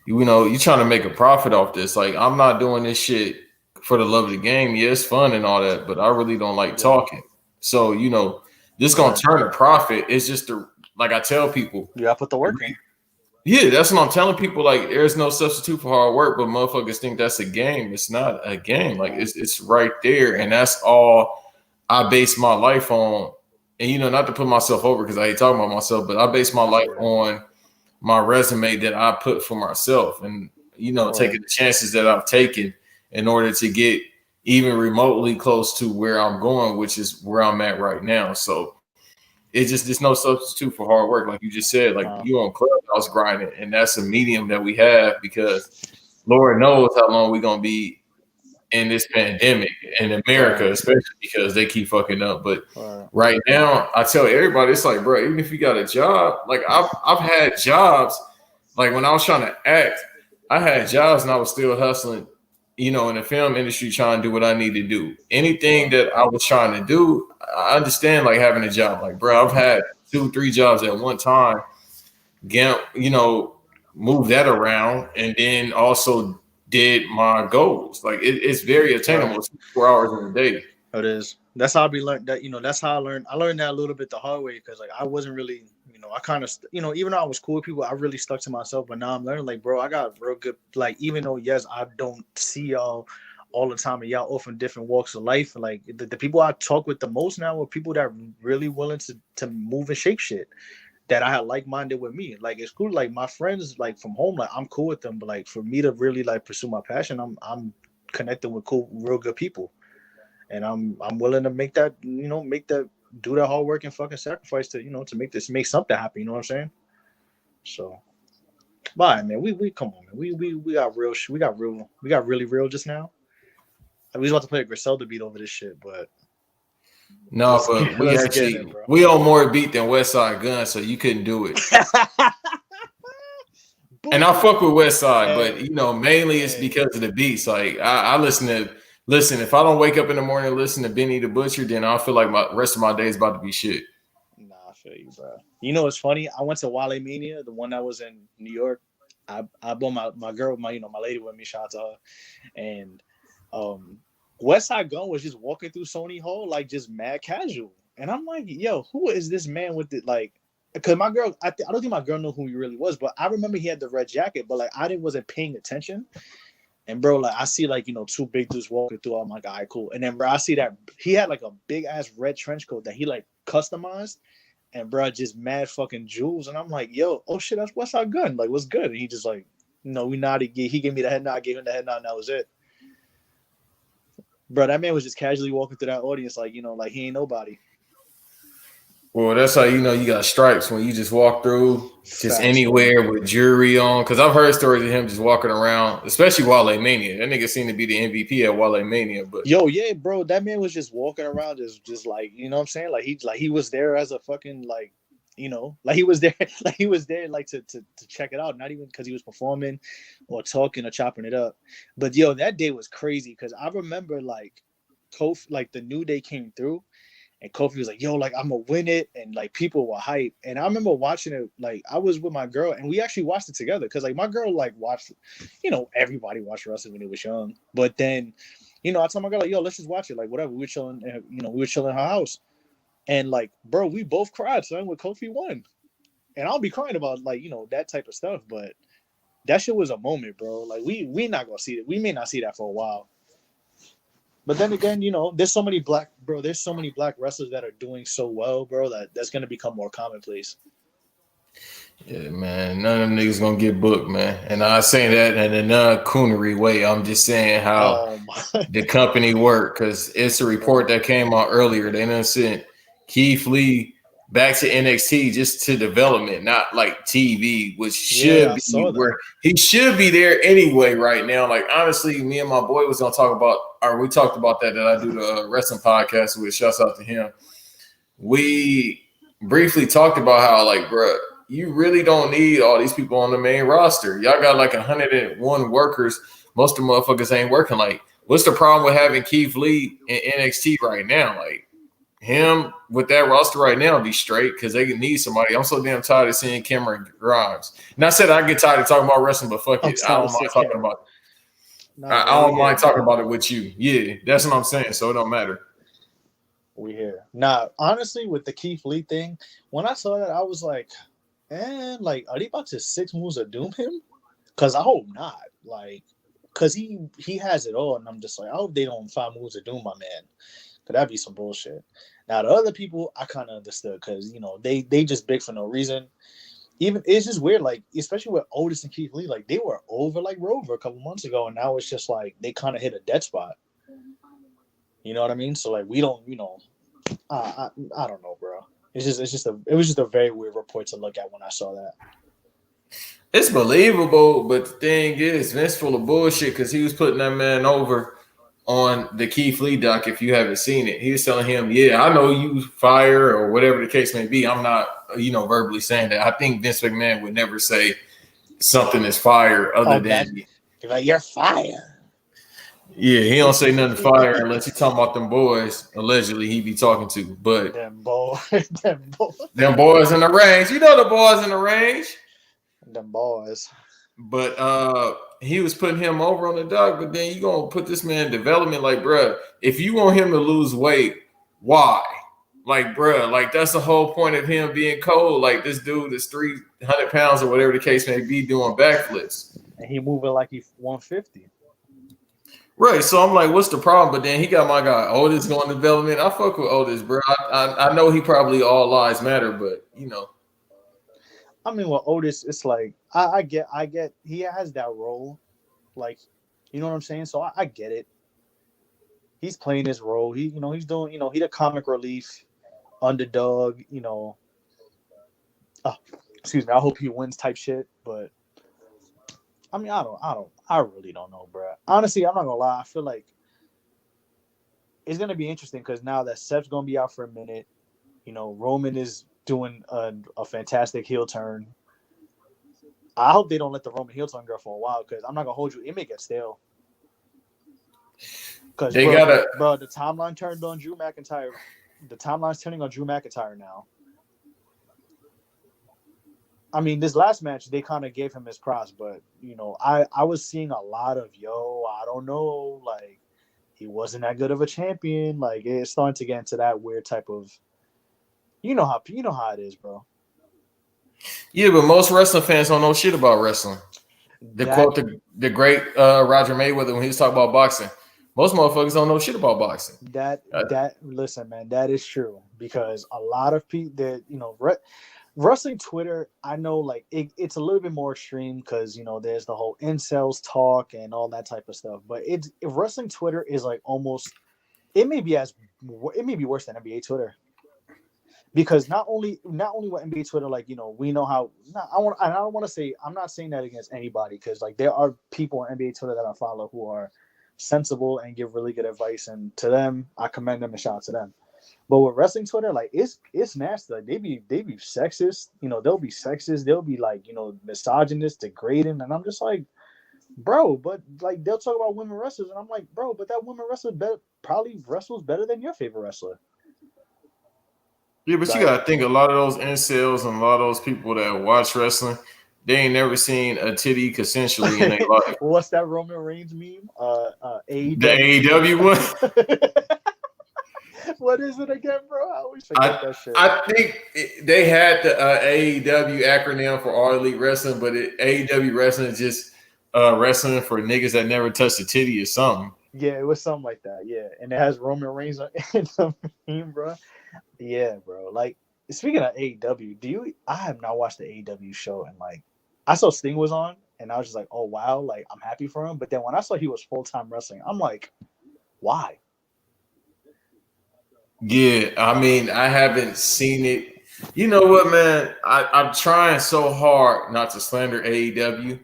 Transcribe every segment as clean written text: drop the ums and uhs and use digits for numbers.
you know, you trying to make a profit off this. Like, I'm not doing this shit for the love of the game. Yeah, it's fun and all that, but I really don't like Yeah. talking. So, you know, this gonna Right. turn a profit. It's just the like I tell people. You gotta put the work in. Yeah, that's what I'm telling people. Like, there's no substitute for hard work, but motherfuckers think that's a game. It's not a game. Like, Nah. it's right there, and that's all I base my life on. And you know, not to put myself over because I hate talking about myself, but I base my life Yeah. on my resume that I put for myself, and you know, Right. taking the chances that I've taken in order to get even remotely close to where I'm going, which is where I'm at right now. So it's just there's no substitute for hard work, like you just said. Like Nah. you on Clubhouse grinding, and that's a medium that we have because Lord knows how long we're gonna be in this pandemic in America, Right. especially because they keep fucking up. But Right. right now, I tell everybody, it's like, bro, even if you got a job, like I've had jobs, like when I was trying to act, I had jobs and I was still hustling, you know, in the film industry trying to do what I need to do. Anything Right. that I was trying to do, I understand like having a job. Like, bro, I've had 2, 3 jobs at one time. Get, you know, move that around, and then also did my goals. Like it's very Right. attainable. It's 4 hours in a day. It is. That's how I be learned that that's how I learned. I learned that a little bit the hard way because like I wasn't really I kind of even though I was cool with people, I really stuck to myself. But now I'm learning like bro, I got real good like even though yes I don't see y'all all the time and y'all all from different walks of life. Like the people I talk with the most now are people that are really willing to move and shake shit. That I had like minded with me. Like it's cool. Like my friends like from home, like I'm cool with them. But like for me to really like pursue my passion, I'm connected with cool, real good people and I'm willing to make that make that do that hard work and fucking sacrifice to to make something happen. You know what I'm saying? So, bye, man. We come on, man. We got real. We got really real just now. We was about to play a Griselda beat over this shit, but No, but we let's get actually it, bro. we on more beat than West Side Gun, so you couldn't do it. And I fuck with West Side, but Hey, you know, mainly it's hey. because of the beats. Like I listen. If I don't wake up in the morning and listen to Benny the Butcher, then I feel like my rest of my day is about to be shit. Nah, I feel you, bro. You know what's funny? I went to Wale Mania, the one that was in New York. I brought my girl, my lady with me. Shout out to her. And um, West Side Gun was just walking through Sony Hall like just mad casual, and I'm like, yo, who is this man with it? Like, because my girl, I don't think my girl knew who he really was, but I remember he had the red jacket, but like I didn't wasn't paying attention. And bro, like I see like two big dudes walking through. I'm like, all right, cool. And then bro, I see that he had like a big ass red trench coat that he like customized and bro, just mad fucking jewels. And I'm like, yo, oh shit, that's West Side Gun. Like, what's good? And he just like, no, we nodded. He gave me the head nod. I gave him the head nod, and that was it. Bro, that man was just casually walking through that audience, like, like he ain't nobody. Well, that's how you know you got stripes when you just walk through just Facts, bro. anywhere with jewelry on. Because I've heard stories of him just walking around, especially Wale Mania. That nigga seemed to be the MVP at Wale Mania. But Yo, yeah, bro, that man was just walking around, just like, you know what I'm saying? Like he was there as a fucking like, like he was there, like he was there, like to check it out. Not even because he was performing, or talking or chopping it up. But yo, that day was crazy because I remember like, Kofi, like the New Day came through. And Kofi was like, yo, like, I'm going to win it. And, like, people were hype. And I remember watching it, like, I was with my girl, and we actually watched it together. Because, like, my girl, like, watched, everybody watched wrestling when they was young. But then, I told my girl, like, yo, let's just watch it. Like, whatever. We were chilling, we were chilling in her house. And, like, bro, we both cried, son, when Kofi won. And I'll be crying about, like, that type of stuff. But that shit was a moment, bro. Like, we not going to see it. We may not see that for a while. But then again, there's so many there's so many black wrestlers that are doing so well, bro, that's gonna become more commonplace. yeah, man, none of them niggas gonna get booked, man. And I saying that in a non-coonery way. I'm just saying how Oh my, the company work because it's a report right, that came out earlier. They done sent Keith Lee back to NXT just to development, not like TV, which yeah, should I be saw where that. he should be there anyway right now. Like honestly, me and my boy was gonna talk about, or we talked about that I do the wrestling podcast with. Shouts out to him. We briefly talked about how like, bro, you really don't need all these people on the main roster. Y'all got like 101 workers. Most of the motherfuckers ain't working. Like, what's the problem with having Keith Lee in NXT right now? Like, him with that roster right now be straight because they need somebody. I'm so damn tired of seeing Cameron Grimes. And I said I get tired of talking about wrestling, but fuck it. I don't mind talking about it. I don't mind talking about it with you. Yeah, that's what I'm saying. So it don't matter. We here. Now, honestly, with the Keith Lee thing, when I saw that, I was like, and like, are they about to 6 moves of doom him? Because I hope not. Like, because he has it all, and I'm just like, I hope they don't 5 moves of doom my man. Because that'd be some bullshit. Now, the other people, I kind of understood because, you know, they just big for no reason. Even it's just weird, like, especially with Otis and Keith Lee, like, they were over like Rover a couple months ago, and now it's just like they kind of hit a dead spot. You know what I mean? So like, we don't, you know, I don't know, bro. It was just a very weird report to look at when I saw that. It's believable, but the thing is, Vince full of bullshit because he was putting that man over on the Keith Lee doc. If you haven't seen it, he was telling him, "Yeah, I know you fire or whatever the case may be. I'm not, you know, verbally saying that. I think Vince McMahon would never say something is fire other than like you're fire." Yeah, he don't say nothing fire unless he talking about them boys. Allegedly, he be talking to, but them boys in the range. You know the boys in the range. Them boys. But he was putting him over on the dog. But then you gonna put this man in development, like, bruh, if you want him to lose weight, why? Like, bruh, like that's the whole point of him being cold. Like this dude is 300 pounds or whatever the case may be, doing backflips, and he moving like he's 150. Right, so I'm like, what's the problem? But then he got my guy Otis going to development. I fuck with Otis, bro. I know he probably all lives matter, but you know. I mean, with Otis, it's like I get he has that role, like, you know what I'm saying. So I get it. He's playing his role. He's doing, he the comic relief, underdog. Excuse me. I hope he wins type shit, but. I mean, I really don't know, bro. Honestly, I'm not gonna lie. I feel like it's gonna be interesting because now that Seth's gonna be out for a minute, Roman is doing a fantastic heel turn. I hope they don't let the Roman heel turn go for a while because I'm not gonna hold you. It may get stale. Because the timeline turned on Drew McIntyre. The timeline's turning on Drew McIntyre now. I mean, this last match, they kind of gave him his props, but, I was seeing a lot of, I don't know, like, he wasn't that good of a champion. Like, it's starting to get into that weird type of, you know how it is, bro. Yeah, but most wrestling fans don't know shit about wrestling. Quote the great Roger Mayweather when he was talking about boxing. Most motherfuckers don't know shit about boxing. Listen, man, that is true because a lot of people that, wrestling Twitter, I know, like, it's a little bit more extreme because, there's the whole incels talk and all that type of stuff. But wrestling Twitter is like almost, it may be worse than NBA Twitter. Because not only what NBA Twitter, like, we know how, I don't want to say, I'm not saying that against anybody because, like, there are people on NBA Twitter that I follow who are sensible and give really good advice. And to them, I commend them and shout out to them. But with wrestling Twitter, like, it's nasty. Like, they be sexist. They'll be sexist. They'll be like, misogynist, degrading. And I'm just like, bro, but like they'll talk about women wrestlers, and I'm like, bro, but that woman wrestler probably wrestles better than your favorite wrestler. Yeah, but you gotta think a lot of those incels and a lot of those people that watch wrestling, they ain't never seen a titty consensually in their life. What's that Roman Reigns meme? AEW. The AEW one. What is it again, bro? I always forget that shit. I think they had the AEW acronym for All Elite Wrestling, but AEW Wrestling is just wrestling for niggas that never touched a titty or something. Yeah, it was something like that. Yeah, and it has Roman Reigns in the meme, bro. Yeah, bro. Like, speaking of AEW, I have not watched the AEW show, and like, I saw Sting was on, and I was just like, oh wow, like I'm happy for him. But then when I saw he was full-time wrestling, I'm like, why? Yeah, I mean, I haven't seen it. You know what, man? I'm trying so hard not to slander AEW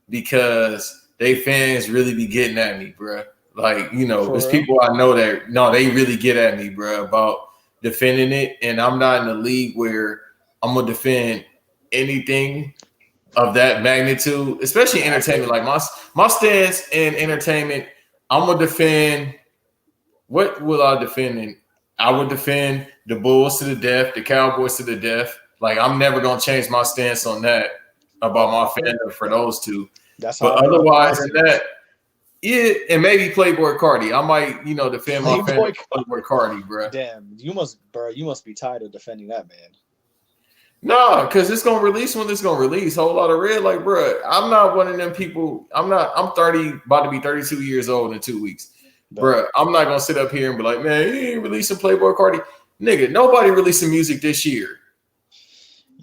because they fans really be getting at me, bro. Like, there's people I know that, no, they really get at me, bro, about defending it. And I'm not in a league where I'm going to defend anything of that magnitude, especially entertainment. Like, my stance in entertainment, I'm going to defend – what will I defend in? I would defend the Bulls to the death, the Cowboys to the death. Like, I'm never gonna change my stance on that about my fandom for those two. That's how But otherwise than that, yeah, and maybe Playboy Cardi. I might, defend my fandom for Playboy Cardi, bro. Damn, you must be tired of defending that, man. No, because it's gonna release when it's gonna release. Whole lot of red, like, bro. I'm not one of them people. I'm 30, about to be 32 years old in 2 weeks, bro. I'm not gonna sit up here and be like, man, he ain't releasing Playboy Cardi, nigga. Nobody releasing music this year.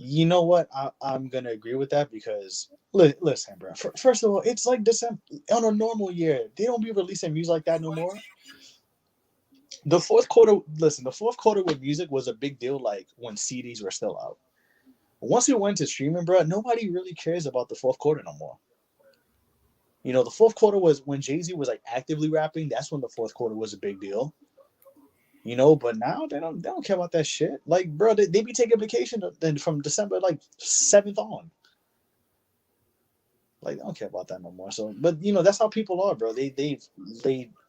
You know what? I'm gonna agree with that because listen, bro. First of all, it's like December on a normal year. They don't be releasing music like that no more. The fourth quarter with music was a big deal, like when CDs were still out. Once it went to streaming, bro, nobody really cares about the fourth quarter no more. The fourth quarter was when Jay-Z was like actively rapping. That's when the fourth quarter was a big deal. But now they don't care about that shit. Like, bro, they be taking vacation then from December like 7th on. Like, they don't care about that no more. So, but that's how people are, bro. They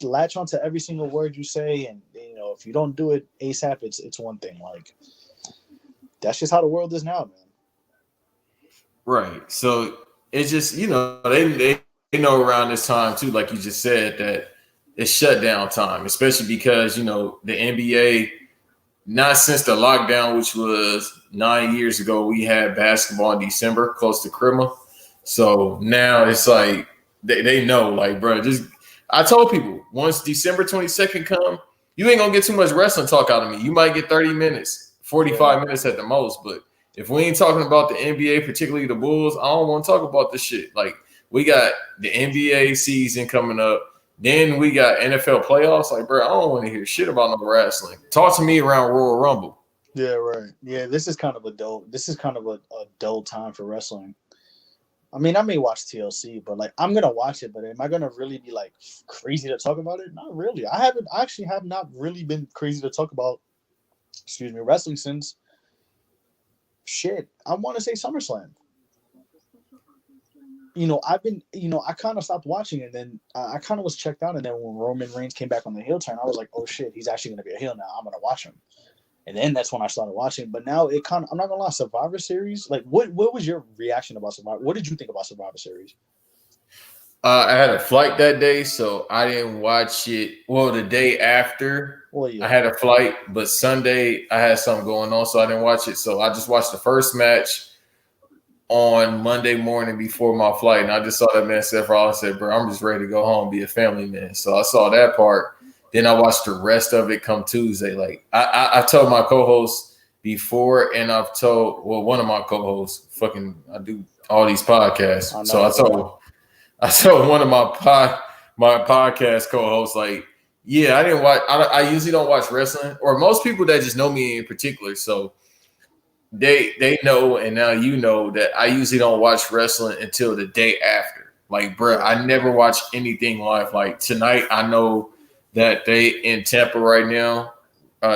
latch onto every single word you say, and if you don't do it ASAP, it's one thing. Like, that's just how the world is now, man. Right. So it's just they know around this time too, like you just said, that it's shutdown time, especially because the NBA, not since the lockdown, which was 9 years ago, we had basketball in December close to Christmas. So now it's like they know, like, bro, I told people once December 22nd come, you ain't gonna get too much wrestling talk out of me. You might get 30 minutes, 45 minutes at the most. But if we ain't talking about the NBA, particularly the Bulls, I don't want to talk about this shit. Like, we got the NBA season coming up. Then we got NFL playoffs. Like, bro, I don't want to hear shit about no wrestling. Talk to me around Royal Rumble. Yeah, right. Yeah, this is kind of a dull time for wrestling. I mean, I may watch TLC, but like, I'm gonna watch it. But am I gonna really be like crazy to talk about it? Not really. I actually have not really been crazy to talk about, wrestling since shit. I want to say SummerSlam. I kind of stopped watching it. Then I kind of was checked out. And then when Roman Reigns came back on the heel turn, I was like, oh shit, he's actually going to be a heel now. I'm going to watch him. And then that's when I started watching. But now I'm not going to lie, Survivor Series. Like, what was your reaction about Survivor? What did you think about Survivor Series? I had a flight that day, so I didn't watch it. Well, the day after, I had a flight, but Sunday I had something going on, so I didn't watch it. So I just watched the first match on Monday morning before my flight, and I just saw that man Seth Rollins. Said, bro, I'm just ready to go home, be a family man. So I saw that part. Then I watched the rest of it come Tuesday. Like, I told my co-host before, and I've told, one of my co-hosts, I do all these podcasts. I told one of my podcast co-hosts, like, yeah, I didn't watch. I usually don't watch wrestling, or most people that just know me in particular. So they know, and now you know that I usually don't watch wrestling until the day after. Like, bro, I never watch anything live. Like, tonight, I know that they in Tampa right now,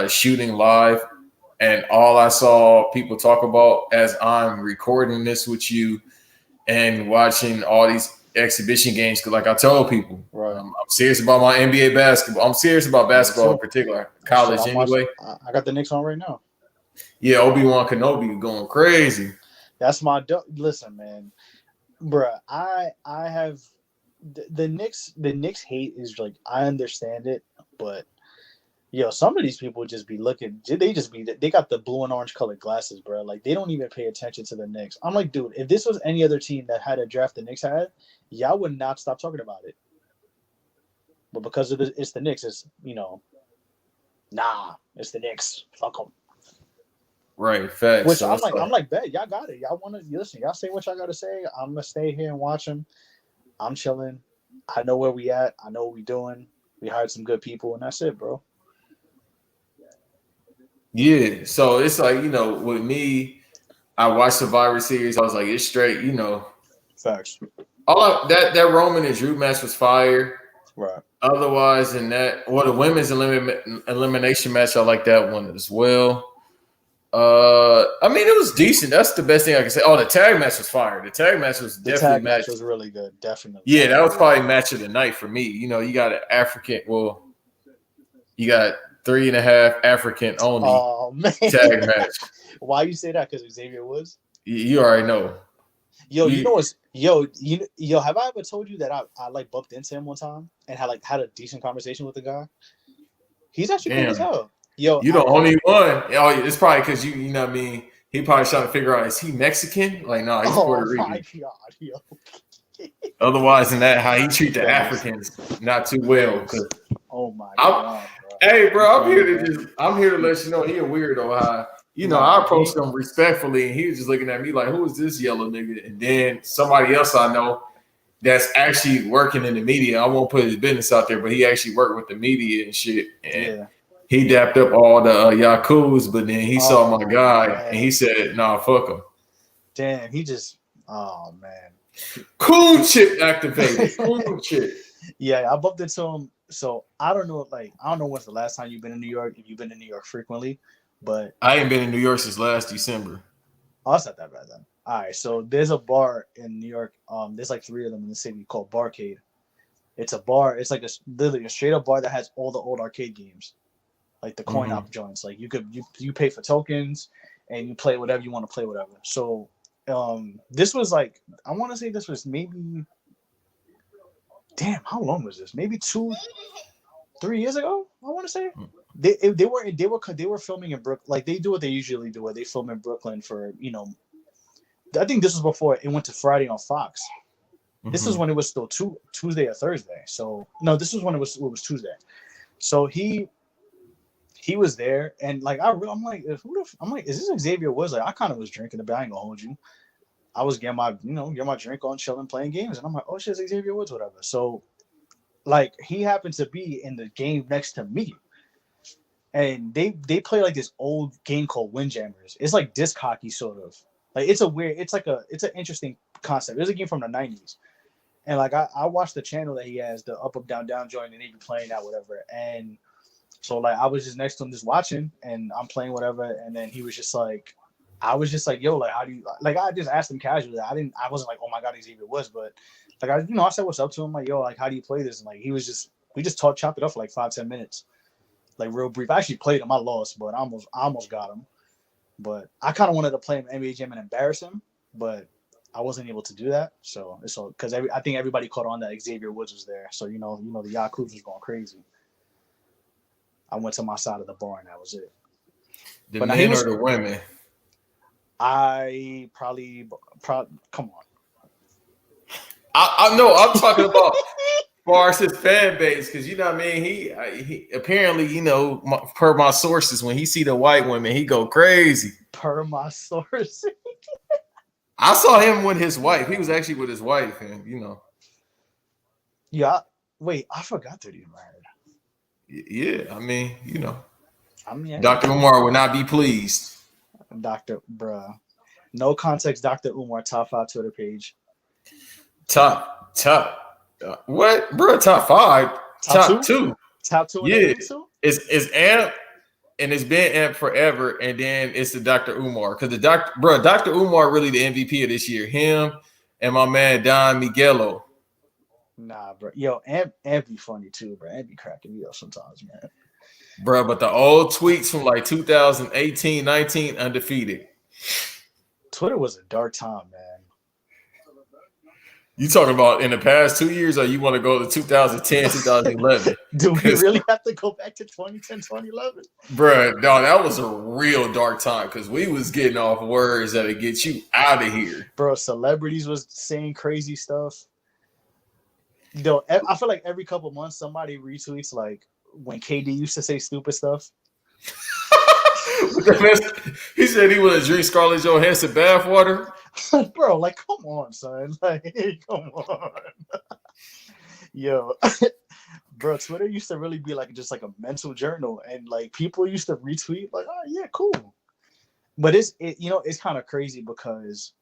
shooting live, and all I saw people talk about as I'm recording this with you and watching all these exhibition games, because like I told people, right, I'm serious about my NBA basketball. I'm serious about basketball in particular, college anyway. I got the Knicks on right now. Yeah, Obi-Wan Kenobi going crazy. That's listen, man, bruh. I have the Knicks. The Knicks hate is like, I understand it, but some of these people just be looking. They got the blue and orange colored glasses, bro. Like, they don't even pay attention to the Knicks. I'm like, dude, if this was any other team that had a draft the Knicks had, y'all would not stop talking about it. But because it's the Knicks, it's it's the Knicks. Fuck them. Right, facts. Which I'm like, bet y'all got it. Y'all want to listen? Y'all say what y'all got to say. I'm gonna stay here and watch them. I'm chilling. I know where we at. I know what we doing. We hired some good people, and that's it, bro. Yeah, so it's like, with me, I watched Survivor Series. I was like, it's straight, Facts. All that Roman and Drew match was fire. Right. Otherwise, the women's elimination match, I like that one as well. I mean, it was decent. That's the best thing I can say. Oh, the tag match was fire. The tag match was definitely the tag match was really good. Definitely. Yeah, that was probably match of the night for me. You got an African. Well, you got 3.5 African only Oh man, tag match. why you say that? Because Xavier Woods. You already know. Yo, you know what's yo? Have I ever told you that I like bumped into him one time and had a decent conversation with the guy? He's actually cool as hell. Yo, you the only one. Oh, it's probably because you know what I mean. He probably trying to figure out, is he Mexican? Like, no, he's Puerto Rican. My God, yo. Otherwise than that, how he treat the Africans not too well. Oh my God, bro. Hey, bro, I'm here to let you know he a weirdo. How I approached him respectfully, and he was just looking at me like, "Who is this yellow nigga?" And then somebody else I know that's actually working in the media. I won't put his business out there, but he actually worked with the media and shit. And he dapped up all the yakuza, but then he saw my guy and he said, "Nah, fuck him." Damn, he just, oh man. Cool shit activated. Cool shit. Yeah, I bumped into him. So I don't know when's the last time you've been in New York, if you've been in New York frequently, but I ain't been in New York since last December. Oh, it's not that bad then. All right, so there's a bar in New York. There's like 3 of them in the city called Barcade. It's a bar. It's like literally a straight up bar that has all the old arcade games, like the coin op joints. Like you pay for tokens and you play whatever you want to play, whatever. So this was like, I want to say this was maybe, damn, how long was this? Maybe 2-3 years ago. I want to say they were filming in Brooklyn. Like they do what they usually do, where they film in Brooklyn for, I think this was before it went to Friday on Fox. This is when it was still Tuesday or Thursday. So no, this was when it was Tuesday. So he was there, and like I'm like, is this Xavier Woods? Like I kind of was drinking a bit. I ain't gonna hold you. I was getting my drink on, chilling, playing games, and I'm like, oh shit, it's Xavier Woods, whatever. So like he happened to be in the game next to me. And they play like this old game called Windjammers. It's like disc hockey sort of. Like it's an interesting concept. It's a game from the 90s. And like I watched the channel that he has, the up down down joint, and they be playing that whatever. And so like I was just next to him just watching, and I'm playing whatever, and then he was just like, I was just like, yo, like how do you, like I just asked him casually. I wasn't like, oh my God, Xavier Woods, but like I said what's up to him, like, yo, like how do you play this? And like we just chopped it up for like 5-10 minutes. Like real brief. I actually played him. I lost, but I almost got him. But I kind of wanted to play him NBA Jam and embarrass him, but I wasn't able to do that. So it's all because I think everybody caught on that Xavier Woods was there. So the Yakuza was going crazy. I went to my side of the bar and that was it. The men or the women? I probably come on. I know. I'm talking about. As far as his fan base, because you know what I mean, he apparently, per my sources, when he see the white women, he go crazy. Per my sources, I saw him with his wife. He was actually with his wife, and Yeah. Wait, I forgot that he's married. Yeah, I mean, Dr. Umar would not be pleased. Bruh. No context, Dr. Umar, top 5 Twitter page. Top. What, bro? Top 5, top 2. Top 2. Yeah, it's Amp, and it's been Amp forever, and then it's the Dr. Umar because Dr. Umar really the MVP of this year. Him and my man Don Miguelo. Nah, bro. Yo, Amp be funny too, bro. Amp be cracking me up sometimes, man. Bro, but the old tweets from like 2018, 19, undefeated. Twitter was a dark time, man. You talking about in the past 2 years, or you want to go to 2010, 2011? Do we really have to go back to 2010, 2011? Bro, no, that was a real dark time because we was getting off words that'll get you out of here. Bro, celebrities was saying crazy stuff. I feel like every couple months somebody retweets like when KD used to say stupid stuff. He said he would drink Scarlett Johansson bathwater. Bro, like, come on, son. Like, hey, come on. Yo, bro, Twitter used to really be like just like a mental journal, and like people used to retweet like, oh yeah, cool. But it's kind of crazy because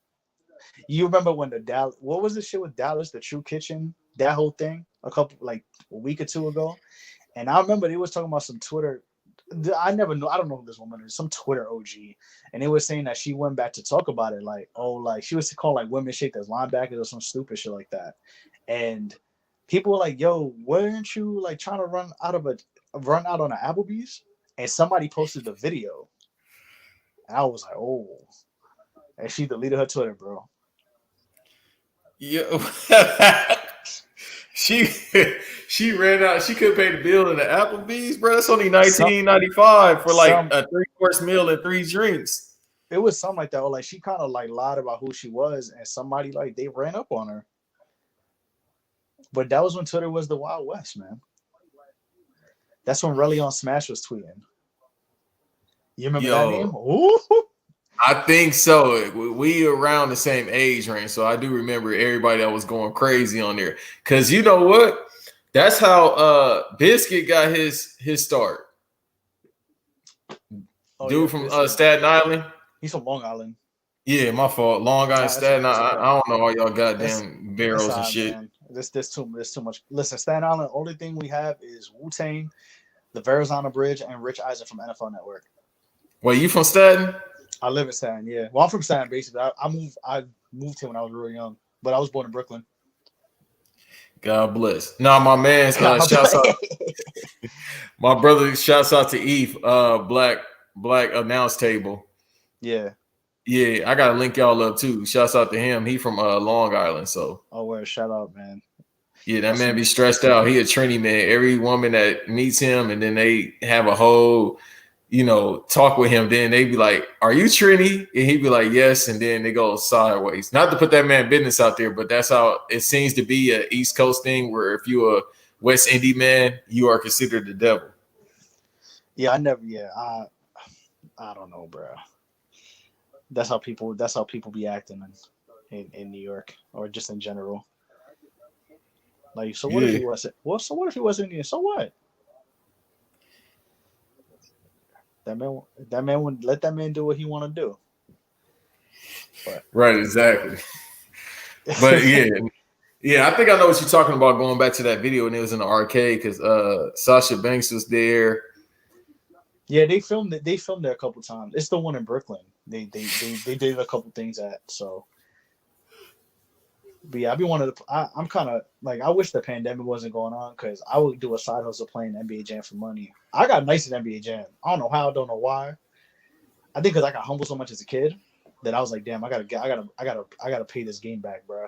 you remember when what was the shit with Dallas, the True Kitchen, that whole thing a week or two ago, and I remember they was talking about some Twitter. I don't know who this woman is, some Twitter OG, and they were saying that she went back to talk about it, like, oh, like she was called like women shaped as linebackers or some stupid shit like that, and people were like, yo, weren't you like trying to run out on an Applebee's? and somebody posted the video. And I was like, oh. And she deleted her Twitter, bro. Yo. She ran out. She couldn't pay the bill in the Applebee's, bro. That's only $19.95 for like a 3-course meal and 3 drinks. It was something like that. Or like she kind of like lied about who she was, and somebody like they ran up on her. But that was when Twitter was the Wild West, man. That's when Relly on Smash was tweeting. You remember that name? Ooh. I think so. We around the same age range, so I do remember everybody that was going crazy on there. Cause you know what? That's how Biscuit got his start. Dude from Staten Island. He's from Long Island. Yeah, my fault. Long Island, Staten Island. I don't know all y'all goddamn barrels and shit. Man. There's too much. Listen, Staten Island, the only thing we have is Wu-Tang, the Verrazano Bridge, and Rich Eisen from NFL Network. Wait, you from Staten? I live in Staten, yeah. Well, I'm from Staten, basically. I moved here when I was really young, but I was born in Brooklyn. God bless. Now, my man, shouts out. My brother, shouts out to Eve, Black Announce Table. Yeah. Yeah, I gotta link y'all up too. Shouts out to him. He from Long Island, so. Oh, where? Shout out, man. Yeah, that man be stressed out. He a Trini man. Every woman that meets him, and then they have a whole, talk with him. Then they be like, "Are you Trini?" And he be like, "Yes." And then they go sideways. Not to put that man business out there, but that's how it seems to be a East Coast thing. Where if you a West Indian man, you are considered the devil. Yeah, I never. Yeah, I don't know, bro. That's how people be acting in New York or just in general. Like, so what if he wasn't? Well, so what if he wasn't Indian? So what? That man would let that man do what he want to do. But. Right, exactly. But yeah, I think I know what you're talking about. Going back to that video, and it was in the arcade because Sasha Banks was there. Yeah, they filmed it. They filmed there a couple times. It's the one in Brooklyn. They did a couple things at so. But yeah, I'm kind of like, I wish the pandemic wasn't going on because I would do a side hustle playing NBA Jam for money. I got nice at NBA Jam. I don't know how, don't know why. I think because I got humbled so much as a kid that I was like, damn, I gotta pay this game back, bro.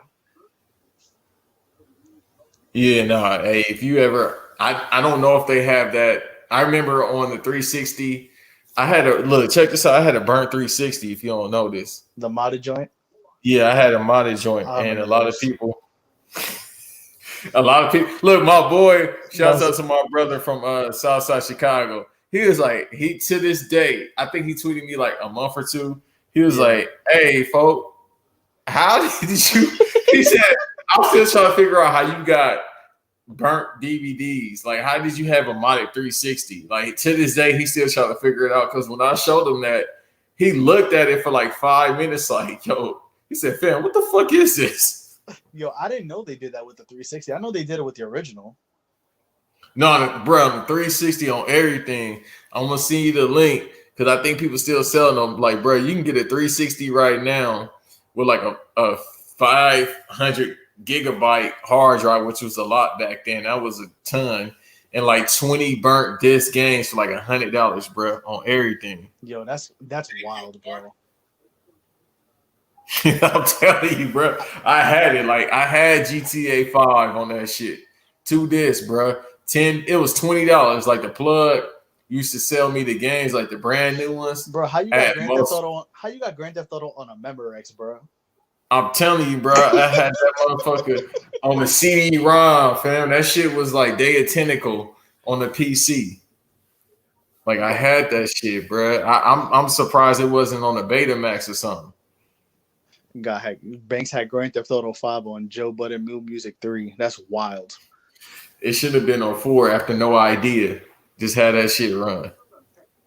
Yeah, no. Hey, if you ever, I don't know if they have that. I remember on the 360, I had check this out. I had a burnt 360. If you don't know this, the modded joint. Yeah, I had a modded joint, and a lot of people. Look, my boy. Shouts out to my brother from Southside Chicago. He was like, to this day, I think he tweeted me like a month or two. He was like, "Hey, folk, how did you?" He said, "I'm still trying to figure out how you got burnt DVDs. Like, how did you have a modded 360? Like, to this day, he's still trying to figure it out. Because when I showed him that, he looked at it for like 5 minutes, like, yo." He said, "Fam, what the fuck is this?" Yo, I didn't know they did that with the 360. I know they did it with the original. No, bro, the 360 on everything. I'm gonna send you the link because I think people still selling them. Like, bro, you can get a 360 right now with like a 500 gigabyte hard drive, which was a lot back then. That was a ton, and like 20 burnt disc games for like $100, bro, on everything. Yo, that's wild, bro. I'm telling you, bro. I had it. Like, I had GTA 5 on that shit. 2 discs, bro. It was $20. Like, the plug used to sell me the games, like the brand new ones. Bro, how you got Grand Theft Auto on a Memorex, bro? I'm telling you, bro. I had that motherfucker on the CD-ROM, fam. That shit was like Day of Tentacle on the PC. Like, I had that shit, bro. I'm surprised it wasn't on the Betamax or something. Banks had Grand Theft Auto 5 on Joe Budden New Music 3. That's wild. It should have been on 4 after No Idea. Just had that shit run.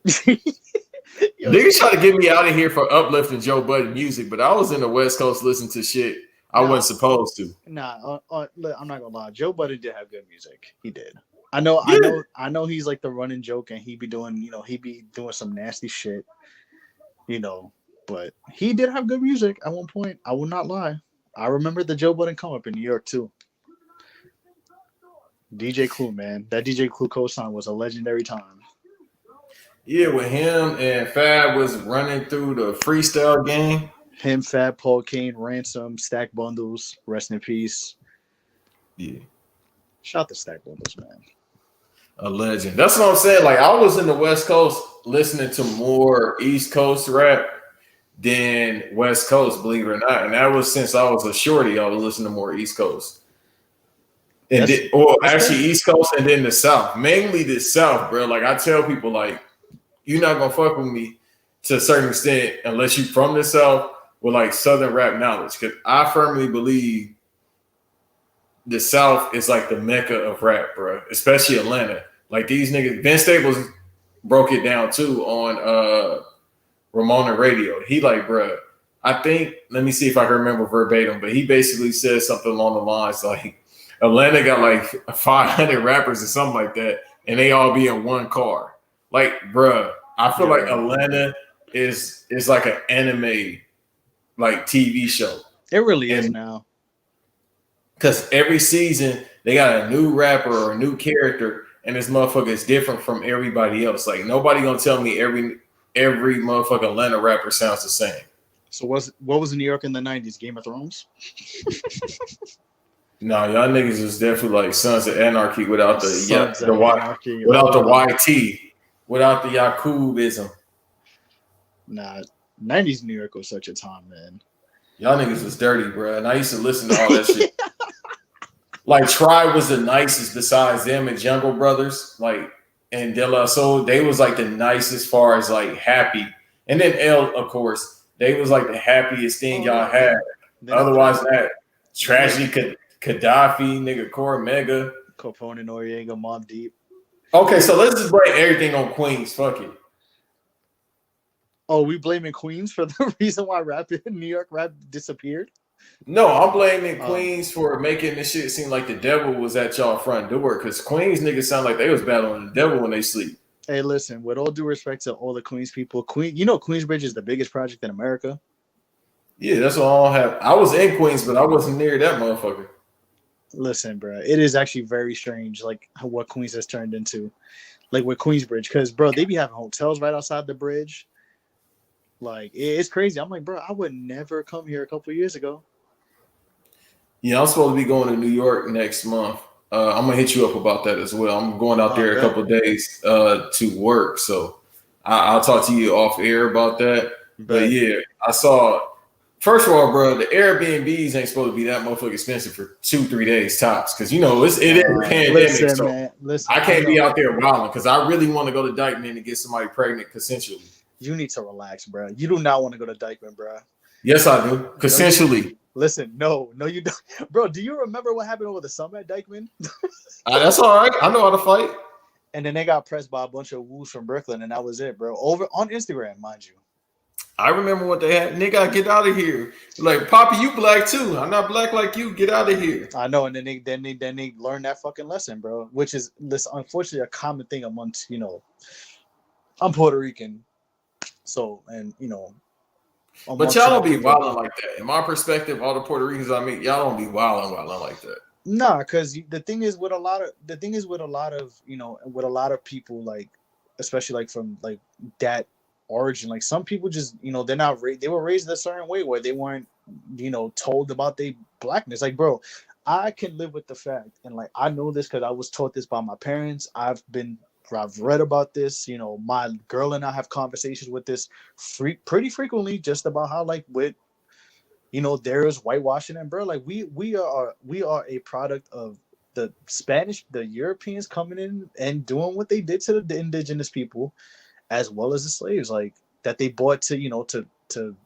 Niggas try to get me out of here for uplifting Joe Budden music, but I was in the West Coast listening to shit I wasn't supposed to. Nah, I'm not gonna lie. Joe Budden did have good music. He did. I know he's like the running joke, and he be doing some nasty shit, But he did have good music at one point. I will not lie. I remember the Joe Budden come up in New York too. DJ Clue, man. That DJ Clue co-sign was a legendary time. Yeah, with him and Fab was running through the freestyle game. Him, Fat, Paul Kane, Ransom, Stack Bundles, rest in peace. Yeah, Shout out to Stack Bundles, man. a legend. That's what I'm saying. Like I was in the West Coast listening to more East Coast rap than West Coast, believe it or not. And that was since I was a shorty. I was listening to more East Coast. And That's then, or that's actually crazy. East Coast and then the South. Mainly the South, bro. Like I tell people, like, you're not gonna fuck with me to a certain extent unless you from the South with like Southern rap knowledge. Cause I firmly believe the South is like the mecca of rap, bro. Especially Atlanta. Like these niggas, Ben Staples broke it down too on Ramona Radio. He like, bro, I think, let me see if I can remember verbatim, but he basically said something along the lines like Atlanta got like 500 rappers or something like that, and they all be in one car. Like, bro, I feel like Yeah, Atlanta is like an anime like TV show. it really is And now. because every season they got a new rapper or a new character, and this motherfucker is different from everybody else. Like nobody gonna tell me every motherfucking Atlanta rapper sounds the same. So what was in New York in the '90s? Game of Thrones. No, y'all niggas is definitely like Sons of Anarchy without Sons the of Anarchy. without the Oh, YT, without the Yakubism. nah. '90s New York was such a time, man. Y'all niggas was dirty, bro. And I used to listen to all that shit. Like Tribe was the nicest besides them and Jungle Brothers, like and De La Soul. They was like the nicest far as like happy. And then L, of course, they was like the happiest thing Oh yeah. y'all had. Then Otherwise, that then tragedy Gaddafi, nigga, Core Mega. Capone, Noriega, Mobb Deep. Okay, so let's just blame everything on Queens. Fuck it. Oh, we blaming Queens for the reason why rap in New York rap disappeared. No, I'm blaming Oh, Queens for making this shit seem like the devil was at y'all front door. Cause Queens niggas sound like they was battling the devil when they sleep. hey, listen. With all due respect to all the Queens people, Queensbridge is the biggest project in America. Yeah, that's what I'll have. I was in Queens, but I wasn't near that motherfucker. Listen, bro, it is actually very strange, like what Queens has turned into, like with Queensbridge, because bro, they be having hotels right outside the bridge. Like it's crazy. I'm like, bro, I would never come here a couple years ago. Yeah, I'm supposed to be going to New York next month. I'm gonna hit you up about that as well. I'm going out I there a bet, couple of days to work, so I'll talk to you off air about that. But bet. yeah, I saw. First of all, bro, the Airbnbs ain't supposed to be that motherfucking expensive for 2-3 days tops, because you know it is a pandemic, Listen, so man, listen. I I can't be know out there wilding because I really want to go to Dykeman and get somebody pregnant consensually. you need to relax, bro. You do not want to go to Dykeman, bro. Yes, I do No, you consensually. listen. No, you don't, bro. Do you remember what happened over the summer at Dykeman? That's all right. I know how to fight. And then they got pressed by a bunch of woos from Brooklyn, and that was it, bro. Over on Instagram, mind you. I remember what they had. Nigga, get out of here. Like, Poppy, you black too. I'm not black like you. Get out of here. I know, and then they learn that fucking lesson, bro. Which is this unfortunately a common thing amongst I'm Puerto Rican, so and But amongst y'all don't be people. wilding like that. In my perspective, all the Puerto Ricans I meet, y'all don't be wilding like that. Nah, because the thing is with a lot of with a lot of people, like especially like from like that origin, like some people just they're not they were raised a certain way where they weren't told about their blackness. Like, bro, I can live with the fact, and like I know this because I was taught this by my parents. I've read about this. My girl and I have conversations with this pretty frequently, just about how like with there is whitewashing, and bro, like we are a product of the Europeans coming in and doing what they did to the indigenous people, as well as the slaves, like that they bought to to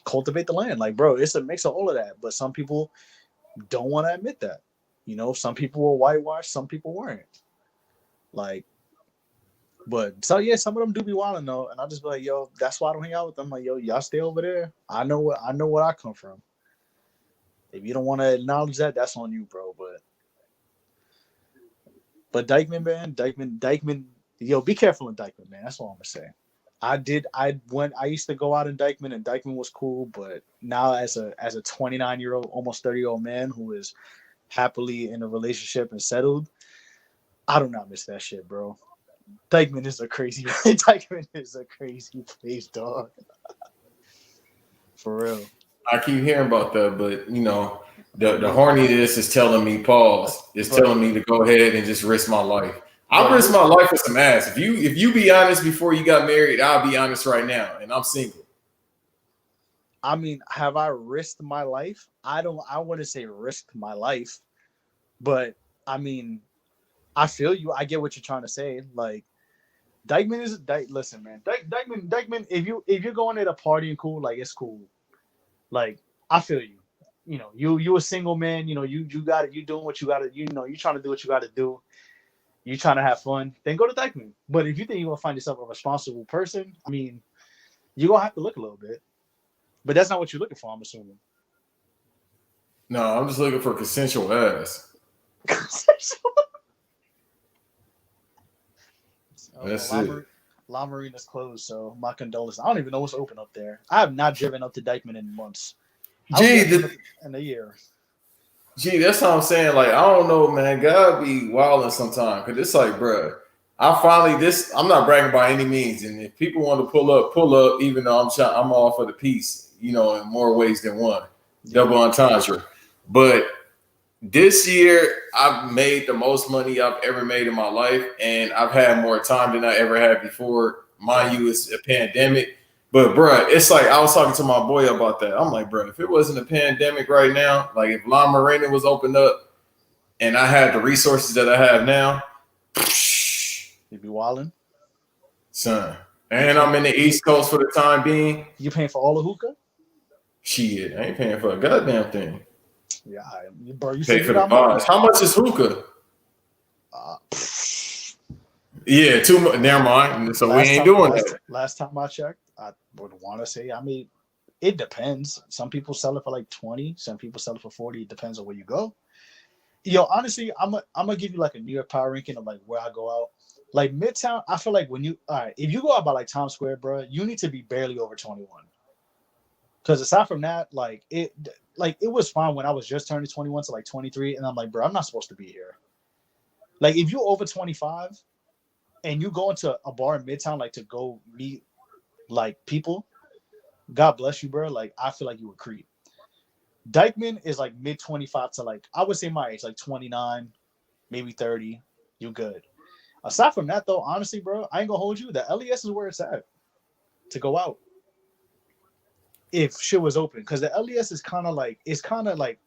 cultivate the land. Like, bro, it's a mix of all of that. But some people don't want to admit that. Some people were whitewashed, some people weren't. Like, but so yeah, some of them do be wilding though, and I'll just be like, yo, that's why I don't hang out with them. Like, yo, y'all stay over there. I know what I come from. If you don't want to acknowledge that, that's on you, bro. But Dykeman, man, Dykeman, yo, be careful in Dykeman, man. That's all I'm gonna say. I used to go out in Dykeman, and Dykeman was cool, but now as a 29-year-old, almost 30-year-old man who is happily in a relationship and settled, I do not miss that shit, bro. Dykeman is a crazy. Dykeman is a crazy place, dog. For real. I keep hearing about that, but you know, the horniness is telling me pause. It's telling me to go ahead and just risk my life. I'll risk my life for some ass. If you be honest before you got married, I'll be honest right now, and I'm single. I mean, have I risked my life? I wouldn't say risked my life, but I mean, I feel you. I get what you're trying to say. Like, Dykeman is listen, man. Dykeman. If you're going at a party and cool, like it's cool. Like I feel you. You know, you a single man. You know, you got it. You doing what you got to. You know, you trying to do what you got to do. You trying to have fun. Then go to Dykeman. But if you think you're gonna find yourself a responsible person, I mean, you're gonna have to look a little bit. But that's not what you're looking for, I'm assuming. No, I'm just looking for consensual ass. That's it. La Marina's closed, so my condolences. I don't even know what's open up there. I have not driven up to Dykeman in months. In a year. Gee, that's what I'm saying. Like, I don't know, man. God be wilding sometimes. Because it's like, bruh, I'm not bragging by any means. And if people want to pull up, even though I'm all for the peace, you know, in more ways than one. Double entendre. But this year, I've made the most money I've ever made in my life. And I've had more time than I ever had before. Mind you, it's a pandemic. But, bruh, it's like I was talking to my boy about that. I'm like, bruh, if it wasn't a pandemic right now, like if La Marina was opened up and I had the resources that I have now, you'd be wilding. Son. And I'm in the East Coast for the time being. You paying for all the hookah? Shit, I ain't paying for a goddamn thing. Yeah, bro, you pay for the bars. How much is hookah? Yeah, too much. Never mind. So we ain't doing that. Last time I checked, I would want to say, I mean, it depends. Some people sell it for like 20. Some people sell it for 40. It depends on where you go. Yo, honestly, I'm gonna give you like a New York power ranking of like where I go out. Like Midtown, I feel like if you go out by like Times Square, bro, you need to be barely over 21. Because aside from that, it was fine when I was just turning 21 to like 23, and I'm like, bro, I'm not supposed to be here. Like if you're over 25 and you go into a bar in Midtown, like to go meet like people, God bless you, bro. Like I feel like you would creep. Dykeman is like mid 25 to like, I would say my age, like 29, maybe 30. You good. Aside from that, though, honestly, bro, I ain't gonna hold you. The LES is where it's at to go out. If shit was open, because the LES is kind of like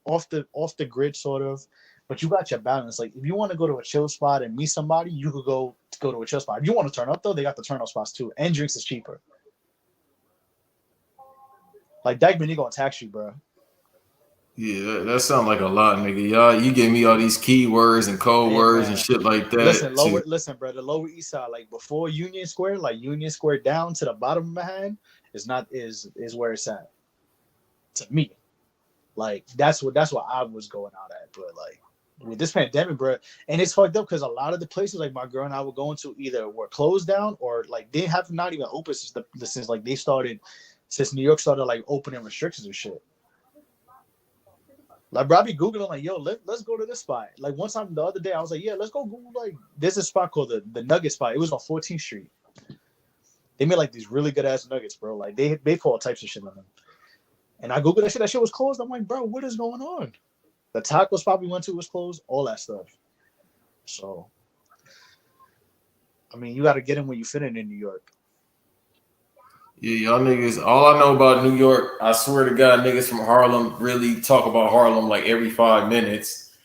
off the grid sort of, but you got your balance. Like if you want to go to a chill spot and meet somebody, you could go to a chill spot. If you want to turn up though, they got the turn up spots too, and drinks is cheaper. Like Dykeman, he gonna tax you, bro. Yeah, that sounds like a lot, nigga. Y'all, you give me all these keywords and code words and shit like that. Listen, bro. The Lower East Side, like before Union Square, like Union Square down to the bottom of Manhattan, is where it's at. To me, like that's what I was going out at. But like with this pandemic, bro, and it's fucked up because a lot of the places like my girl and I were going to either were closed down or like they have not even opened since like they started, since New York started like opening restrictions and shit. Like, bro, I be Googling, like, yo, let's go to this spot. Like, one time the other day, I was like, yeah, let's go Google, like, there's a spot called the Nugget Spot. It was on 14th Street. They made, like, these really good-ass nuggets, bro. Like, they put all types of shit on them. And I Googled that shit. That shit was closed. I'm like, bro, what is going on? The taco spot we went to was closed. All that stuff. So, I mean, you got to get in where you fit in New York. Yeah, y'all niggas, all I know about New York, I swear to God, niggas from Harlem really talk about Harlem like every 5 minutes.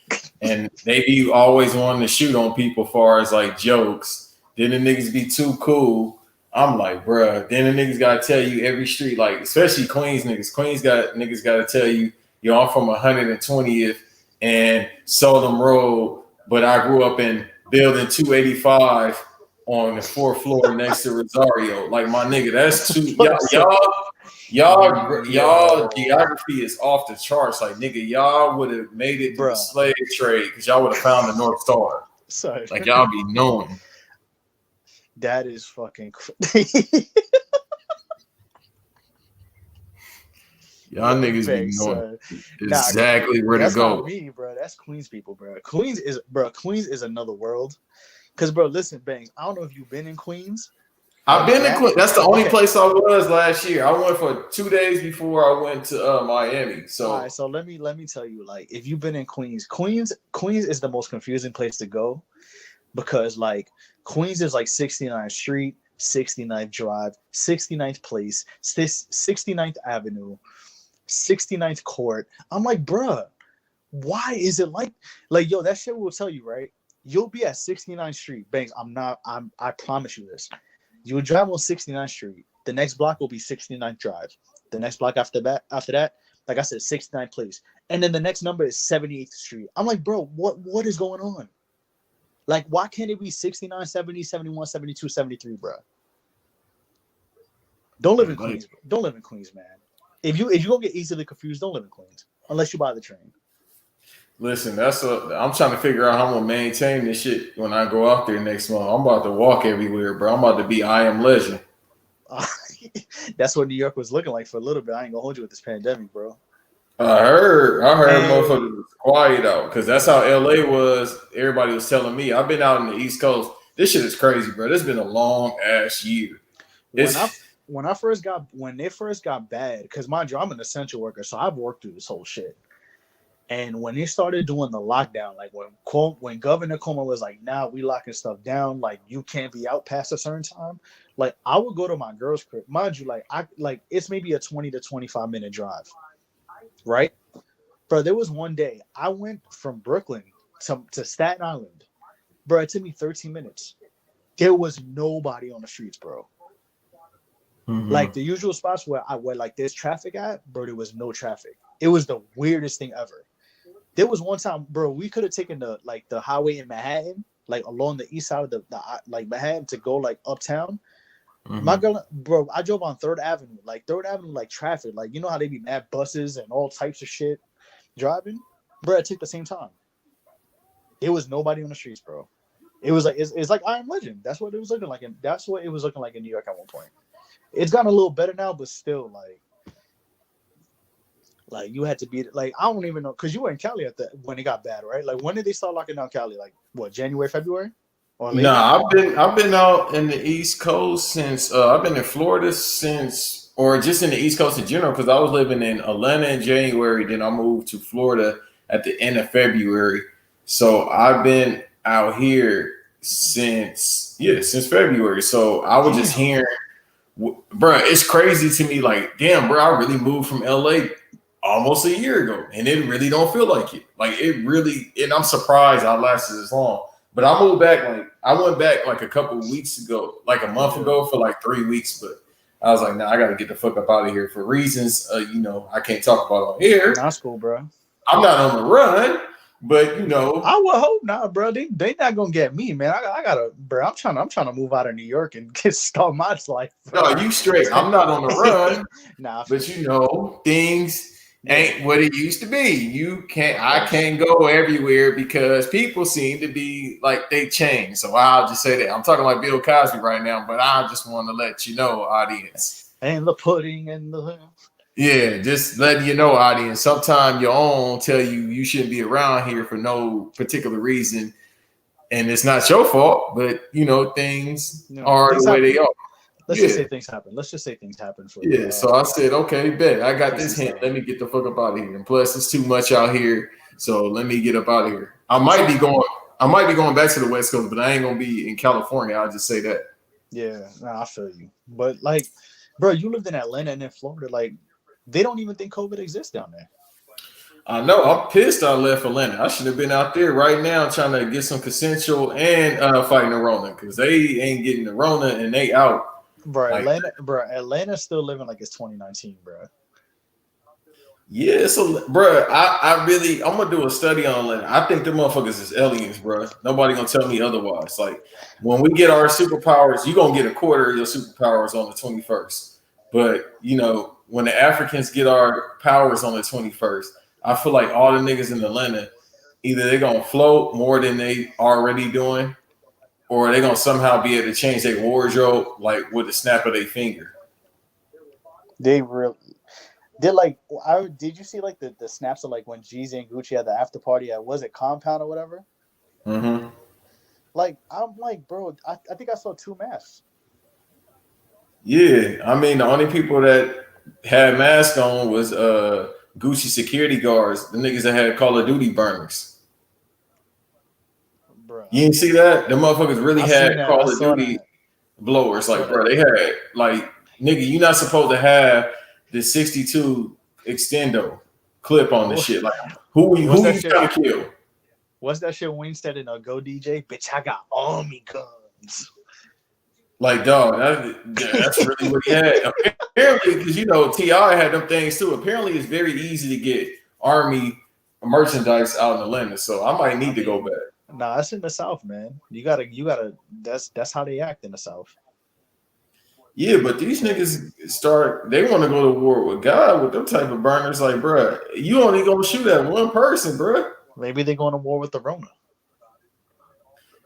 And they be always wanting to shoot on people as far as like jokes. Then the niggas be too cool. I'm like, bruh. Then the niggas gotta tell you every street, like especially Queens niggas. Niggas gotta tell you, yo, I'm from 120th and Solom Road, but I grew up in building 285. On the 4th floor next to Rosario. Like my nigga, that's too y'all geography is off the charts. Like nigga, y'all would have made it through the slave trade because y'all would have found the North Star. Sorry. Like y'all be knowing. That is fucking crazy. Y'all niggas be knowing exactly where to go. That's not me, bro. That's Queens people, bro. Queens is another world. Cause bro, listen, Bangs. I don't know if you've been in Queens. I've been in Queens. That's the only Okay. place I was last year. I went for 2 days before I went to Miami. So All right, so let me tell you, like, if you've been in Queens is the most confusing place to go because like Queens is like 69th Street, 69th Drive, 69th Place, 69th Avenue, 69th Court. I'm like, bruh, why is it like yo, that shit will tell you, right? You'll be at 69th Street. Banks, I promise you this. You would drive on 69th Street. The next block will be 69th Drive. The next block after that, like I said, 69th Place. And then the next number is 78th Street. I'm like, bro, what is going on? Like, why can't it be 69, 70, 71, 72, 73, bro? Don't live in Queens. Don't live in Queens, man. If you gonna get easily confused, don't live in Queens unless you buy the train. listen, I'm trying to figure out how I'm gonna maintain this shit when I go out there next month. I'm about to walk everywhere, bro. I'm about to be I Am Legend. That's what New York was looking like for a little bit. I ain't gonna hold you with this pandemic, bro. I heard motherfuckers was quiet out because that's how LA was. Everybody was telling me. I've been out in the East Coast. This shit is crazy, bro. This has been a long ass year. When they first got bad, because mind you, I'm an essential worker, so I've worked through this whole shit. And when they started doing the lockdown, like when Governor Cuomo was like, "Nah, we locking stuff down. Like you can't be out past a certain time." Like I would go to my girl's crib, mind you, like it's maybe a 20 to 25-minute drive, right? Bro, there was one day I went from Brooklyn to Staten Island. Bro, it took me 13 minutes. There was nobody on the streets, bro. Mm-hmm. Like the usual spots where like there's traffic at, bro, there was no traffic. It was the weirdest thing ever. There was one time, bro, we could have taken the highway in Manhattan, like along the east side of the like Manhattan to go like uptown. Mm-hmm. My girl, bro, I drove on 3rd Avenue. Like 3rd Avenue, like traffic, like you know how they be mad buses and all types of shit driving, bro. It took the same time. There was nobody on the streets, bro. It was like it's like I Am Legend. That's what it was looking like, and that's what it was looking like in New York at one point. It's gotten a little better now, but still, like you had to be like I don't even know because you were in Cali when it got bad, right? Like when did they start locking down Cali? Like what, January, February? Or later? Nah, I've been out in the East Coast since I've been in Florida since, or just in the East Coast in general, because I was living in Atlanta in January. Then I moved to Florida at the end of February. So I've been out here since February. So I was just hearing, bro, it's crazy to me. Like, damn, bro, I really moved from LA almost a year ago, and it really don't feel like it. Like it really, and I'm surprised I lasted this long. But I moved back, I went back like a couple of weeks ago, like a month ago for like 3 weeks. But I was like, nah, I got to get the fuck up out of here for reasons, I can't talk about on here. That's cool, bro. I'm not on the run, but I would hope not, bro. They not gonna get me, man. I gotta, bro. I'm trying to move out of New York and start my life. Bro. No, you straight. I'm not on the run. Nah, but things ain't what it used to be. I can't go everywhere because people seem to be like they change. So I'll just say that. I'm talking like Bill Cosby right now, but I just want to let you know, audience. And the pudding and the yeah, just letting you know, audience. Sometimes your own tell you shouldn't be around here for no particular reason, and it's not your fault. But things are the way they are. Let's just say things happen. Let's just say things happen for you. Yeah, so I said, okay, bet. I got this hint. Let me get the fuck up out of here. And plus, it's too much out here, so let me get up out of here. I might be going back to the West Coast, but I ain't gonna be in California. I'll just say that. Yeah, I feel you. But like, bro, you lived in Atlanta and in Florida. Like, they don't even think COVID exists down there. I know. I'm pissed I left Atlanta. I should have been out there right now trying to get some consensual and fighting the Rona because they ain't getting the Rona and they out. Bro, Atlanta's still living like it's 2019, bro. Yeah, so, bro, I'm gonna do a study on Atlanta. I think the motherfuckers is aliens, bro. Nobody gonna tell me otherwise. Like, when we get our superpowers, you gonna get a quarter of your superpowers on the 21st. But when the Africans get our powers on the 21st, I feel like all the niggas in Atlanta, either they're gonna float more than they already doing, or they're gonna somehow be able to change their wardrobe like with the snap of their finger. Did you see like the snaps of like when Jeezy and Gucci had the after party at, was it Compound or whatever? Mm-hmm. Like I'm like, bro, I think I saw 2 masks. Yeah, I mean the only people that had masks on was Gucci security guards, the niggas that had Call of Duty burners. You Bruh. didn't see that? The motherfuckers really I had seen that. I Call of saw Duty that. I blowers. saw Like, bro, that. they had like nigga, you're not supposed to have the 62 extendo clip on the What, shit. Like, who what's who that you shit? trying to kill? What's that shit Wayne said in a Go DJ? Bitch, I got army guns. Like, dog, that's really what he had. Apparently, because you know, T.I. had them things too. Apparently, it's very easy to get army merchandise out in Atlanta. So I might I need to go mean, back. nah, that's in the South, man. You gotta. That's how they act in the South. Yeah, but these niggas they want to go to war with God with them type of burners. Like, bruh, you only gonna shoot at one person, bruh. Maybe they're going to war with the Rona.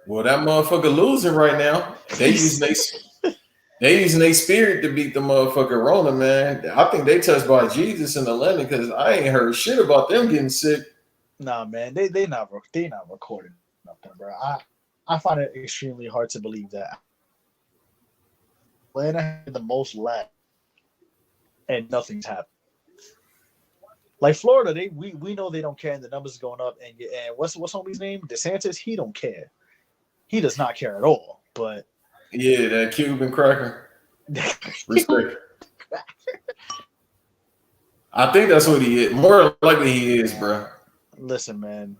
Well, that motherfucker losing right now. They using their spirit to beat the motherfucker Rona, man. I think they touched by Jesus in Atlanta because I ain't heard shit about them getting sick. Nah, man, they not recording nothing, bro. I find it extremely hard to believe that Atlanta had the most lag and nothing's happened. Like Florida, we know they don't care and the numbers going up. And what's homie's name? DeSantis, he don't care. He does not care at all. But Yeah, that Cuban cracker. Respect. I think that's what he is. More likely he is, bro. Listen, man.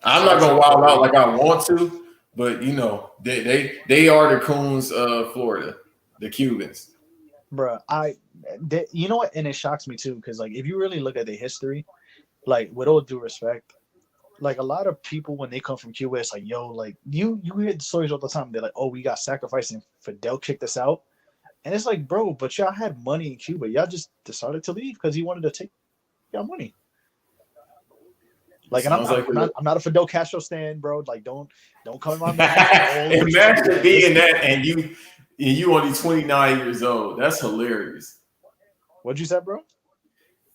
I'm not gonna wild out like I want to, but you know, they are the coons of Florida, the Cubans. Bro, you know what? And it shocks me too, because like if you really look at the history, like with all due respect, like a lot of people when they come from Cuba, it's like, yo, like you hear the stories all the time. They're like, oh, we got sacrificed and Fidel kicked us out. And it's like, bro, but y'all had money in Cuba. Y'all just decided to leave because he wanted to take y'all money. Like, and I'm not a Fidel Castro stan, bro. Like, don't come in my mouth. Imagine being that and you only 29 years old. That's hilarious. What'd you say, bro?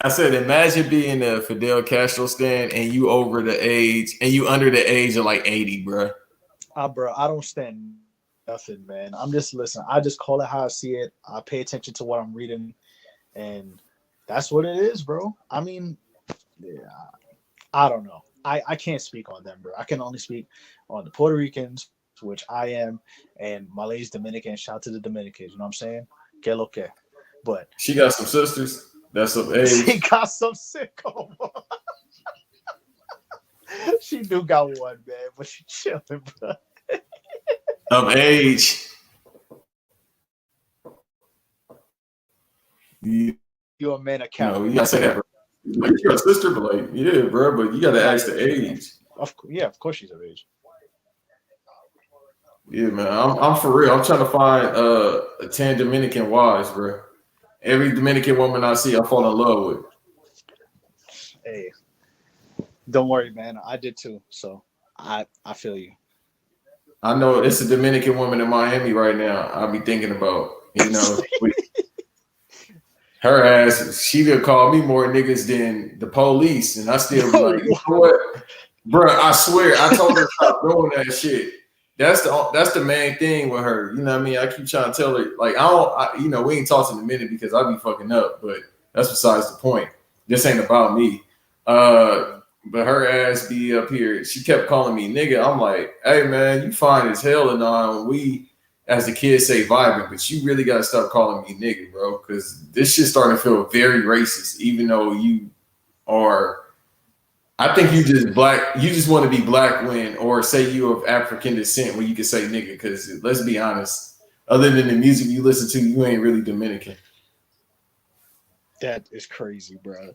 I said, imagine being a Fidel Castro stan and you over the age and you under the age of like 80, bro. Bro, I don't stand nothing, man. I'm just listen. I just call it how I see it. I pay attention to what I'm reading, and that's what it is, bro. I mean, yeah, I don't know. I can't speak on them, bro. I can only speak on the Puerto Ricans, which I am, and Malay's Dominican. Shout out to the Dominicans. You know what I'm saying? Que lo que. But she got some sisters. That's of age. She got some sicko. She do got one, man, but she chilling, bro. Of age. You a man of character. You gotta say that, bro. Like, you're a sister, but like, yeah, bro, but you gotta ask the age. Of course she's of age. Yeah, man. I'm for real. I'm trying to find 10 Dominican wives, bro. Every Dominican woman I see, I fall in love with. Hey, don't worry, man. I did too. So I feel you. I know it's a Dominican woman in Miami right now. I'll be thinking about, you know, her ass. She could call me more niggas than the police, and I still be like, you know what, bro? I swear, I told her stop doing that shit. That's the main thing with her. You know what I mean? I keep trying to tell her, like, we ain't talking in a minute because I be fucking up, but that's besides the point. This ain't about me. But her ass be up here. She kept calling me nigga. I'm like, hey man, you fine as hell and all. We, as the kids say, vibing, but you really gotta stop calling me nigga, bro, because this shit's starting to feel very racist, even though you are. I think you just want to be black when, or say you of African descent when you can say nigga, because let's be honest, other than the music you listen to, you ain't really Dominican. That is crazy, bro.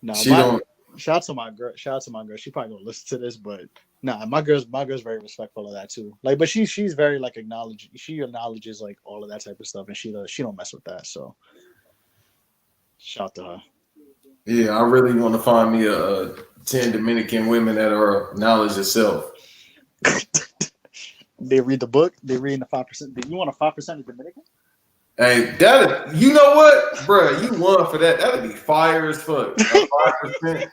No, shout out to my girl. She probably gonna listen to this, but nah, my girl's very respectful of that too. Like, but she's very like she acknowledges like all of that type of stuff, and she don't mess with that. So shout out to her. Yeah, I really want to find me a 10 Dominican women that are knowledge itself. They read the book. They read the 5%. You want a 5% of Dominican? Hey, you know what, bro? You won for that. That'd be fire as fuck. 5%.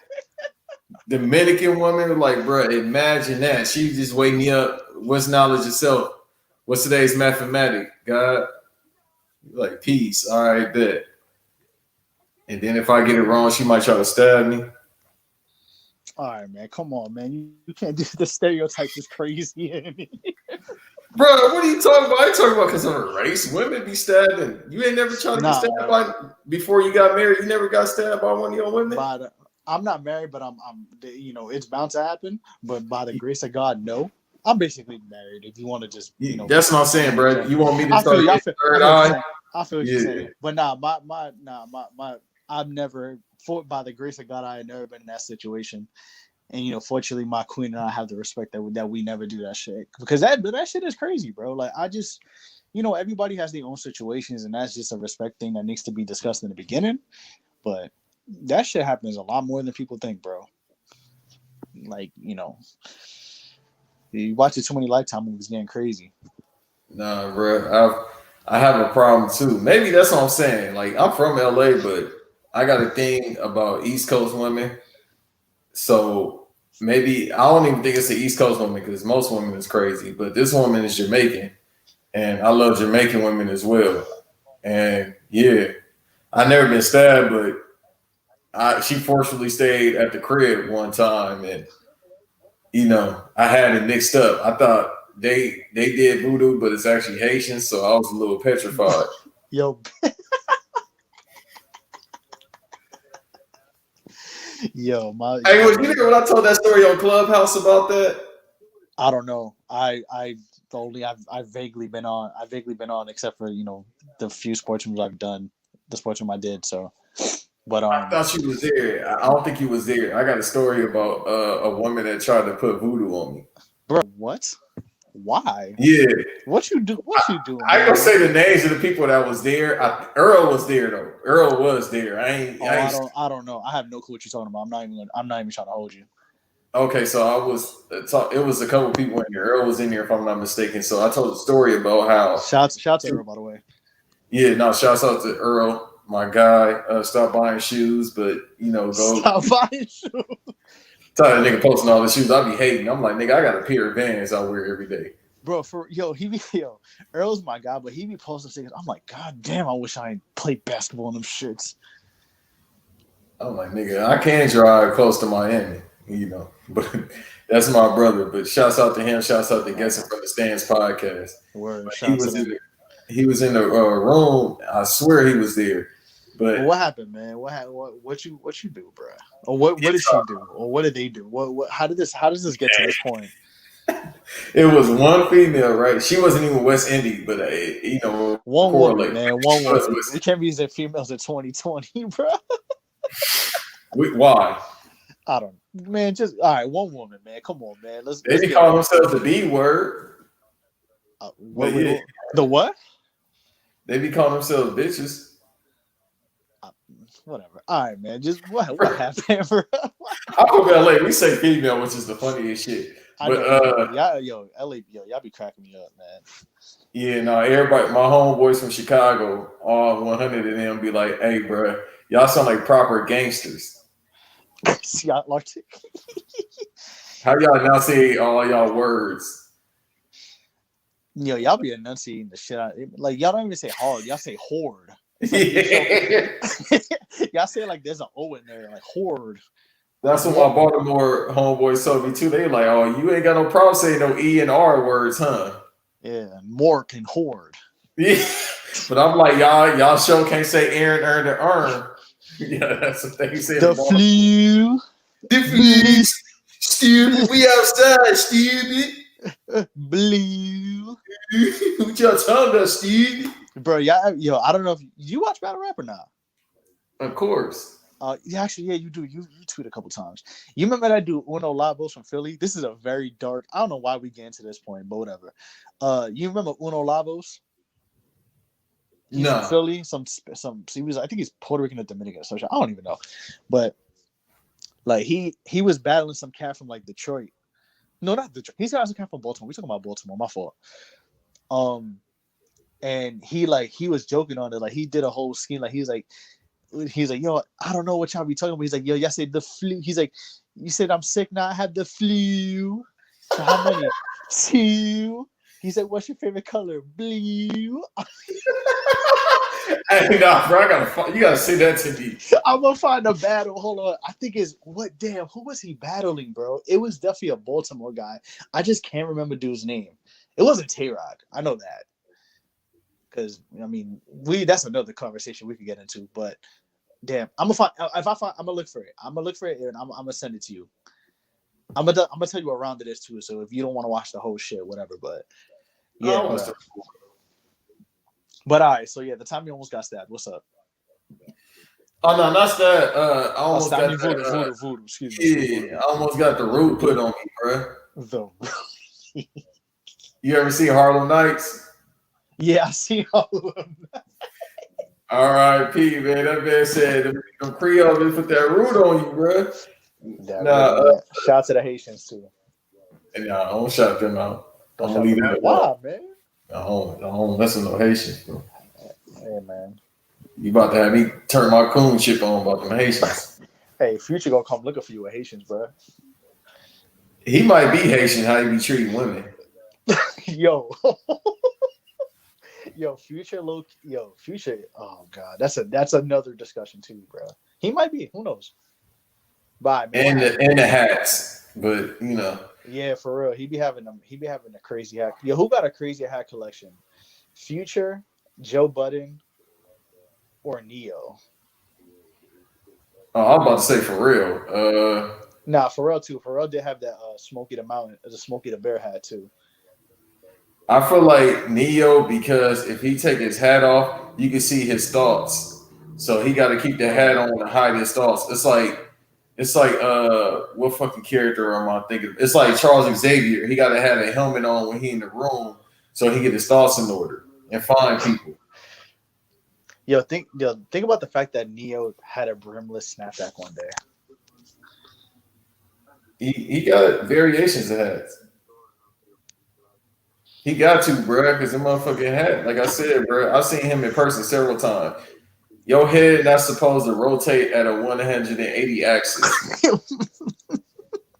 Dominican woman, like, bro, imagine that. She just wake me up. What's knowledge itself? What's today's mathematic? God, like, peace. All right, bet. And then if I get it wrong, she might try to stab me. All right, man. Come on, man. You can't do the stereotype is crazy. Bro, what are you talking about? I ain't talking about because of her race. Women be stabbing. You ain't never tried to get stabbed by before you got married. You never got stabbed by one of your women. I'm not married, but I'm it's bound to happen. But by the grace of God, no. I'm basically married. If you want to just, that's what I'm saying, bro. You want me to start third eye? I feel what you're saying, but I've never, by the grace of God, I had never been in that situation. And fortunately, my queen and I have the respect that we never do that shit, because that shit is crazy, bro. Like, I just, everybody has their own situations, and that's just a respect thing that needs to be discussed in the beginning. But that shit happens a lot more than people think, bro. Like, you watch too many Lifetime movies, getting crazy. Nah, bro, I have a problem too. Maybe that's what I'm saying. Like, I'm from LA, but I got a thing about East Coast women. So maybe I don't even think it's the East Coast woman, because most women is crazy, but this woman is Jamaican, and I love Jamaican women as well. And yeah, I never been stabbed, but she forcefully stayed at the crib one time, and I had it mixed up. I thought they did voodoo, but it's actually Haitian, so I was a little petrified. Yo. Yo, hey, was you there when I told that story on Clubhouse about that? I don't know. I've vaguely been on, except for the few sports rooms I've done, the sports room I did. So, but I thought she was there. I don't think you was there. I got a story about a woman that tried to put voodoo on me. Bro, what? Why? Yeah. What you do? I ain't gonna say the names of the people that was there. Earl was there though. Earl was there. I don't know. I have no clue what you're talking about. I'm not even trying to hold you. Okay, so I was. It was a couple people in here. Earl was in here, if I'm not mistaken. So I told a story about how. Shouts to Earl, by the way. Yeah, no, shouts out to Earl, my guy. Stop buying shoes, but go. Stop buying shoes. Tired of nigga posting all the shoes. I be hating. I'm like, nigga, I got a pair of Vans I wear every day. Bro, Earl's my guy, but he be posting things. I'm like, God damn, I wish I played basketball in them shits. I'm like, nigga, I can drive close to Miami, but that's my brother. But shouts out to him. Shouts out to Guessing from the Stands podcast. Word, he was in the room. I swear he was there. But what happened, man? What you do, bro? Or what did she do? Or what did they do? How does this get to this point? It was one female, right? She wasn't even West Indies, but one woman, man. One woman. We can't be using females in 2020, bro. Why? I don't, man. Just all right. One woman, man. Come on, man. They call themselves the B word. The what? They be calling themselves bitches. Whatever. All right, man. Just what happened, bro? I'm from LA. We say female, which is the funniest shit. But LA, y'all be cracking me up, man. Yeah, no, everybody, my homeboys from Chicago, all 100 of them be like, "Hey, bro, y'all sound like proper gangsters." How y'all now say all y'all words? Y'all be enunciating the shit out. Like, y'all don't even say hard. Y'all say horde. Y'all say like there's an O in there, like horde. That's what my Baltimore homeboys told me too. They like, "Oh, you ain't got no problem saying no E and R words, huh?" Yeah, Mork and horde. Yeah, but I'm like, y'all sure can't say Aaron, earn, or earn. Yeah, that's what they said. The flu. Stupid. We outside, stupid. Blue. What y'all talking about, stupid? Bro, I don't know if you watch Battle Rap or not. Of course. Yeah, you do. You tweet a couple times. You remember that dude Uno Labos from Philly? This is a very dark. I don't know why we get into this point, but whatever. You remember Uno Labos? He's from Philly. He was. I think he's Puerto Rican or Dominican or something. I don't even know, but like he was battling some cat from like Detroit. No, not Detroit. He's got some cat from Baltimore. We're talking about Baltimore. My fault. And he was joking on it. Like he did a whole scheme. Like he's like, yo, I don't know what y'all be talking about. He's like, yo, y'all say the flu. He's like, You said I'm sick now. I have the flu. So how many? 2. He said, "What's your favorite color? Blue." Hey, nah, bro, you gotta say that to me. I'm gonna find a battle. Hold on. I think it's what? Damn, who was he battling, bro? It was definitely a Baltimore guy. I just can't remember dude's name. It wasn't Tay-Rod. I know that. Because I mean, that's another conversation we could get into. But damn, I'm gonna look for it. I'm gonna look for it and I'm gonna send it to you. I'm gonna tell you what round it is too. So if you don't want to watch the whole shit, whatever. But yeah. But all right. So yeah, the time you almost got stabbed. What's up? Oh no, not that. I almost got voodoo. Excuse me. Yeah, I almost got the root put on me, bro. You ever see Harlem Nights? Yeah, I see all of them. R.I.P. man. That man said them Creole just put that root on you, bro. Shout out to the Haitians too. Nah, I don't shout them out. Don't leave that. Why, man? I don't listen to no Haitians, bro. Hey, man. You about to have me turn my coon chip on about them Haitians. Hey, Future gonna come looking for you with Haitians, bro. He might be Haitian, how he be treating women. Yo. Future. Oh God, that's another discussion too, bro. He might be. Who knows? Bye, man. And the hats, but you know. Yeah, for real. He be having a crazy hat. Yo, who got a crazy hat collection? Future, Joe Budden, or Neo? Oh, I'm about to say for real. Nah, Pharrell too. Pharrell did have that Smokey the Bear hat too. I feel like Neo, because if he take his hat off, you can see his thoughts. So he got to keep the hat on to hide his thoughts. It's like what fucking character am I thinking? It's like Charles Xavier. He got to have a helmet on when he in the room so he get his thoughts in order and find people. Think about the fact that Neo had a brimless snapback one day. He got variations of hats. He got to, bro, because the motherfucking hat, like I said, bro, I've seen him in person several times. Your head not supposed to rotate at a 180 axis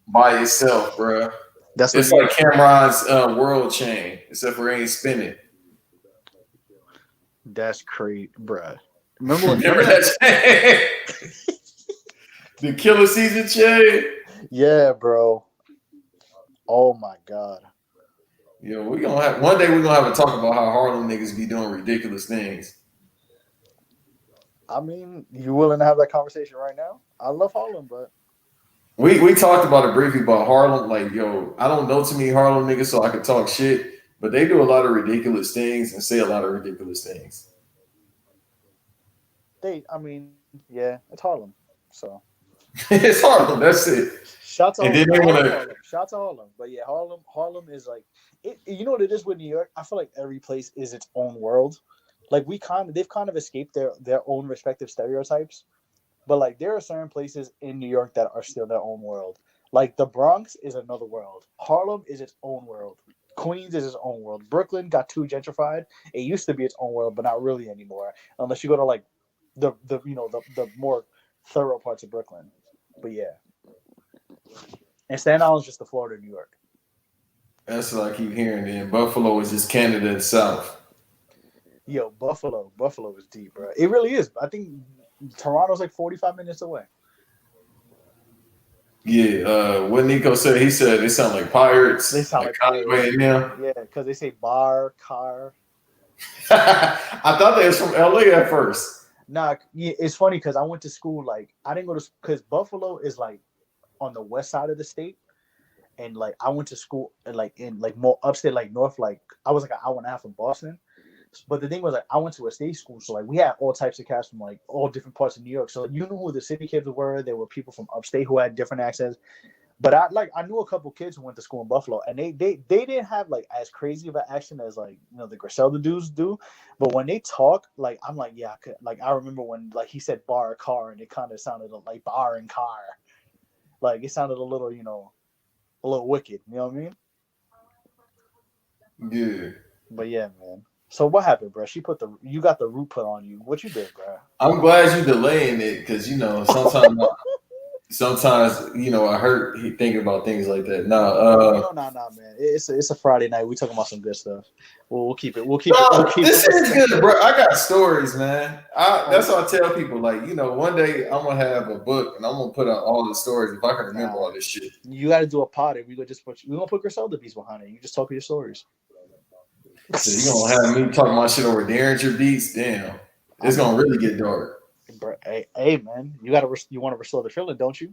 by itself, bro. It's like Cameron's world chain, except for it ain't spinning. That's crazy, bro. Remember that chain? The Killer Season chain? Yeah, bro. Oh my God. Yo, one day we're gonna have to talk about how Harlem niggas be doing ridiculous things. I mean, you willing to have that conversation right now? I love Harlem, but we talked about it briefly about Harlem. Like, yo, I don't know too many Harlem niggas, so I can talk shit, but they do a lot of ridiculous things and say a lot of ridiculous things. It's Harlem. So it's Harlem. That's it. Shout out to Harlem. But yeah, Harlem is like it. You know what it is with New York? I feel like every place is its own world. Like they've kind of escaped their own respective stereotypes. But like there are certain places in New York that are still their own world. Like the Bronx is another world. Harlem is its own world. Queens is its own world. Brooklyn got too gentrified. It used to be its own world, but not really anymore. Unless you go to like the more thorough parts of Brooklyn. But yeah. And Staten Island's just the Florida, New York. That's what I keep hearing. Then Buffalo is just Canada and South. Yo, Buffalo is deep, bro. It really is. I think Toronto's like 45 minutes away. Yeah, what Nico said, he said they sound like pirates. They sound like pirates. Yeah, because they say bar, car. I thought they was from LA at first. Nah, yeah, it's funny because I went to school, like, I didn't go to, because Buffalo is like on the west side of the state. And like, I went to school in more upstate, like north, like, I was like an hour and a half from Boston. But the thing was, like, I went to a state school, so like we had all types of cats from like all different parts of New York. So like, you knew who the city kids were. There were people from upstate who had different accents. But I knew a couple kids who went to school in Buffalo, and they didn't have like as crazy of an accent as like the Griselda dudes do. But when they talk, like I'm like, yeah, I remember when like he said bar car, and it kind of sounded like bar and car, like it sounded a little a little wicked. You know what I mean? Yeah. But yeah, man. So what happened, bro? You got the root put on you. What you did, bro? I'm glad you delaying it because sometimes sometimes I hurt thinking about things like that. Nah, man. It's a Friday night. We talking about some good stuff. We'll keep it. We'll keep it. This is good, bro. I got stories, man. That's what I tell people. Like, one day I'm gonna have a book and I'm gonna put out all the stories if I can remember all this shit. You got to do a pod. We gonna put Griselda beats behind it. You just talk your stories. So you gonna have me talking my shit over Derringer beats? Damn, it's gonna really get dark. Hey, man, you want to restore the feeling, don't you?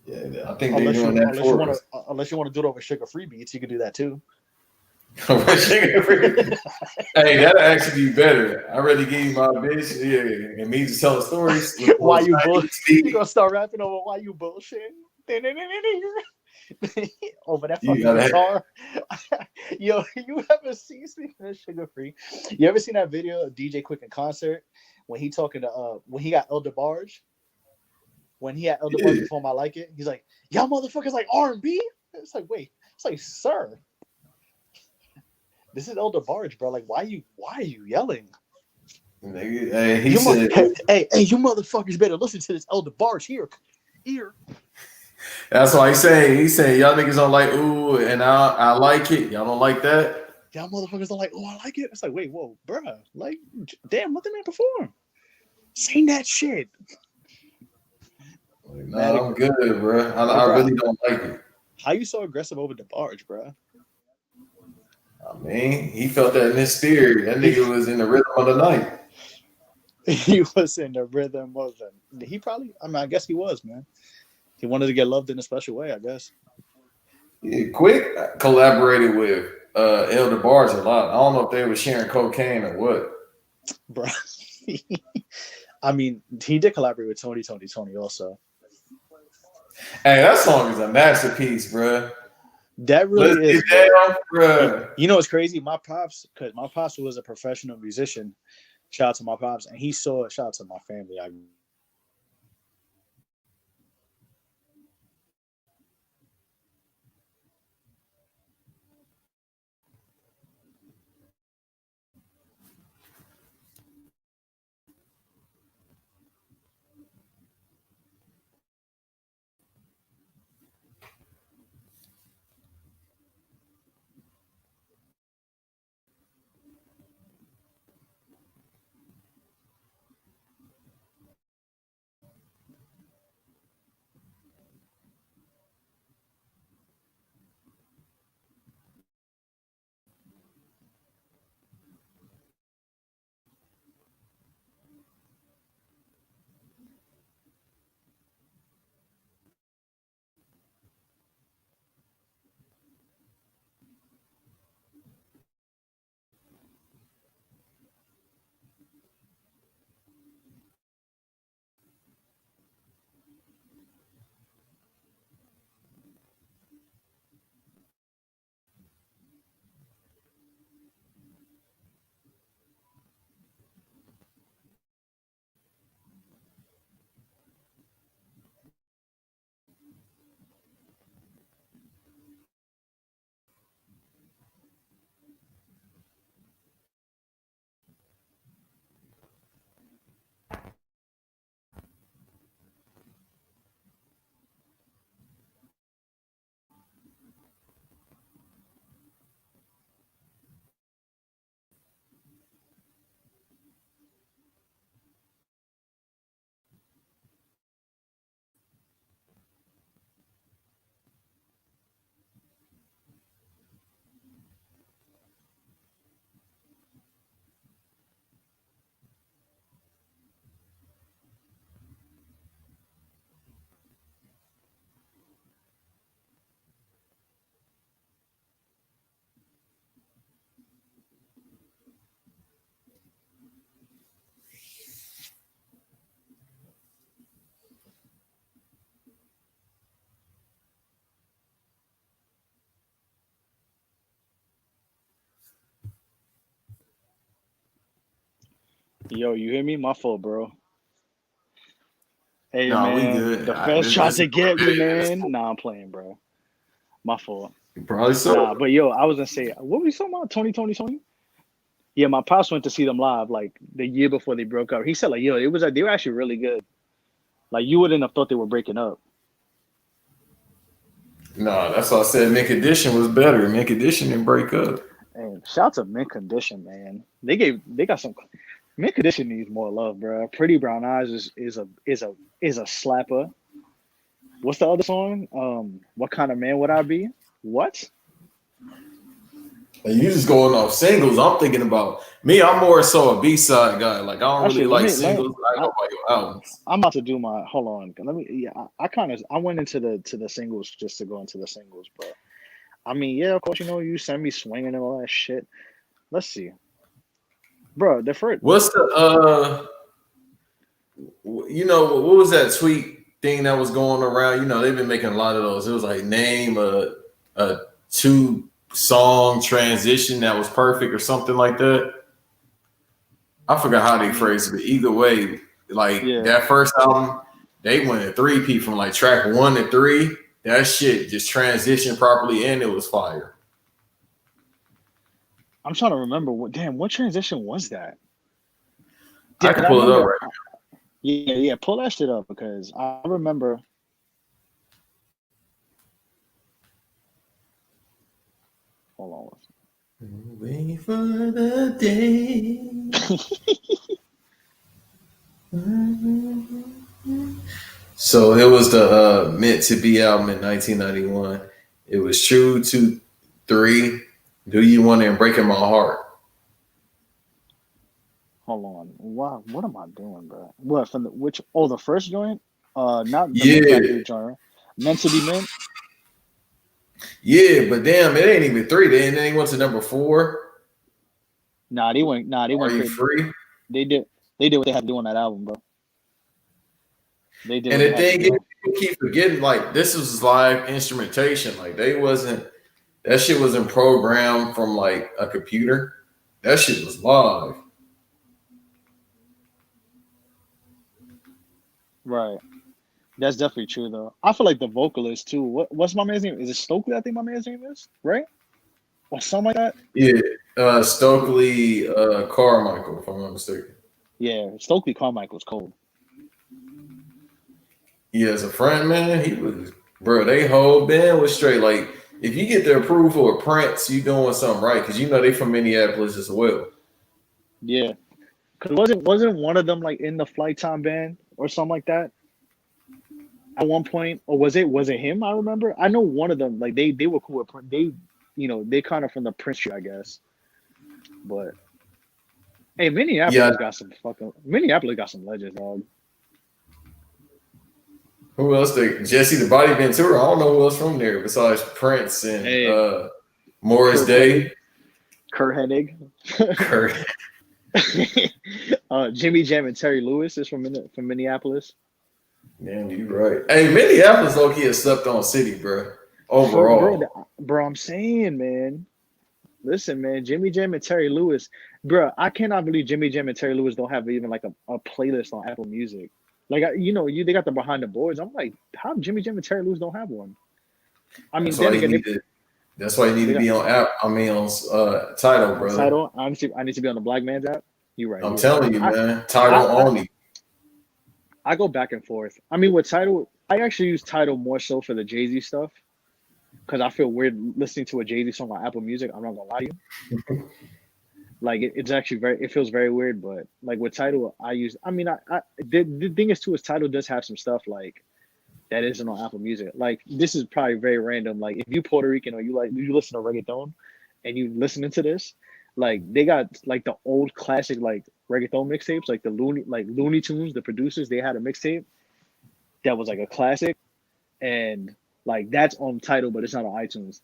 Yeah, I think they're doing that unless you want to do it over sugar-free beats, you can do that too. Hey, that'll actually be better. I really give you my bitch, and me just telling stories. Why you bullshit? You gonna start rapping over why you bullshit? Over that fucking guitar. Yo, you ever seen sugar-free? You ever seen that video of DJ Quick in concert when he talking to when he got El DeBarge? When he had El DeBarge before I Like It, he's like, y'all motherfuckers like R&B? It's like, wait, it's like, sir, this is El DeBarge, bro. Like, why are you yelling? Hey, you motherfuckers better listen to this El DeBarge here. That's why he's saying y'all niggas don't like ooh and I like it. Y'all don't like that? Y'all motherfuckers don't like ooh, I like it. It's like, wait, whoa, bruh. Like, damn, let the man perform. Sing that shit. I'm good, bro. I really don't like it. How you so aggressive over DeBarge, bro? I mean, he felt that in his spirit. That nigga was in the rhythm of the night. He was in the rhythm of the. He probably. I mean, I guess he was, man. He wanted to get loved in a special way, I guess. Yeah, Quick collaborated with El DeBarge a lot. I don't know if they were sharing cocaine or what. Bro. I mean, he did collaborate with Tony also. Hey, that song is a masterpiece, bro. That really is. Down, bro. You know what's crazy? My pops was a professional musician. Shout out to my pops, and he saw it. Shout out to my family. Yo, you hear me? My fault, bro. Hey, man, we good. The fans tried to get me, man. Nah, I'm playing, bro. My fault. Probably so. Nah, but yo, I was gonna say, what were we talking about? 2020? Yeah, my pops went to see them live like the year before they broke up. He said, like, yo, they were actually really good. Like you wouldn't have thought they were breaking up. Nah, that's why I said Mint Condition was better. Mint Condition didn't break up. And shout out to Mint Condition, man. They got some. Mint Condition needs more love, bro. Pretty Brown Eyes is a slapper. What's the other song? What kind of man would I be? What? And you just going off singles. I'm thinking about me. I'm more so a B-side guy. Like I don't Actually, really like singles. I go by your albums. I'm about to do my. Hold on. Let me. Yeah, I went into the singles just to go into the singles, but I mean, yeah, of course, you send me swinging and all that shit. Let's see, bro. The first. What's the what was that tweet thing that was going around? They've been making a lot of those. It was like name a 2-song transition that was perfect or something like that. I forgot how they phrased it, but either way, like that first album, they went a 3P from like track 1 to 3. That shit just transitioned properly and it was fire. I'm trying to remember what transition was that? I can pull it up right now. Yeah, pull that shit up because I remember. Hold on. Wait for the day. So it was the Meant to Be album in 1991. It was True 2, 3, Do You Want It, and Breaking My Heart. Hold on. Wow, what am I doing, bro? What from which? Oh, the first joint? Not the joint. Meant to Be Meant. Yeah, but damn, it ain't even 3. They went to number 4. Nah, they went. Are you free? They did what they had to do on that album, bro. They did. And the thing is, people keep forgetting, like, this was live instrumentation. Like, that shit wasn't programmed from, like, a computer. That shit was live. Right. That's definitely true, though. I feel like the vocalist, too. What's my man's name? Is it Stokely? I think my man's name is, right? Or something like that? Yeah. Stokely Carmichael, if I'm not mistaken. Yeah, Stokely Carmichael's cold. Yeah, as a front man, he was, bro, they whole band was straight. Like, if you get the approval of Prince, you doing something right, because they from Minneapolis as well. Yeah. Because wasn't one of them like in the Flight Time band or something like that at one point? Or was it him? I remember. I know one of them, like they were cool with Prince. They kind of from the Prince tree, I guess. But hey, Minneapolis got some legends, dog. Who else? Jesse the Body Ventura. I don't know who else from there besides Prince and Morris Day. Kurt Hennig. Kurt. Jimmy Jam and Terry Lewis is from Minneapolis. Man, you right. Hey, Minneapolis low-key a slept-on city, bro. Overall. Bro, I'm saying, man. Listen, man, Jimmy Jam and Terry Lewis. Bro, I cannot believe Jimmy Jam and Terry Lewis don't have even like a playlist on Apple Music. Like, they got the behind the boards. I'm like, how Jimmy Jam and Terry Lewis don't have one? I mean, that's why you need to be on app. I mean, on Tidal, brother. Tidal. I need to be on the Black Man's app. You're right. I'm telling you, man. Tidal only. I go back and forth. I mean, with Tidal, I actually use Tidal more so for the Jay-Z stuff because I feel weird listening to a Jay-Z song on Apple Music. I'm not gonna lie to you. Like it's actually it feels very weird, but like with Tidal, the thing is too is Tidal does have some stuff like that isn't on Apple Music. Like this is probably very random. Like if you Puerto Rican or you listen to reggaeton and you listening to this, like they got like the old classic like reggaeton mixtapes, like the Looney Tunes, the producers, they had a mixtape that was like a classic, and like that's on Tidal, but it's not on iTunes.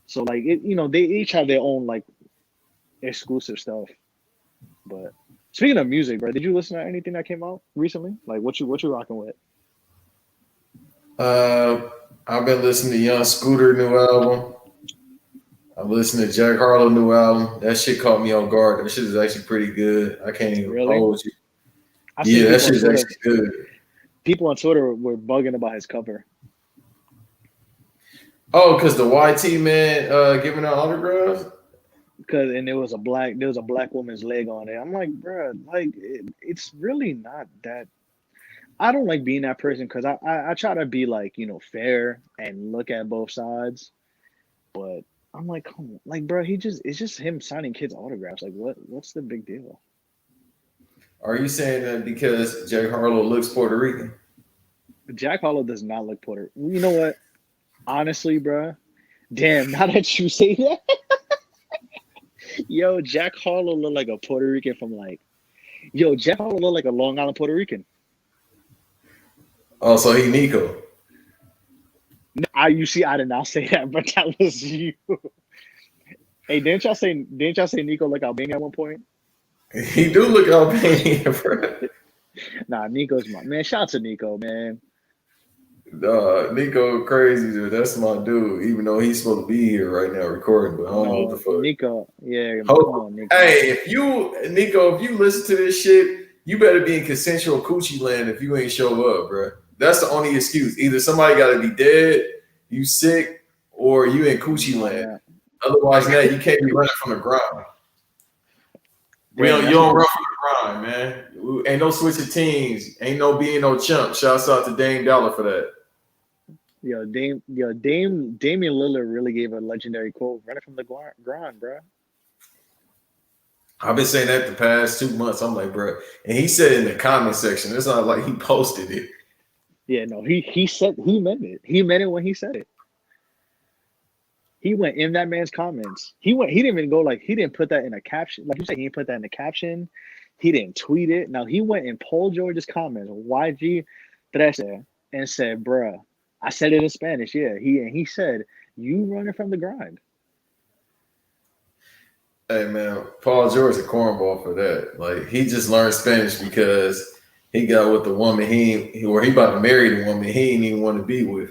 So like they each have their own like exclusive stuff. But speaking of music, bro, did you listen to anything that came out recently? Like what you rocking with? I've been listening to Young Scooter new album. I've listened to Jack Harlow new album. That shit caught me on guard. That shit is actually pretty good. I can't even hold you. Yeah, that shit is actually good. People on Twitter were bugging about his cover. Oh, because the YT man giving out autographs? And there was a black woman's leg on it. I'm like, bro, like it's really not that I don't like being that person because I try to be like, fair and look at both sides. But I'm like, come on, like, bro, it's just him signing kids' autographs. Like, what's the big deal? Are you saying that because Jack Harlow looks Puerto Rican? Jack Harlow does not look Puerto. You know what? Honestly, bro, damn, now that you say that, yo, Jack Harlow look like a Puerto Rican from like, Jack Harlow look like a Long Island Puerto Rican. Oh, so he Nico. I did not say that, but that was you. Hey, didn't y'all say Nico like Albania at one point? He do look Albanian, bro. Nah, Nico's my man. Shout out to Nico, man. Nico crazy, dude. That's my dude. Even though he's supposed to be here right now recording, but I don't know what the fuck. Nico, yeah. Come on, Nico. Hey, if you listen to this shit, you better be in consensual coochie land if you ain't show up, bro. That's the only excuse. Either somebody got to be dead, you sick, or you in coochie land. Yeah. Otherwise, that you can't be running from the grind. You don't run from the grind, man. Ain't no switching teams. Ain't no being no chump. Shouts out to Dame Dollar for that. Damian Lillard really gave a legendary quote: "Running from the grind, bro." I've been saying that the past 2 months. I'm like, bro, and he said it in the comment section. It's not like he posted it. Yeah, no, he meant it. He meant it when he said it. He went in that man's comments. He didn't even go he didn't put that in a caption. Like you said, he didn't put that in the caption. He didn't tweet it. Now he went in Paul George's comments, YG Trece, and said, bruh, I said it in Spanish. Yeah. He said, you running from the grind. Hey man, Paul George a cornball for that. Like he just learned Spanish because he got with the woman he about to marry the woman he didn't even want to be with.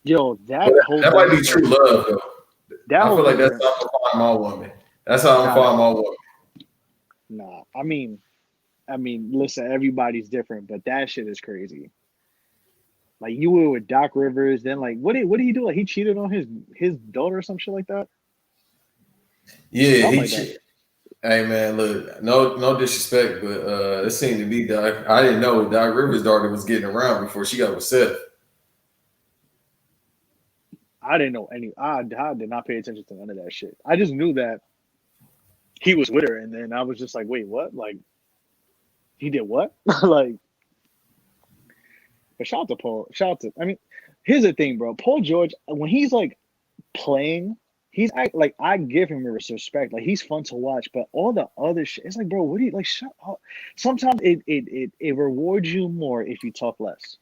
Yo, that might be true love though. I feel like that's how I'm gonna find my woman. That's how I'm find my woman. Nah, I mean, listen, everybody's different, but that shit is crazy. Like you were with Doc Rivers, then like what did he do? Like he cheated on his daughter or some shit like that? Yeah, he cheated. Hey man, look, no disrespect, but it seemed to be Doc. I didn't know Doc Rivers' daughter was getting around before she got with Seth. I didn't know I did not pay attention to none of that shit. I just knew that he was with her, and then I was just like, wait, what? Like, he did what? Like, but shout out to Paul. I mean, here's the thing, bro. Paul George, when he's like playing, he's like, I give him respect. Like, he's fun to watch, but all the other shit, it's like, bro, what do you like? Shut up. Sometimes it rewards you more if you talk less.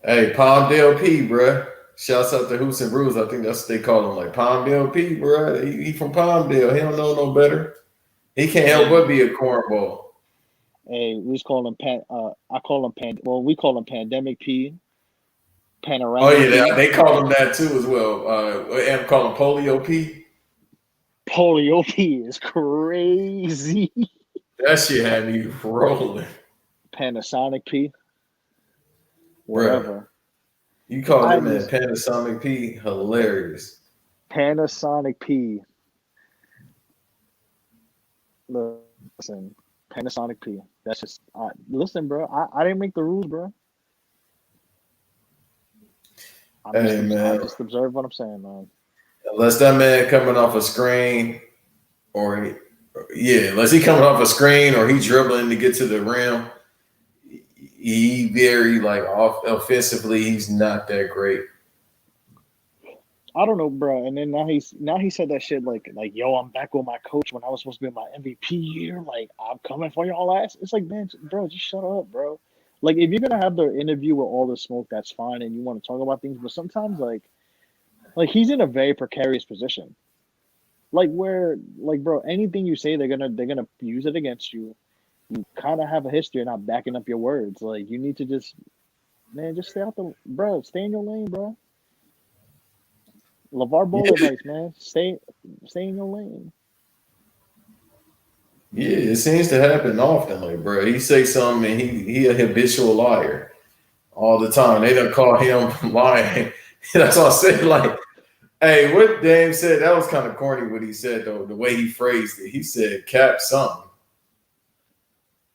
Hey, Palmdale P, bro. Shouts out to Hoots and Brews. I think that's what they call him, like Palmdale P, bro. He from Palmdale. He don't know no better. He can't help but be a cornball. Hey, we just call him we call him Pandemic P. Panorama. Oh yeah, they call him that too as well. And call him Polio P. Polio P is crazy. That shit had me rolling. Panasonic P. Whatever. Bruh. You call him that Panasonic P, hilarious. Panasonic P. Listen, Panasonic P. That's just listen, bro. I didn't make the rules, bro. I just observe what I'm saying, man. Unless that man coming off a screen, unless he coming off a screen or he dribbling to get to the rim. He very offensively, he's not that great. I don't know, bro. And then now he said that shit like yo, I'm back with my coach when I was supposed to be in my MVP year. Like I'm coming for y'all ass. It's like, man, bro, just shut up, bro. Like if you're gonna have the interview with all the smoke, that's fine, and you want to talk about things. But sometimes like he's in a very precarious position. Like where bro, anything you say, they're gonna use it against you. You kind of have a history of not backing up your words. Like you need to just stay out stay in your lane, bro. LeVar Ball advice, man. Stay in your lane. Yeah, it seems to happen often, like, bro. He say something and he a habitual liar all the time. They don't call him lying. That's what I said. Like, hey, what Dame said, that was kind of corny what he said, though, the way he phrased it. He said cap something.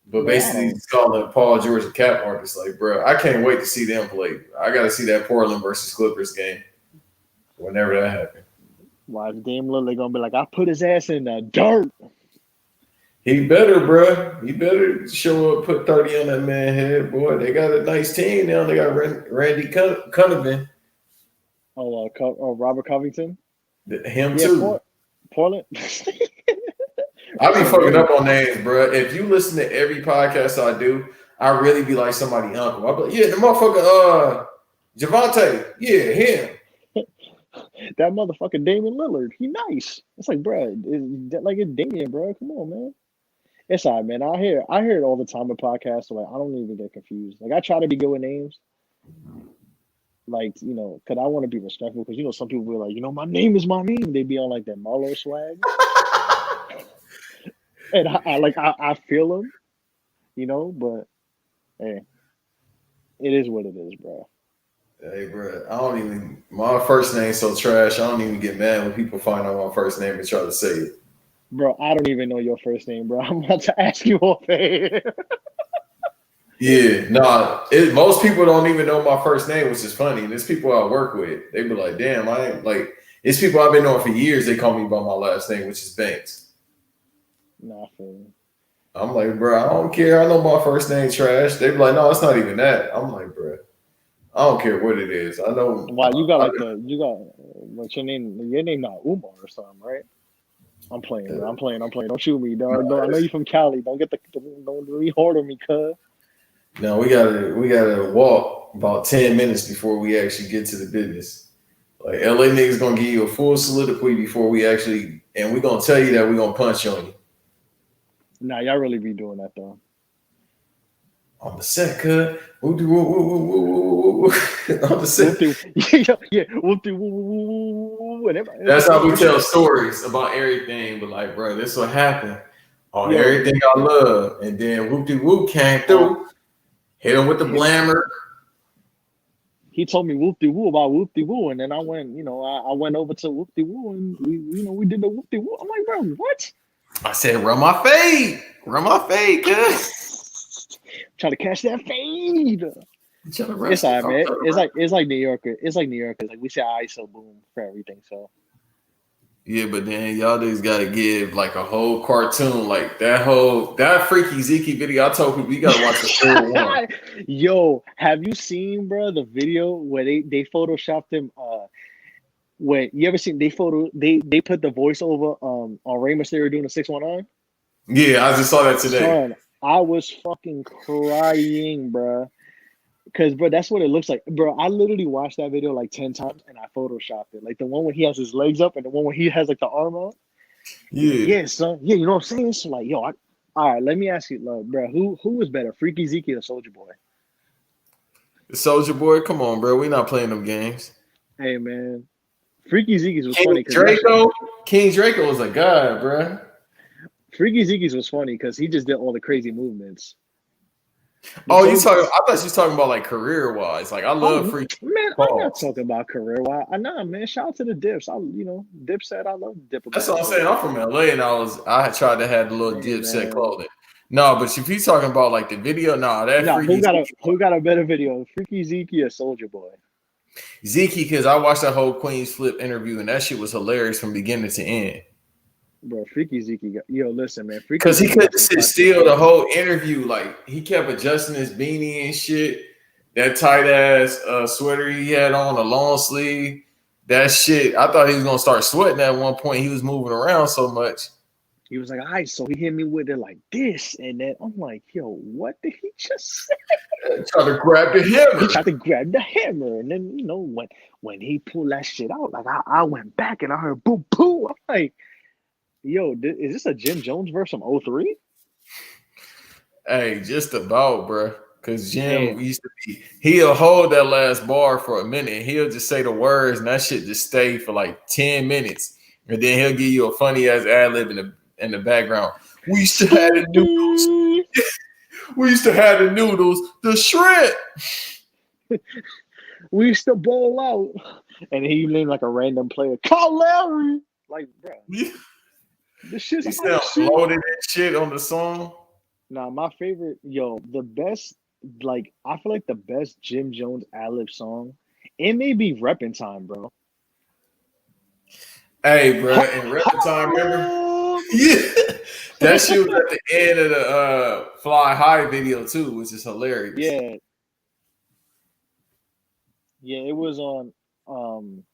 But basically, he's calling Paul George a cap artist. Like, bro, I can't wait to see them play. I got to see that Portland versus Clippers game whenever that happens. Watch Dame Lillard gonna be like, I put his ass in the dirt. He better, bro. He better show up, put 30 on that man head, boy. They got a nice team now. They got Randy Cunningham. Robert Covington. Him too. Portland. I be fucking up on names, bro. If you listen to every podcast I do, I really be like somebody uncle. I be like, yeah, the motherfucker, Javante. Yeah, him. That motherfucker Damian Lillard. He nice. It's like, bro, it's Damian, bro. Come on, man. It's all right, man. I hear it all the time in podcasts, so like I don't even get confused. Like I try to be good with names. Like, you know, because I want to be respectful. Because, you know, some people be like, you know, my name is my name. They be on like that Marlo swag. And I feel them, you know, but hey, it is what it is, bro. Hey, bro, my first name's so trash. I don't even get mad when people find out my first name and try to say it. Bro, I don't even know your first name, bro. I'm about to ask you off air. Yeah, most people don't even know my first name, which is funny. And it's people I work with. They be like, damn, I ain't like, it's people I've been knowing for years. They call me by my last name, which is Banks. Nah, I feel you. I'm like, bro, I don't care. I know my first name trash. They be like, no, it's not even that. I'm like, bro, I don't care what it is. I know. Why you got what's your name? Your name not Umar or something, right? I'm playing, bro. I'm playing. Don't shoot me, dog. No, I know you from Cali. Don't re-horde on me, cuz. No, we gotta walk about 10 minutes before we actually get to the business. Like LA niggas gonna give you a full soliloquy before we actually, and we gonna tell you that we gonna punch on you. Nah, y'all really be doing that though. On the set, cuz. On the set. Yeah. That's how we tell stories about everything. But like, bro, this what happened on everything I love. And then whoop-de-whoop came through. Hit him with the blammer. He told me whoop-de-woo about whoop-de-woo. And then I went, you know, I went over to whoop-de-woo and we did the whoop-de-woo. I'm like, bro, what? I said, run my fade, cuz. Try to catch that fade. It's all right, man. It's like New Yorker. It's like New Yorkers. Like we say ISO boom for everything. So yeah, but then y'all just gotta give like a whole cartoon, like that freaky Zeke video. I told people you gotta watch the full one. Yo, have you seen, bro, the video where they photoshopped him? When you ever seen they put the voiceover on Rey Mysterio doing the 619? Yeah, I just saw that today. Son, I was fucking crying, bro. Because, bro, that's what it looks like. Bro, I literally watched that video like 10 times and I photoshopped it. Like the one where he has his legs up and the one where he has like the arm out. Yeah, son. Yeah, you know what I'm saying? So like, all right, let me ask you, like, bro, who was better, Freaky Zeke or Soulja Boy? The Soulja Boy, come on, bro. We not playing them games. Hey, man. Freaky Zeke's was King funny. King Draco was a guy, bro. Freaky Zeke's was funny because he just did all the crazy movements. Oh, I thought you was talking about like career wise. Like I love Freaky. Man, I'm not talking about career wise. Nah, man. Shout out to the Dips. Dip said I love Dip. That's what I'm saying. I'm from LA and I tried to have the little Dipset clothing. No, but if he's talking about like the video, who got a better video, Freaky Zeke or Soulja Boy? Zeke, because I watched that whole Queen's Flip interview and that shit was hilarious from beginning to end. Bro, Freaky Zeke, listen, man. Because he couldn't sit still the whole interview. Like he kept adjusting his beanie and shit. That tight ass sweater he had on, a long sleeve. That shit, I thought he was gonna start sweating at one point. He was moving around so much. He was like, all right, so he hit me with it like this. And then I'm like, yo, what did he just say? He tried to grab the hammer. He tried to grab the hammer. And then, you know, when he pulled that shit out, like I went back and I heard boom, boom. I'm like, yo, is this a Jim Jones verse from 03? Hey, just about, bro. Because Jim used to be, he'll hold that last bar for a minute. He'll just say the words and that shit just stay for like 10 minutes. And then he'll give you a funny ass ad lib in the background. We used to have the noodles. We used to have the noodles, the shrimp. We used to bowl out. And he named like a random player. Call Larry. Like, bro. Yeah. This shit's he sound loaded and shit on the song. Now, my favorite, the best, like, I feel like the best Jim Jones ad-lib song, it may be Reppin' Time, bro. Hey, bro, Ho- in record time, remember? Harlem! Yeah, that shit was at the end of the Fly High video too, which is hilarious. Yeah, yeah, it was on, um,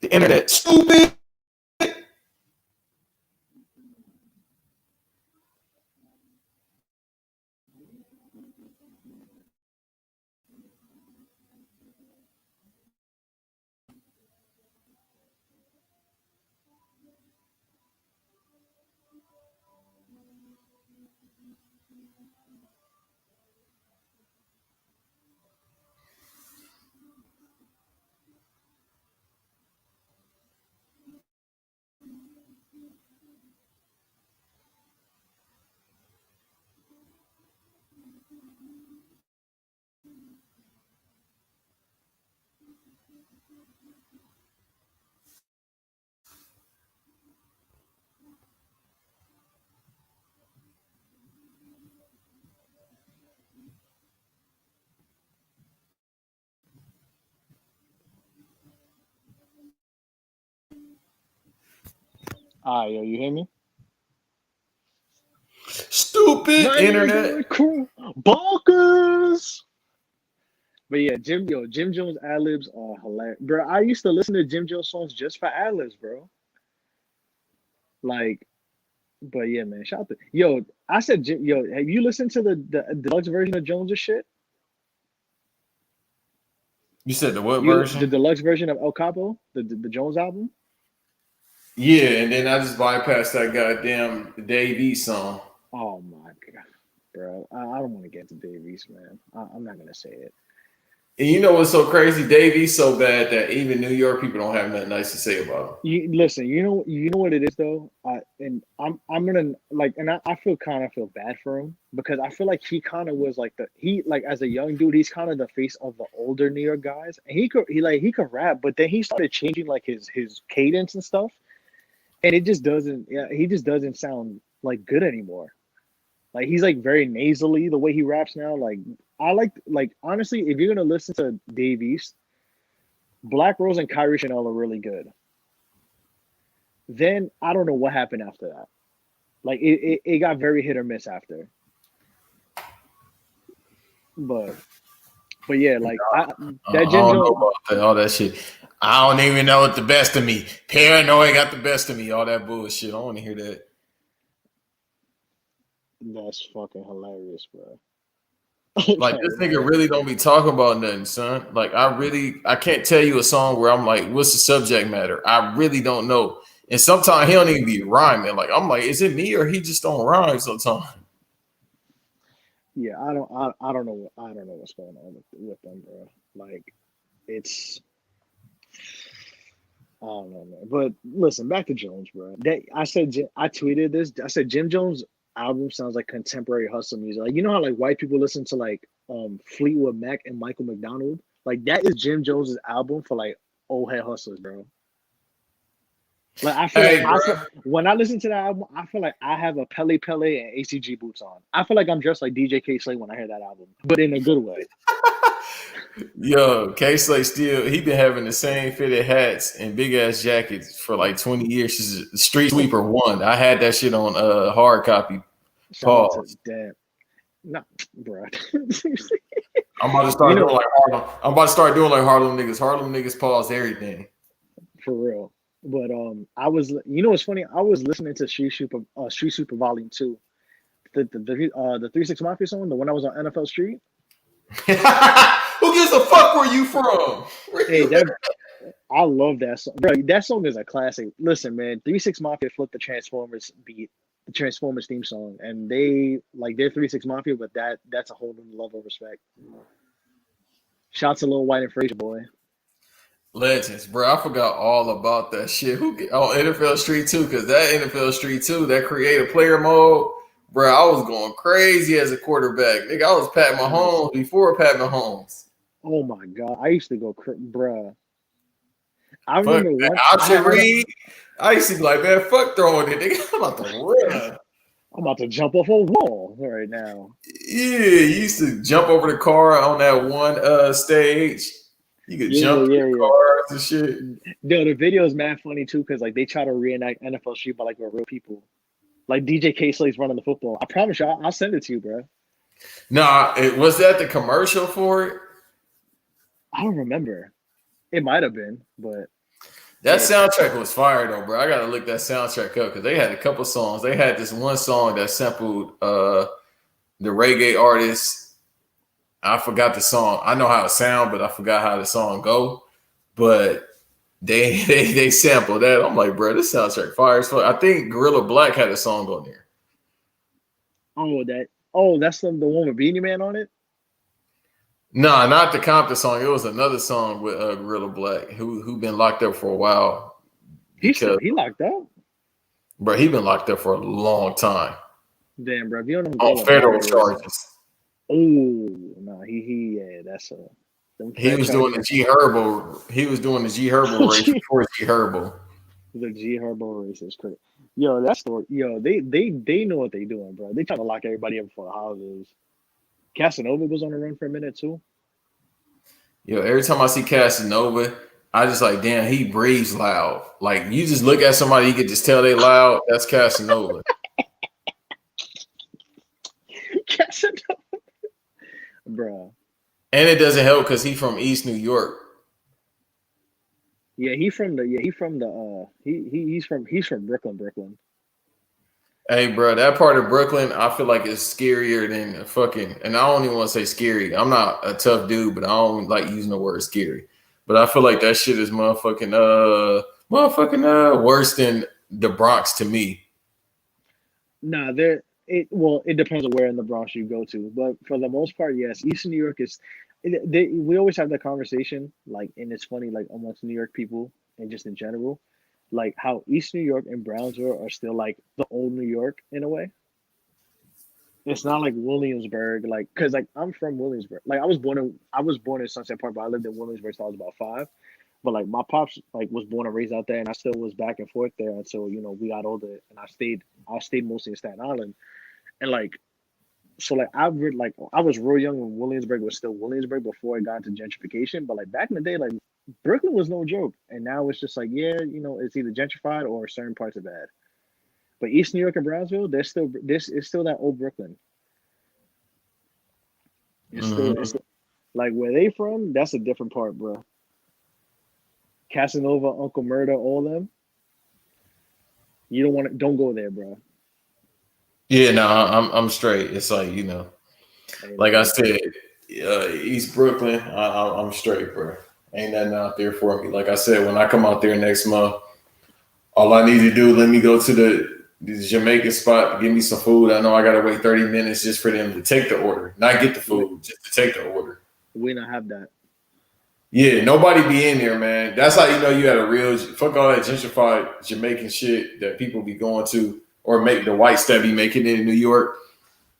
The internet, stupid. yo, you hear me? Stupid My internet. neighborhood crew, bonkers! But yeah, Jim Jones ad-libs are hilarious. Bro, I used to listen to Jim Jones songs just for ad-libs, bro. Like, but yeah, man, shout out to I said, have you listened to the deluxe version of Jones' shit? You said the what The version? deluxe version of El Capo, the Jones album? Yeah, and then I just bypassed that goddamn Dave East song. Oh my god, bro. I don't want to get into Dave East, man. I'm not gonna say it. And you know what's so crazy? Dave East so bad that even New York people don't have nothing nice to say about him. You listen, you know what it is though. And I'm gonna like, and I feel bad for him because I feel like he kind of was like as a young dude, he's kind of the face of the older New York guys, and he could rap, but then he started changing like his cadence and stuff, and it just doesn't, yeah, he just doesn't sound like good anymore. Like he's like very nasally the way he raps now. I like honestly, if you're gonna listen to Dave East, Black Rose and Kyrie Chanel are really good. Then I don't know what happened after that. Like it got very hit or miss after. But yeah, like that I Jim don't know Jones. about that, all that shit. I don't even know what the best of me. Paranoid got the best of me. All that bullshit. I don't want to hear that. That's fucking hilarious, bro. Like this nigga really don't be talking about nothing, son. Like I can't tell you a song where I'm like, what's the subject matter? I really don't know. And sometimes he don't even be rhyming. Like I'm like, is it me or he just don't rhyme sometimes? Yeah, I don't know. I don't know what's going on with them, bro. Like it's I don't know, man. But listen, back to Jones, bro. I tweeted this. I said Jim Jones album sounds like contemporary hustle music. Like you know how like white people listen to like Fleetwood Mac and Michael McDonald. Like that is Jim Jones's album for like old head hustlers, bro. Like Hey, bro. When I listen to that album, I feel like I have a Pele Pele and ACG boots on. I feel like I'm dressed like DJ K Slay when I hear that album, but in a good way. Yo, K Slay still he been having the same fitted hats and big ass jackets for like 20 years. She's Street Sweeper 1. I had that shit on hard copy. Shout out to Pause. damn, no, bro. I'm about to start doing like Harlem. I'm about to start doing like Harlem niggas. Harlem niggas pause everything. For real. But what's funny? I was listening to Street Super Volume 2, the 3 6 Mafia song, the one that was on NFL Street. Who gives a fuck where you from? Hey, I love that song, bro. That song is a classic. Listen, man, 3 6 Mafia flipped the Transformers beat, the Transformers theme song, and they're 3 6 Mafia, but that's a whole new level of respect. Shouts to Lil White and Frazier boy. Legends, bro. I forgot all about that shit. On NFL Street 2, because that NFL Street 2, that creative player mode, bro, I was going crazy as a quarterback. Nigga, I was Pat Mahomes before Pat Mahomes. Oh my god, I used to go, bruh. I Fuck remember that. one. Option read. I used to be like, man, fuck throwing it, nigga. I'm about to run. I'm about to jump off a wall right now. Yeah, you used to jump over the car on that one stage. You could jump through cars and shit. Yo, the video is mad funny too, because like they try to reenact NFL Street, but like we're real people. Like DJ K-Slate's running the football. I promise you, I'll send it to you, bro. Nah, was that the commercial for it? I don't remember. It might have been, but that soundtrack was fire though, bro. I gotta look that soundtrack up because they had a couple songs. They had this one song that sampled the reggae artist. I forgot the song. I know how it sound, but I forgot how the song go. But they sampled that. I'm like, bro, this soundtrack fire as fuck. I think Gorilla Black had a song on there. That's the one with Beanie Man on it? Nah, not the Compton song. It was another song with Gorilla Black, who been locked up for a while. He locked up? Bro, he been locked up for a long time. Damn, bro. If you don't know on federal charges. Oh no, that's a. He was doing the G Herbo. He was doing the G Herbo race before G Herbo. The G Herbo race is crazy. Yo, that story. Yo, they know what they doing, bro. They trying to lock everybody up before the holidays. Casanova was on the run for a minute too. Yo, every time I see Casanova, I just like, damn, he breathes loud. Like you just look at somebody, you can just tell they loud. That's Casanova. Casanova, bro. And it doesn't help because he's from East New York. Yeah, he's from Brooklyn. Hey, bro, that part of Brooklyn, I feel like it's scarier than fucking. And I don't even want to say scary. I'm not a tough dude, but I don't like using the word scary. But I feel like that shit is motherfucking worse than the Bronx to me. Nah, it depends on where in the Bronx you go to, but for the most part, yes, Eastern New York is. We always have that conversation, like, and it's funny, like amongst New York people and just in general, like how East New York and Brownsville are still like the old New York in a way. It's not like Williamsburg, like, cause like I'm from Williamsburg. Like I was born in Sunset Park, but I lived in Williamsburg till I was about 5. But like my pops like was born and raised out there, and I still was back and forth there until we got older, and I stayed mostly in Staten Island, and like. So like I was real young when Williamsburg was still Williamsburg before it got into gentrification. But like back in the day, like Brooklyn was no joke, and now it's just like it's either gentrified or certain parts are bad. But East New York and Brownsville, this is still that old Brooklyn. It's still like where they from. That's a different part, bro. Casanova, Uncle Murder, all them. You don't go there, bro. Yeah, no, I'm straight. It's like like I said, East Brooklyn, I'm straight, bro. Ain't nothing out there for me. Like I said, when I come out there next month, all I need to do, let me go to the Jamaican spot, give me some food. I know I gotta wait 30 minutes just for them to take the order, not get the food, just to take the order. We don't have that. Yeah, nobody be in there, man. That's how you had a real fuck all that gentrified Jamaican shit that people be going to. Or make the whites that be making it in New York,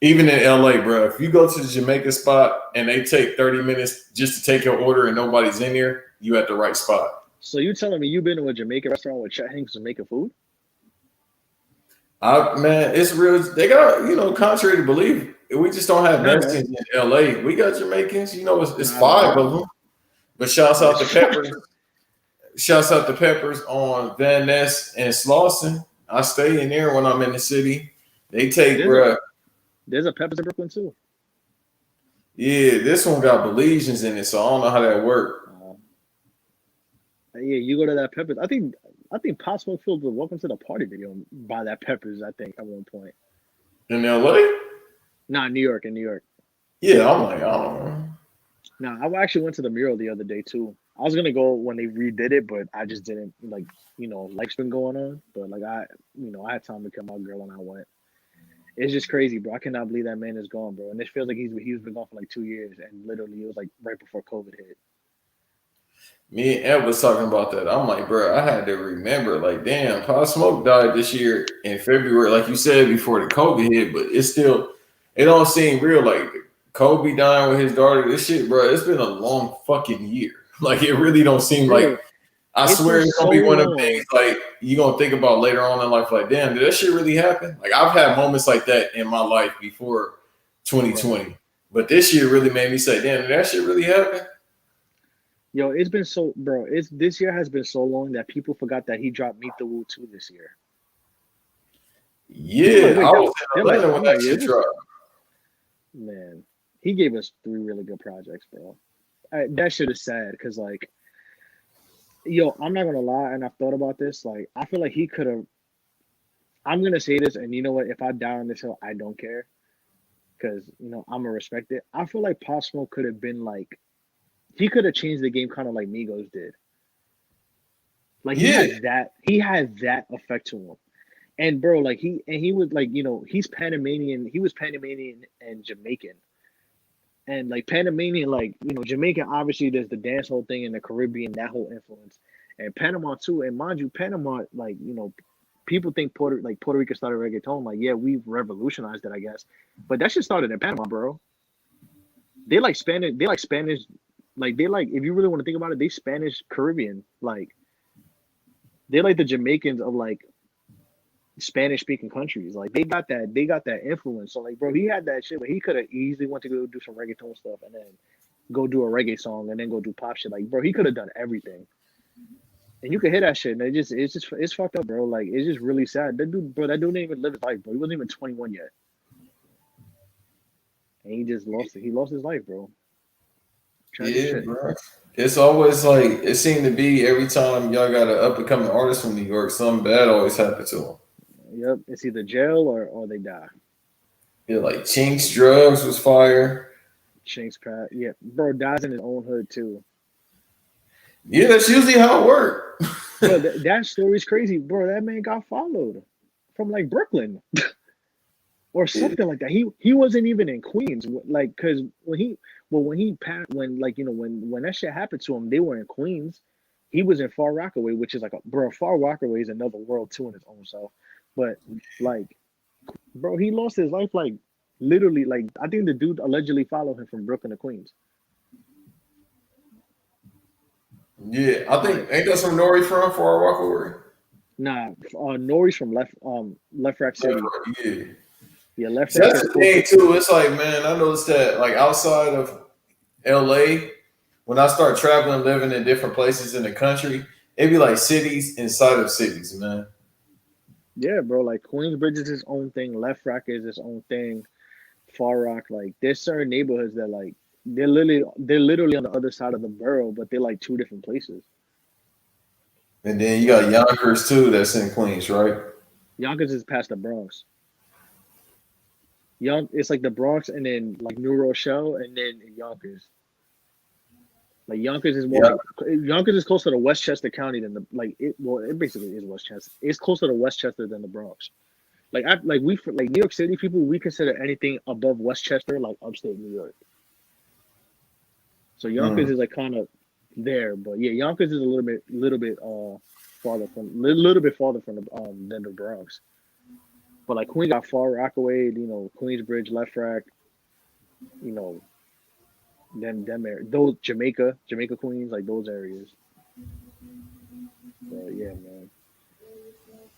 even in LA, bro. If you go to the Jamaican spot and they take 30 minutes just to take your order and nobody's in there, you at the right spot. So you telling me you've been to a Jamaican restaurant with Chet Hanks making food? Man, it's real. They got, contrary to belief, we just don't have Mexicans in LA. We got Jamaicans, it's 5 of them. But shouts out to Peppers. Shouts out to Peppers on Van Ness and Slauson. I stay in there when I'm in the city. They take, bro. There's a Peppers in Brooklyn too. Yeah, this one got Belizeans in it, so I don't know how that works. Yeah, you go to that Peppers. I think Pop Smoke filled the "Welcome to the Party" video by that Peppers. I think at one point. In LA? Nah, New York. In New York. Yeah, I'm like, I don't know. No, I actually went to the mural the other day too. I was gonna go when they redid it, but I just didn't like. Life's been going on, but like I had time to come out, girl, and I went. It's just crazy, bro. I cannot believe that man is gone, bro. And it feels like he's been gone for like 2 years, and literally it was like right before COVID hit. Me and Ed was talking about that. I'm like, bro, I had to remember, like, damn, Pop Smoke died this year in February, like you said before the COVID hit, but it don't seem real. Like Kobe dying with his daughter, this shit, bro. It's been a long fucking year. Like it really don't seem Bro, like. I swear it's gonna be one of the things like you gonna think about later on in life. Like, damn, did that shit really happen? Like I've had moments like that in my life before 2020, but this year really made me say, damn, did that shit really happen? Yo, it's been so, bro. This year has been so long that people forgot that he dropped Meet the Woo 2 this year. Yeah, Wait, I was in Atlanta when that it shit was, dropped. man. He gave us 3 really good projects, bro. That shit is sad because, like, yo, I'm not gonna lie, and I've thought about this. Like, I feel like he could have. I'm gonna say this, and you know what? If I die on this hill, I don't care because I'm gonna respect it. I feel like Pop Smoke could have been like he could have changed the game, kind of like Migos did. Like Yeah, he had that effect to him. And bro, like he was like, he's Panamanian. He was Panamanian and Jamaican. And like Panamanian, like, Jamaican, obviously there's the dance whole thing in the Caribbean, that whole influence. And Panama too. And mind you, Panama, like, people think Puerto Rico started reggaeton. Like, yeah, we've revolutionized it, I guess. But that shit started in Panama, bro. They like Spanish, like they like, if you really want to think about it, they Spanish Caribbean. Like they like the Jamaicans of like Spanish speaking countries. Like they got that influence. So like, bro, he had that shit, but he could have easily went to go do some reggaeton stuff and then go do a reggae song and then go do pop shit. Like, bro, he could have done everything. And you could hear that shit, and it's fucked up, bro. Like, it's just really sad. That dude didn't even live his life, bro. He wasn't even 21 yet, and he just lost it. He lost his life, bro. Tragic yeah, shit. bro. It's always like it seemed to be every time y'all got an up and coming artist from New York, something bad always happened to them. Yep, it's either jail or they die. Yeah, like Chinks Drugs was fire. Shanks Pat, yeah, bro, dies in his own hood too. Yeah, that's usually how it worked. Bro, that story's crazy, bro. That man got followed from like Brooklyn or something like that. He wasn't even in Queens, like, cause when he passed, when like when that shit happened to him, they were in Queens. He was in Far Rockaway, which is like Far Rockaway is another world too in its own self. But like, bro, he lost his life like literally. Like, I think the dude allegedly followed him from Brooklyn to Queens. Yeah, I think ain't that some Nori from Far Rockaway? Nah, Nori's from Left Rack City. Yeah. Yeah, Left See, Rack that's is the close. thing too. It's like, man, I noticed that like outside of LA, when I start traveling, living in different places in the country, it'd be like cities inside of cities, man. Yeah, bro. Like Queensbridge is its own thing. Left Rack is its own thing. Far Rock, like there's certain neighborhoods that like they're literally on the other side of the borough, but they're like two different places. And then you got Yonkers too, that's in Queens, right? Yonkers is past the Bronx. It's like the Bronx and then like New Rochelle and then Yonkers. Like Yonkers is more Yeah. like Yonkers is closer to Westchester County than the like it. Well, it basically is Westchester. It's closer to Westchester than the Bronx. Like New York City people, we consider anything above Westchester like upstate New York. So Yonkers Mm. is like kind of there, but yeah, Yonkers is a little bit farther from little bit farther from the than the Bronx. But like Queens got Far Rockaway, Queensbridge, Left Rack, you know, them those Jamaica Queens, like those areas. So yeah, man.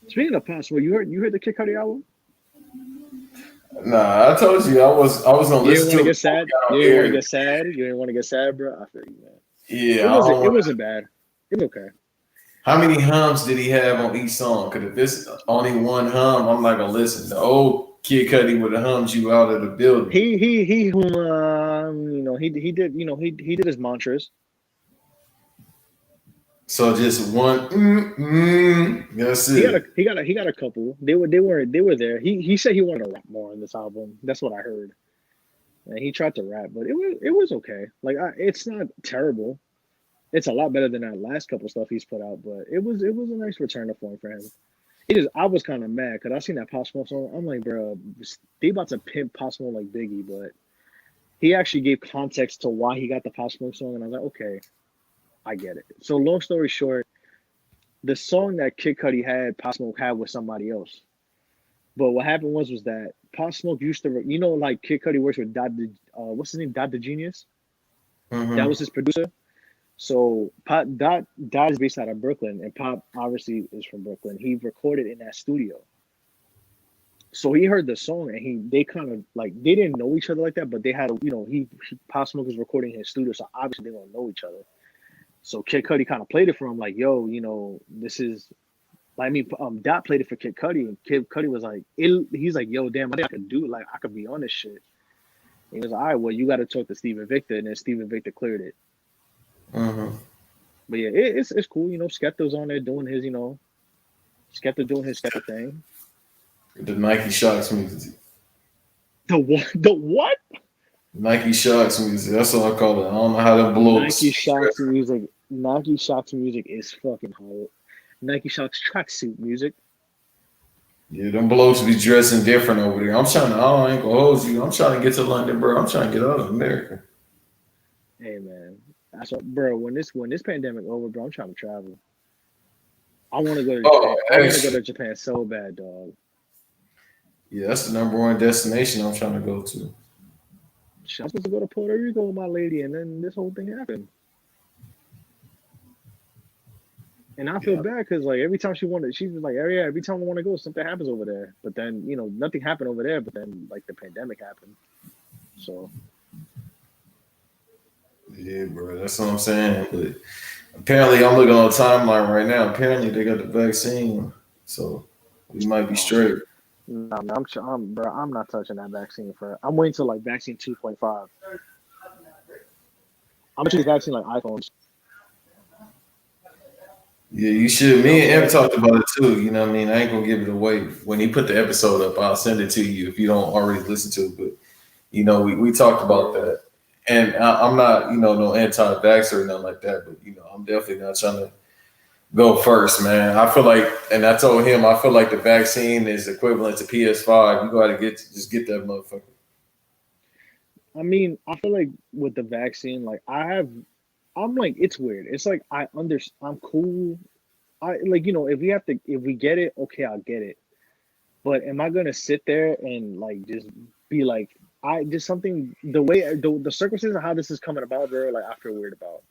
Speaking of Possible, you heard the Kid Cudi album? Nah, I told you I was gonna You didn't listen want to to get it before sad. we got You on didn't want to air. get sad. You didn't want to get sad, bro. I feel you, man. Yeah, It I don't wasn't. It want. wasn't bad. It was okay. How many hums did he have on each song? Because if it's only one hum, I'm not gonna listen. The old Kid Cudi would have hummed you out of the building. He did. He did his mantras. So just one, that's He got a it. he got a couple. They were there. He said he wanted a lot more on this album. That's what I heard. And he tried to rap, but it was okay. Like it's not terrible. It's a lot better than that last couple stuff he's put out, but it was a nice return to form for him. I was kind of mad because I seen that Pop Smoke song. I'm like, bro, they about to pimp Pop Smoke like Biggie, but he actually gave context to why he got the Pop Smoke song, and I was like, okay, I get it. So long story short, the song that Kid Cudi had, Pop Smoke had with somebody else. But what happened was that Pop Smoke used to, like Kid Cudi works with what's his name, Dot the Genius. That Mm-hmm. was his producer. So Dot is based out of Brooklyn, and Pop obviously is from Brooklyn. He recorded in that studio. So he heard the song, and they kind of like they didn't know each other like that, but they had he Pop Smoke was recording in his studio, so obviously they don't know each other. So Kid Cudi kind of played it for him, like, yo, this is. I mean, Dot played it for Kid Cudi, and Kid Cudi was like, he's like, yo, damn, I think I could do it. Like, I could be on this shit. And he was like, all right, well, you got to talk to Steven Victor, and then Steven Victor cleared it. Mm-hmm. But yeah, it's cool. Skepta's on there doing his, Skepta doing his Skepta thing. The Nike Shocks music. The what? The what? Nike Shocks music. That's what I call it. I don't know how to blow Nike Shox music. Nike Shox music is fucking hard. Nike Shox tracksuit music. Yeah, them blokes be dressing different over there. I ain't gonna hold you. I'm trying to get to London, bro. I'm trying to get out of America. Hey man, that's what, bro. When this pandemic over, bro, I'm trying to travel. I want to go to Japan. Oh, I want to go actually, to Japan so bad, dog. yeah, that's the number one destination I'm trying to go to. Shit, I was supposed to go to Puerto Rico with my lady, and then this whole thing happened. And I feel Yeah, bad because like every time she wanted, she was like, "Oh yeah, every time I want to go, something happens over there." But then nothing happened over there. But then like the pandemic happened, so yeah, bro. That's what I'm saying. But apparently, I'm looking on the timeline right now. Apparently, they got the vaccine, so we might be oh man, straight. no, man, bro, I'm not touching that vaccine for. I'm waiting till like vaccine 2.5. I'm gonna choose vaccine like iPhones. Yeah, you should. No, Me and Em but talked about it too. You know what I mean? I ain't gonna give it away. When he put the episode up, I'll send it to you if you don't already listen to it. But we talked about yeah, that. And I'm not, no anti-vax or nothing like that. But I'm definitely not trying to go first, man. I feel like, and I told him, I feel like the vaccine is equivalent to PS5. You got to just get that motherfucker. I mean, I feel like with the vaccine, like I'm like it's weird. It's like I'm cool. I like if we get it, okay, I'll get it. But am I gonna sit there and like just be like I just something the way the circumstances of how this is coming about, bro? Like I feel weird about.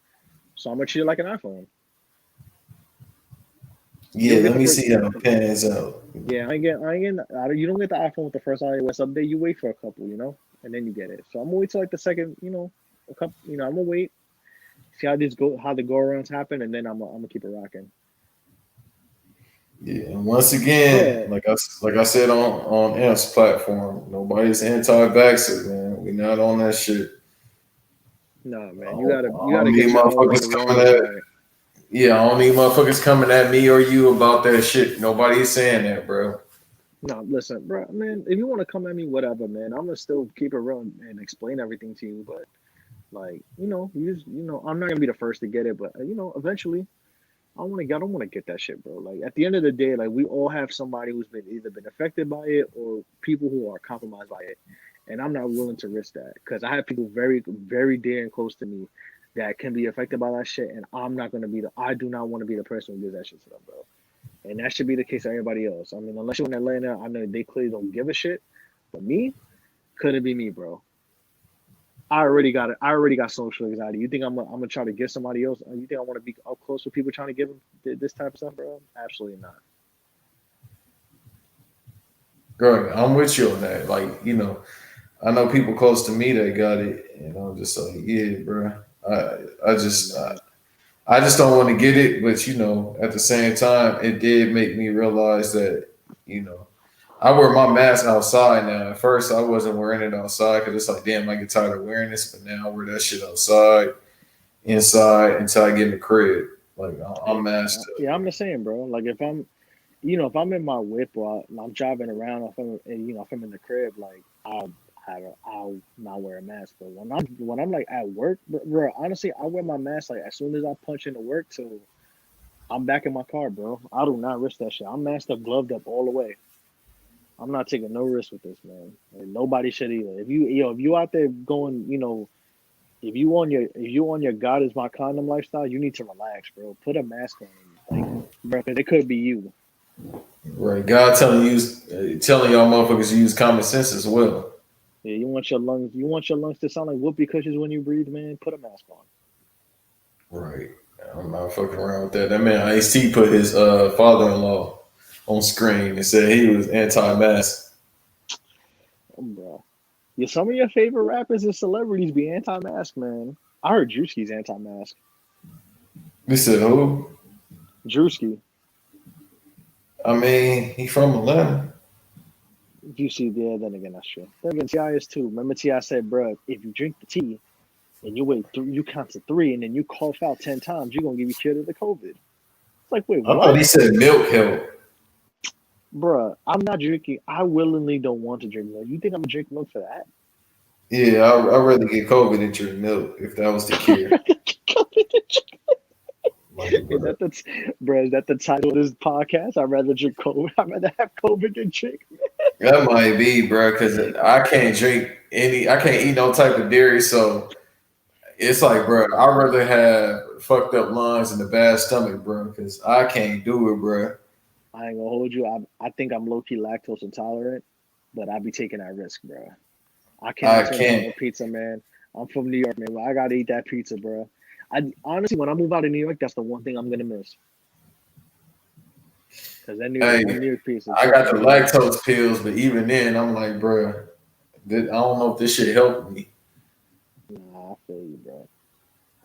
So I'm gonna treat it like an iPhone. You Yeah, don't get let the me first. see how it pans out. Yeah, I ain't getting. You don't get the iPhone with the first iOS update. You wait for a couple, and then you get it. So I'm gonna wait till like the second, a couple. I'm gonna wait, see how the go arounds happen, and then I'm gonna keep it rocking. Yeah, and once again, Yeah, like I said on Amp's platform, nobody's anti-vaxxer, man. We not on that shit. no, I man, you don't, gotta I you don't gotta need get your motherfuckers coming awareness at. right. Yeah, I don't need motherfuckers coming at me or you about that shit. Nobody's saying that, bro. No, listen, bro, man. If you want to come at me, whatever, man. I'm gonna still keep it real and explain everything to you. But like, I'm not gonna be the first to get it, but eventually, I don't want to get that shit, bro. Like at the end of the day, like we all have somebody who's been affected by it or people who are compromised by it, and I'm not willing to risk that because I have people very, very dear and close to me that can be affected by that shit, and I do not want to be the person who gives that shit to them, bro. And that should be the case for everybody else. I mean, unless you're in Atlanta, I know they clearly don't give a shit. But me, couldn't be me, bro. I already got it. I already got social anxiety. You think I'm gonna try to give somebody else? You think I want to be up close with people trying to give them this type of stuff, bro? Absolutely not. Girl, I'm with you on that. Like, I know people close to me that got it, and I'm just like, yeah, bro. I Yeah, just, man. I just don't want to get it, but at the same time, it did make me realize that, you know, I wear my mask outside now. At first, I wasn't wearing it outside because it's like, damn, I get tired of wearing this, but now I wear that shit outside, inside until I get in the crib. Like, I'm Hey, man. masked up, Yeah, bro. I'm the same, bro. Like if I'm in my whip or I'm driving around, if I'm in the crib, like I'll not wear a mask. But when I'm like at work, bro, honestly, I wear my mask like as soon as I punch into work till I'm back in my car, bro. I do not risk that shit. I'm masked up, gloved up all the way. I'm not taking no risk with this, man. And nobody should either. If you out there going, if you on your God is my condom lifestyle, you need to relax, bro. Put a mask on, like, bro, 'cause it could be you. Right. God telling y'all motherfuckers to use common sense as well. Yeah, you want your lungs to sound like whoopee cushions when you breathe, man. Put a mask on. Right. I'm not fucking around with that. That man Ice-T put his father-in-law on screen and said he was anti-mask. Bro. Yeah, some of your favorite rappers and celebrities be anti-mask, man. I heard Drewski's anti-mask. He said who? Drewski. I mean, he from Atlanta. If you see there, then again, that's true. Then again, T.I. is too. Remember T.I. said, bro, if you drink the tea and you count to 3 and then you cough out 10 times, you're going to get cured of the COVID. It's like, wait, I what? thought he said milk help. Bruh, I'm not drinking. I willingly don't want to drink milk. You think I'm going to drink milk for that? Yeah, I'd rather get COVID than drink milk if that was the cure. Is that the title of this podcast? I'd rather drink COVID. I'd rather have COVID than drink. That might be, bro, because I can't eat no type of dairy, so it's like, bro, I'd rather have fucked up lungs and a bad stomach, bro, because I can't do it, bro. I ain't gonna hold you. I think I'm low-key lactose intolerant, but I'd be taking that risk, bro. I can't eat pizza, man. I'm from New York, man. I gotta eat that pizza, bro. Honestly, when I move out of New York, that's the one thing I'm gonna miss. Because that New York pizza. I got the lactose pills, but even then, I'm like, bro, I don't know if this shit helped me. Nah, I feel you, bro.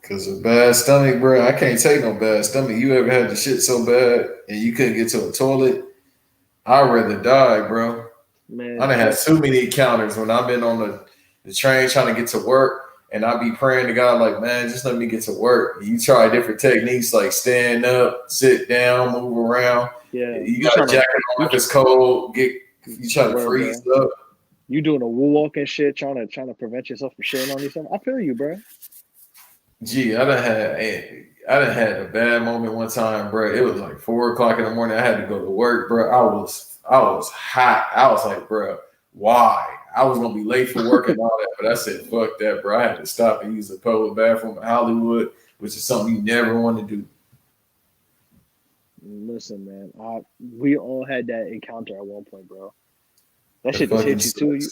Because a bad stomach, bro, I can't take no bad stomach. You ever had the shit so bad and you couldn't get to a toilet? I'd rather die, bro. Man, I done had too many encounters when I've been on the train trying to get to work. And I be praying to God, like, man, just let me get to work. You try different techniques like stand up, sit down, move around. Yeah, you got a jacket on if it's cold. You try to freeze up. You doing a woo walk and shit, trying to prevent yourself from shitting on yourself. I feel you, bro. Gee, I done had a bad moment one time, bro. It was like 4:00 in the morning. I had to go to work, bro. I was hot. I was like, bro, why? I was gonna be late for work and all that, but I said, fuck that, bro. I had to stop and use the public bathroom in Hollywood, which is something you never want to do. Listen, man, we all had that encounter at one point, bro. That shit just hit you too. You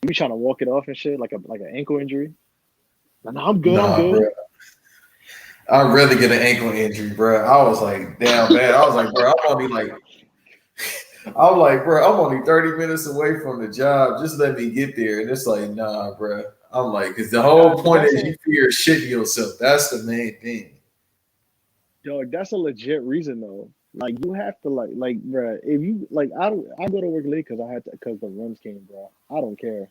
be trying to walk it off and shit, like an ankle injury. No, I'm good. I'm good. Bro. I'd rather get an ankle injury, bro. I was like, damn, man. I was like, bro, I'm only 30 minutes away from the job. Just let me get there. And it's like, nah, bro. I'm like, because the whole point is you fear shitting yourself. That's the main thing. Dog, that's a legit reason though. Like you have to like, bro. If you like, I go to work late because the runs came, bro. I don't care.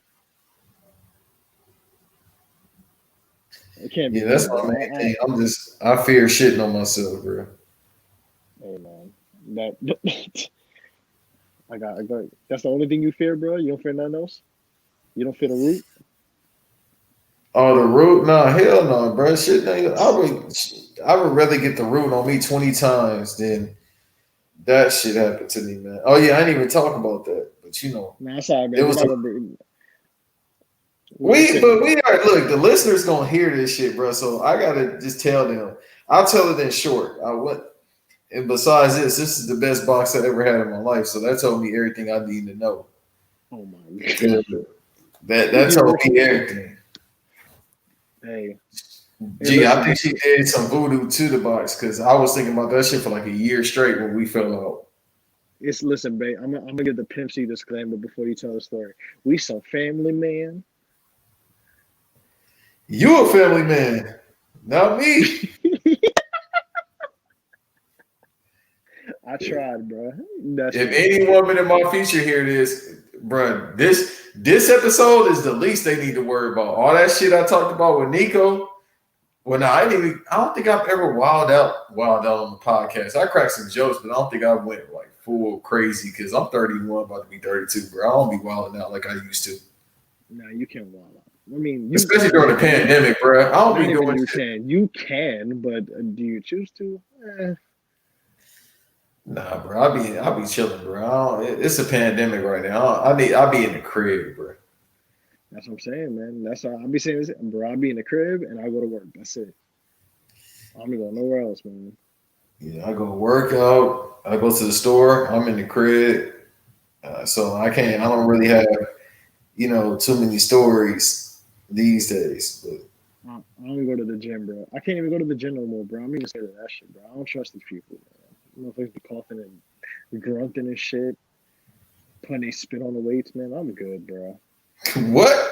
It can't be. Yeah, that's my main thing. I fear shitting on myself, bro. Hey man, I got. That's the only thing you fear, bro. You don't fear nothing else. You don't fear the root. Oh, the root? Nah, hell no, bro. Shit, I would rather get the root on me 20 times than that shit happen to me, man. Oh yeah, I didn't even talk about that, but you know, nah, sorry, man. It was look, the listeners gonna hear this shit, bro. So I gotta just tell them. I'll tell it in short. And besides this is the best box I ever had in my life. So that told me everything I need to know. Oh my god. That told me everything. Hey. Gee, I think she did some voodoo to the box because I was thinking about that shit for like a year straight when we fell out. Listen, babe, I'm gonna give the Pimp C disclaimer before you tell the story. We some family, man. You a family man, not me. I tried, bro. If any woman in my future hear this, bro, this episode is the least they need to worry about. All that shit I talked about with Nico. Well, no, I don't think I've ever wild out on the podcast. I cracked some jokes, but I don't think I went like full crazy because I'm 31, about to be 32, bro. I don't be wilding out like I used to. Nah, you can't wild out. I mean, you especially during the pandemic, bro. I don't not be even doing you shit. can. You can, but do you choose to? Nah, bro. I be chilling, bro. It's a pandemic right now. I be in the crib, bro. That's what I'm saying, man. That's all I be saying. Bro, I be in the crib and I go to work. That's it. I'm gonna go nowhere else, man. Yeah, I go work out. I go to the store. I'm in the crib, so I can't. I don't really have too many stories these days. But I don't go to the gym, bro. I can't even go to the gym no more, bro. I'm even scared of that shit, bro. I don't trust these people, man. You know, if they be coughing and grunting and shit, putting they spit on the weights, man. I'm good, bro. what?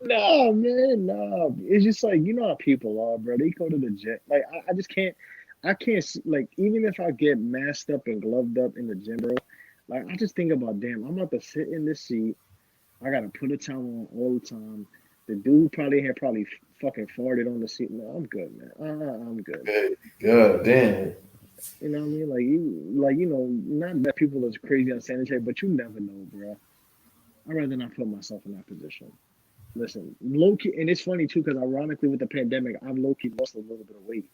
No, man, no. It's just like you know how people are, bro. They go to the gym. Like I just can't. I can't like even if I get masked up and gloved up in the gym, bro. Like I just think about, damn, I'm about to sit in this seat. I gotta put a towel on all the time. The dude probably fucking farted on the seat. No, I'm good, man. I'm good. God damn. You know what I mean? Not that people is crazy unsanitary, but you never know, bro. I'd rather not put myself in that position. Listen, low key, and it's funny too, because ironically with the pandemic, I've low key lost a little bit of weight.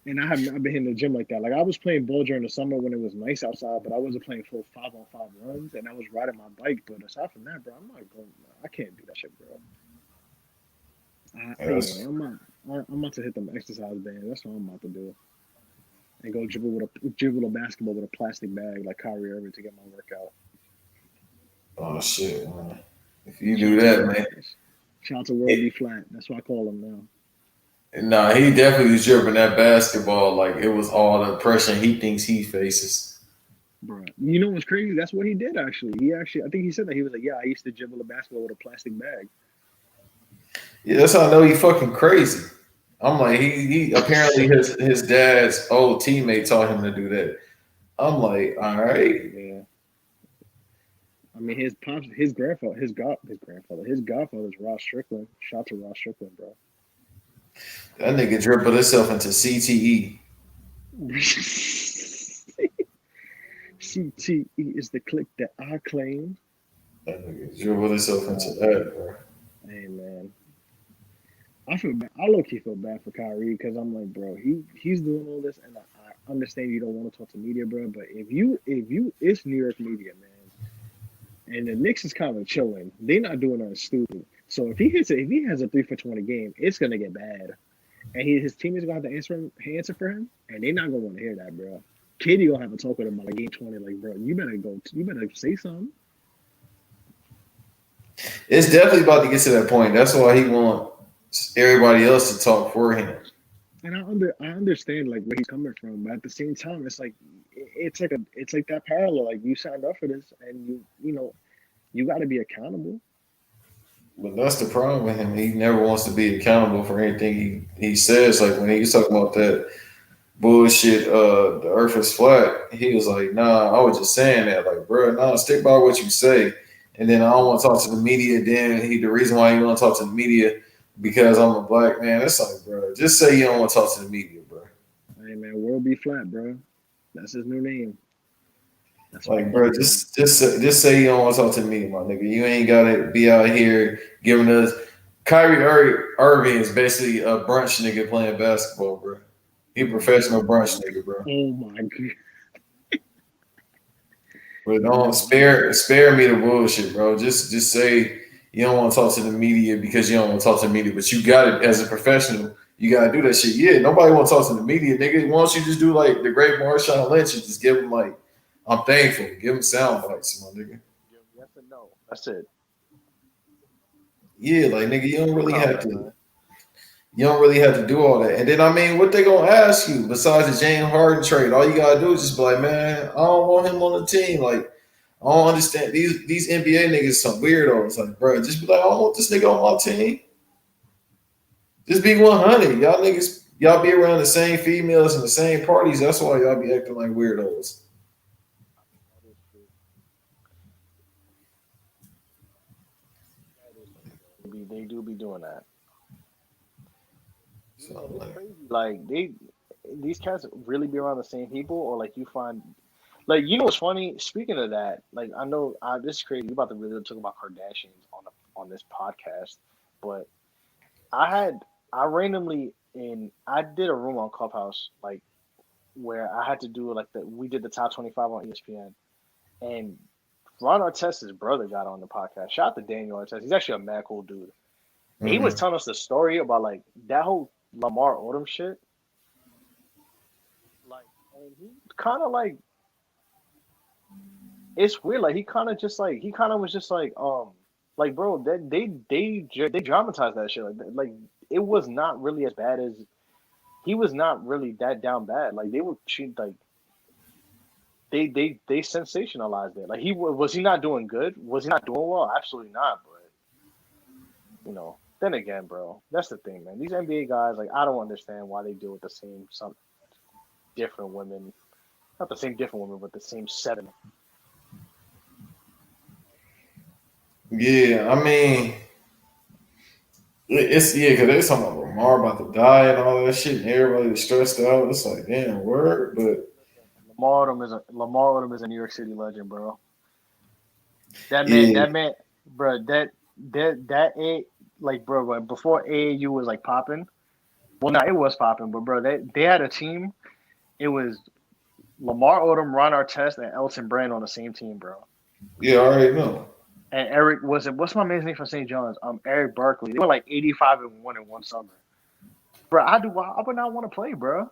And I have not been hitting the gym like that. Like I was playing ball during the summer when it was nice outside, but I wasn't playing full 5-on-5 runs, and I was riding my bike. But aside from that, bro, I'm not going. I can't do that shit, bro. Yes. I'm about to hit them exercise bands. That's what I'm about to do. And go dribble a basketball with a plastic bag like Kyrie Irving to get my workout. Oh shit, man. If you Shout do out to that, World, man. shout out to World B Flat. That's what I call him now. Nah, he definitely was dribbling that basketball like it was all the pressure he thinks he faces. Bro, you know what's crazy? That's what he did actually. I think he said that he was like, yeah, I used to dribble a basketball with a plastic bag. Yeah, that's how I know he fucking crazy. I'm like, he apparently his dad's old teammate taught him to do that. I'm like, all right. Yeah. I mean, his pops, his godfather's Ross Strickland. Shout out to Ross Strickland, bro. That nigga dribbled himself into CTE. CTE is the click that I claim. That nigga dribbled himself into that, bro. Hey man, I feel bad. I low key feel bad for Kyrie because I'm like, bro, he's doing all this, and I understand you don't want to talk to media, bro. But it's New York media, man, and the Knicks is kind of chilling. They're not doing nothing stupid. So if he has a 3 for 20 game, it's gonna get bad, and his teammates gonna have to answer for him, and they're not gonna want to hear that, bro. Katie gonna have to talk with him on like game 20, like, bro, you better say something. It's definitely about to get to that point. That's why he wants everybody else to talk for him. And I understand like where he's coming from, but at the same time, it's like it's like that parallel. Like you signed up for this, and you got to be accountable. But that's the problem with him. He never wants to be accountable for anything he says. Like when he was talking about that bullshit, the earth is flat, he was like, nah, I was just saying that. Like, bro, nah, stick by what you say. And then I don't want to talk to the media. Then the reason why he want to talk to the media because I'm a black man. It's like, bro, just say you don't want to talk to the media, bro. Hey man, World B Flat, bro. That's his new name. That's Like, bro, just say you don't want to talk to the media, my nigga. You ain't gotta be out here giving us. Irving is basically a brunch nigga playing basketball, bro. He a professional brunch nigga, bro. Oh my god. But don't spare me the bullshit, bro. Just say you don't want to talk to the media because you don't want to talk to the media, but you got it as a professional. You gotta do that shit. Yeah, nobody want to talk to the media, nigga. Why don't you just do like the great Marshawn Lynch and just give him like, I'm thankful. Give him sound bites, my nigga. Yes and no. That's it. Yeah, like nigga, you don't really All have that, to. man. You don't really have to do all that. And then I mean, what they gonna ask you besides the James Harden trade? All you gotta do is just be like, man, I don't want him on the team. Like, I don't understand these NBA niggas some weirdos. Like, bro, just be like, I don't want this nigga on my team. Just be 100. Y'all niggas, y'all be around the same females and the same parties. That's why y'all be acting like weirdos. That is true. That is true, bro. They do be doing that. You know, So it's like, crazy. Like these cats really be around the same people, or like you find Like, you know what's funny? Speaking of that, like, I know this is crazy. We're about to really talk about Kardashians on this podcast, but I randomly I did a room on Clubhouse, like, where I had to do like we did the top 25 on ESPN, and Ron Artest's brother got on the podcast. Shout out to Daniel Artest. He's actually a mad cool dude. And he was telling us the story about like that whole Lamar Odom shit. Like, and he kind of like, it's weird. Like, he kind of was just like bro, that they dramatized that shit. Like it was not really as bad as, he was not really that down bad. Like, they were cheat, like they sensationalized it. Like, was he not doing good? Was he not doing well? Absolutely not. But, you know, then again, bro, that's the thing, man. These NBA guys, like, I don't understand why they deal with some different women. Not the same different women, but the same 7. Yeah, I mean, because they're talking about Lamar about to die and all that shit, and everybody was stressed out. It's like, damn, word, but Lamar Odom is a New York City legend, bro. That man, bro. Like, bro, before AAU was like popping. Well, no, it was popping, but bro, they had a team. It was Lamar Odom, Ron Artest, and Elton Brand on the same team, bro. Yeah, I already know. And Eric what's my man's name from St. John's? Eric Barkley. They were like 85-1 in one summer. Bro, I would not want to play, bro.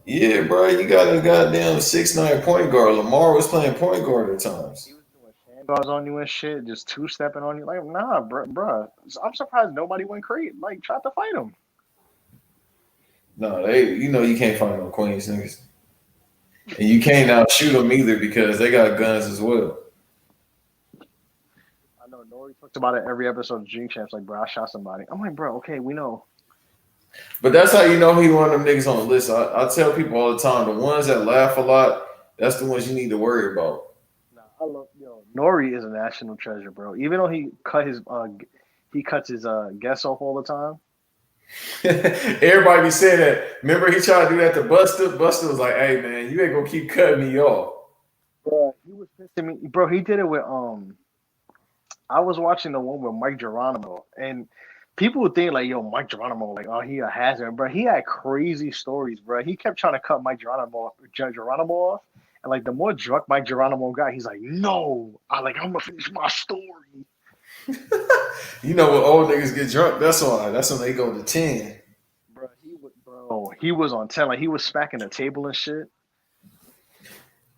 Yeah, bro, you got a goddamn 6'9" point guard. Lamar was playing point guard at times. He was doing sandbars on you and shit, just 2-stepping on you. Like, nah, bro. I'm surprised nobody went crazy. Like, tried to fight him. No, you can't find no Queens niggas. And you can't outshoot them either because they got guns as well. I know Nori talks about it every episode of Dream Champs. Like, bro, I shot somebody. I'm like, bro, okay, we know. But that's how you know he one of them niggas on the list. I tell people all the time, the ones that laugh a lot, that's the ones you need to worry about. Nah, I love Nori is a national treasure, bro. Even though he cuts his guests off all the time. Everybody be saying that. Remember, he tried to do that to Busta. Busta was like, "Hey, man, you ain't gonna keep cutting me off." Bro, he was pissing me. Bro, he did it with I was watching the one with Mike Geronimo, and people would think like, "Yo, Mike Geronimo, like, oh, he a hazard." Bro, he had crazy stories, bro. He kept trying to cut Mike Geronimo off, and like the more drunk Mike Geronimo got, he's like, "No, I'm gonna finish my story." You know when old niggas get drunk, that's when they go to 10. Bro, he was on 10. Like, he was smacking the table and shit.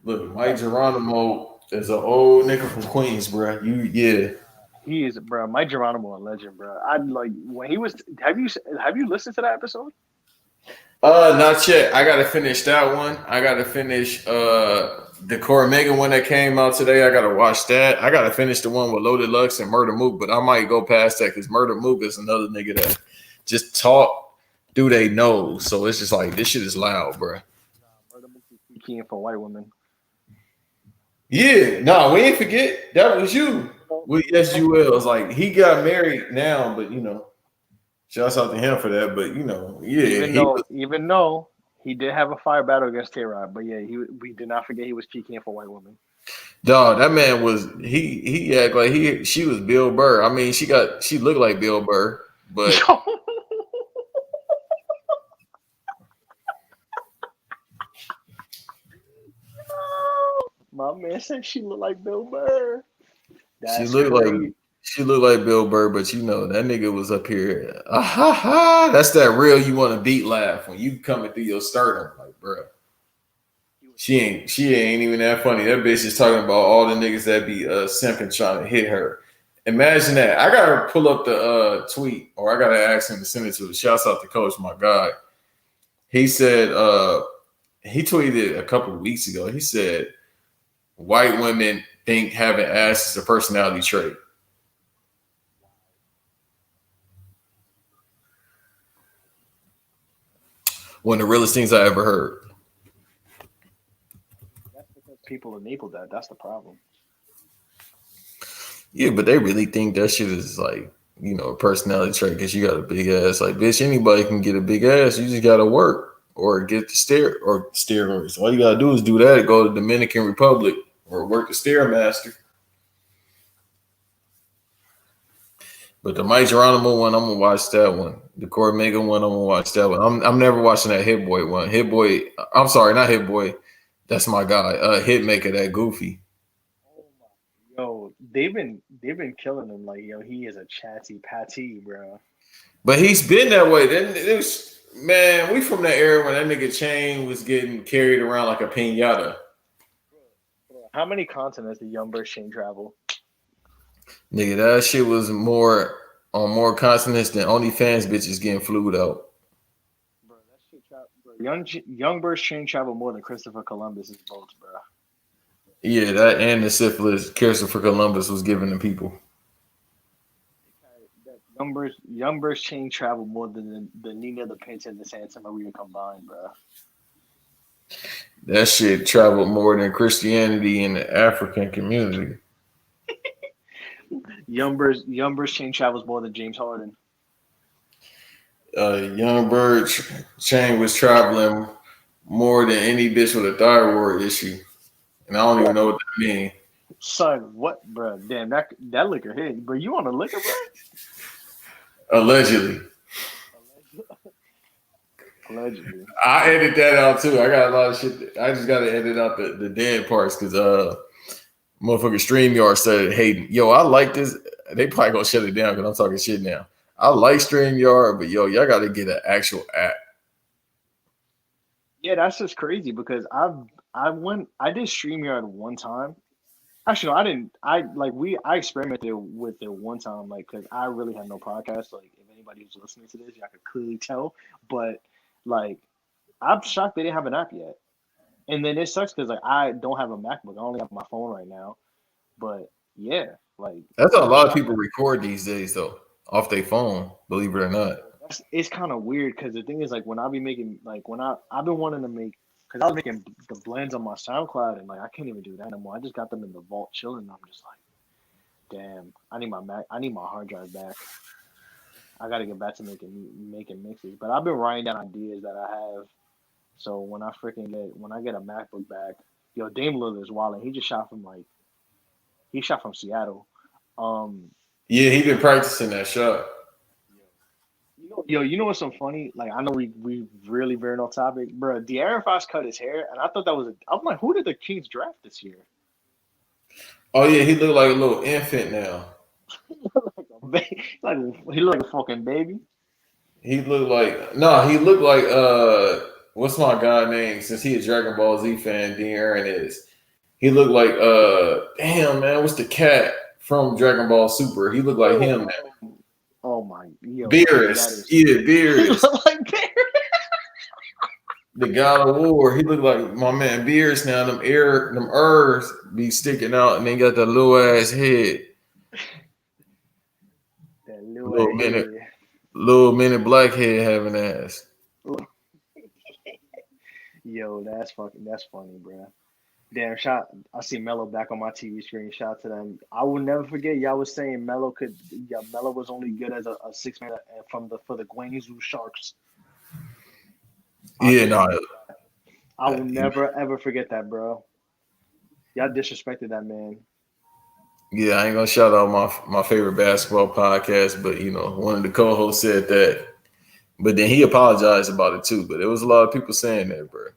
Look, Mike Geronimo is an old nigga from Queens, bro. He is, bro. Mike Geronimo a legend, bro. I like when he was. Have you listened to that episode? Not yet. I gotta finish that one. I gotta finish the Cormega one that came out today. I gotta watch that. I gotta finish the one with Loaded Lux and Murder Mook, but I might go past that because Murder Mook is another nigga that just talk through they nose. So it's just like this shit is loud, bro. Murder Mook is keying for white women. Yeah, no, we ain't forget that was you. Yes, you will. It's like he got married now, but shouts out to him for that. But even though he did have a fire battle against Tay-Rod, but yeah, we did not forget he was peeking for white women. Dog, that man was he act like she was Bill Burr. I mean, she looked like Bill Burr, but my man said she looked like Bill Burr. She looked like Bill Burr, but that nigga was up here. That's that real you want to beat laugh when you coming through your sternum, like, bro. She ain't even that funny. That bitch is talking about all the niggas that be simping trying to hit her. Imagine that. I gotta pull up the tweet, or I gotta ask him to send it to. Shouts out to Coach, my guy. He said he tweeted a couple of weeks ago. He said white women think having ass is a personality trait. One of the realest things I ever heard. That's because people enabled that. That's the problem. Yeah, but they really think that shit is like, a personality trait because you got a big ass. Like, bitch, anybody can get a big ass. You just got to work. or get the steroids. All you gotta do is do that. Go to Dominican Republic or work the Stairmaster. But the Mike Geronimo one, I'm gonna watch that one. The Cormega one, I'm gonna watch that one. I'm never watching that Hit Boy one. Hit Boy, I'm sorry, not Hit Boy. That's my guy. Hitmaker, that Goofy. Yo, they've been killing him. Like, yo, he is a chatty patty, bro. But he's been that way. Then it was, man, we from that era when that nigga Chain was getting carried around like a piñata. How many continents did Young Bird Chain travel? Nigga, that shit was on more continents than OnlyFans bitches getting flued out. Bro, that shit bro. Young Bird Chain traveled more than Christopher Columbus's boats, bro. Yeah, that and the syphilis Christopher Columbus was giving to people. Young Bird Chain traveled more than the Nina, the Pinta, and the Santa Maria combined, bro. That shit traveled more than Christianity in the African community. Young Bird Chain travels more than James Harden. Young Bird Chain was traveling more than any bitch with a thyroid issue. And I don't even know what that means. Son, what, bro? Damn, that liquor hit. Bro, you on a liquor, bro? Allegedly. Allegedly. I edit that out too. I got a lot of shit. I just got to edit out the dead parts because motherfucker StreamYard said, hey, yo, I like this. They probably gonna shut it down because I'm talking shit now. I like StreamYard, but yo, y'all got to get an actual app. Yeah, that's just crazy because I did StreamYard one time. Actually, no, I didn't. I experimented with it one time, like, because I really had no podcast. Like, if anybody who's listening to this, y'all could clearly tell. But like, I'm shocked they didn't have an app yet. And then it sucks because like I don't have a MacBook. I only have my phone right now. But yeah, like that's how a lot of people record these days, though, off their phone. Believe it or not. It's kind of weird because the thing is, like, when I be making, like, when I've been wanting to make, because I was making the blends on my SoundCloud and like I can't even do that anymore. I just got them in the vault chilling. And I'm just like, damn, I need my hard drive back. I got to get back to making mixes. But I've been writing down ideas that I have. So when I get a MacBook back, yo, Dame Lillard is wild. He just shot from Seattle. Yeah, he been practicing that shot. Yo, you know what's so funny? Like, I know we really veering off topic, bro. De'Aaron Fox cut his hair, and I thought that was I'm like, who did the Kings draft this year? Oh yeah, he looked like a little infant now. He looked like a fucking baby. He looked like what's my guy name? Since he a Dragon Ball Z fan, De'Aaron is. He looked like damn man, what's the cat from Dragon Ball Super? He looked like him now. Oh my, Beerus. Yeah, Beerus. He looked like Beerus. The God of War. He looked like my man Beerus now. Them ears be sticking out, and then got that little ass head. That little minute blackhead having ass. Yo, that's funny, bro. Damn, I see Melo back on my TV screen. Shout to them. I will never forget. Y'all was saying Melo was only good as a 6-man for the Guangzhou Sharks. Yeah, no. I will never ever forget that, bro. Y'all disrespected that man. Yeah, I ain't gonna shout out my favorite basketball podcast, but you know, one of the co-hosts said that. But then he apologized about it too. But there was a lot of people saying that, bro.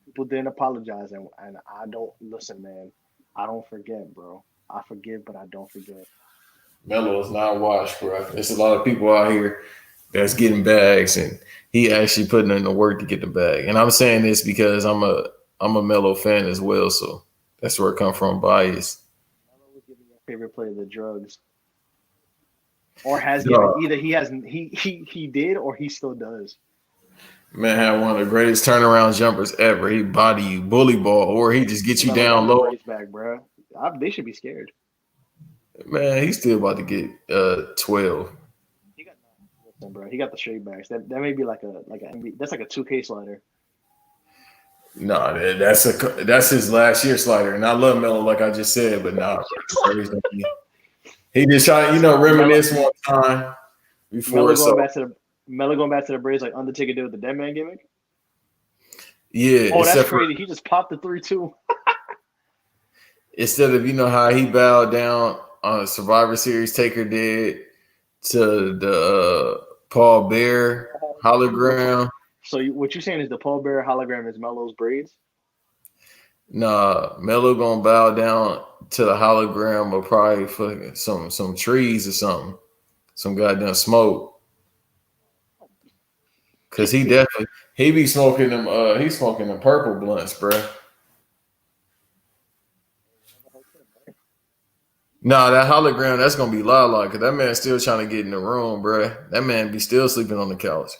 People didn't apologize, and I don't listen, man. I don't forget, bro. I forgive, but I don't forget. Melo is not washed, bro. There's a lot of people out here that's getting bags, and he actually putting in the work to get the bag. And I'm saying this because I'm a Melo fan as well, so that's where it comes from, bias. Melo was giving your favorite player the drugs, or has either he hasn't he did or he still does. Man had one of the greatest turnaround jumpers ever. He body you, bully ball, or he just get you down low. Back, bro. They should be scared. Man, he's still about to get 12. Bro, he got the straight backs. That may be that's like a 2K slider. No, that's his last year slider, and I love Melo like I just said, but nah, he just tried, reminisce one time before. Melo going back to the Braves like Undertaker did with the Dead Man gimmick. Yeah, Oh, that's except for crazy. He just popped the 3-2. instead of how he bowed down on a Survivor Series, Taker did to the Paul Bear hologram. So what you're saying is the Paul Bear hologram is Melo's braids? Nah, Melo gonna bow down to the hologram or probably fucking some trees or something, some goddamn smoke. Cause he be smoking them. He's smoking them purple blunts, bruh. Nah, that hologram, that's gonna be Lala, cause that man's still trying to get in the room, bruh. That man be still sleeping on the couch.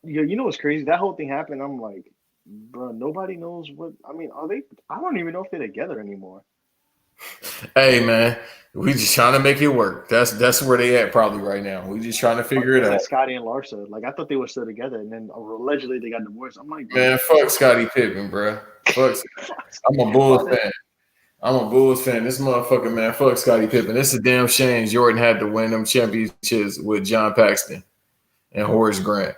You know what's crazy? That whole thing happened. I'm like, bro, nobody knows what. I mean, are they? I don't even know if they're together anymore. Hey man, we just trying to make it work. That's where they at probably right now. We just trying to figure it out. Scotty and Larsa. Like I thought they were still together, and then allegedly they got divorced. I'm like, Man, fuck Scottie Pippen, bruh. Fuck. I'm a Bulls fan. I'm a Bulls fan. This motherfucker, man, fuck Scottie Pippen. It's a damn shame Jordan had to win them championships with John Paxson and Horace Grant.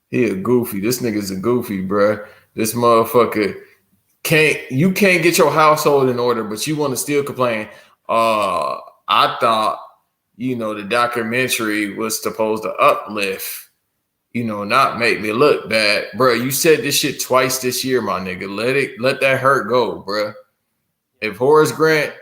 He a goofy. This nigga's a goofy, bruh. This motherfucker you can't get your household in order, but you want to still complain. I thought, the documentary was supposed to uplift, not make me look bad. Bruh, you said this shit twice this year, my nigga. Let that hurt go, bruh. If Horace Grant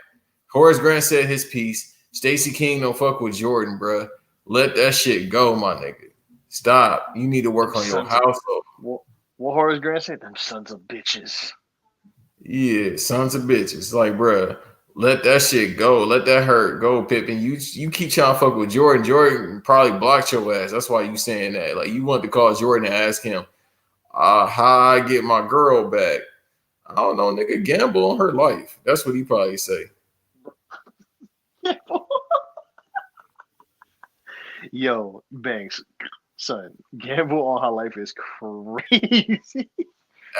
said his piece, Stacey King don't fuck with Jordan, bruh. Let that shit go, my nigga. Stop. You need to work on your household. What Horace Grant said? Them sons of bitches. Yeah, sons of bitches. Like, bruh, let that shit go. Let that hurt go, Pippen. You keep trying to fuck with Jordan. Jordan probably blocked your ass. That's why you saying that. Like, you want to call Jordan and ask him, how I get my girl back. I don't know, nigga. Gamble on her life. That's what he probably say. Yo, Banks, son, gamble on her life is crazy.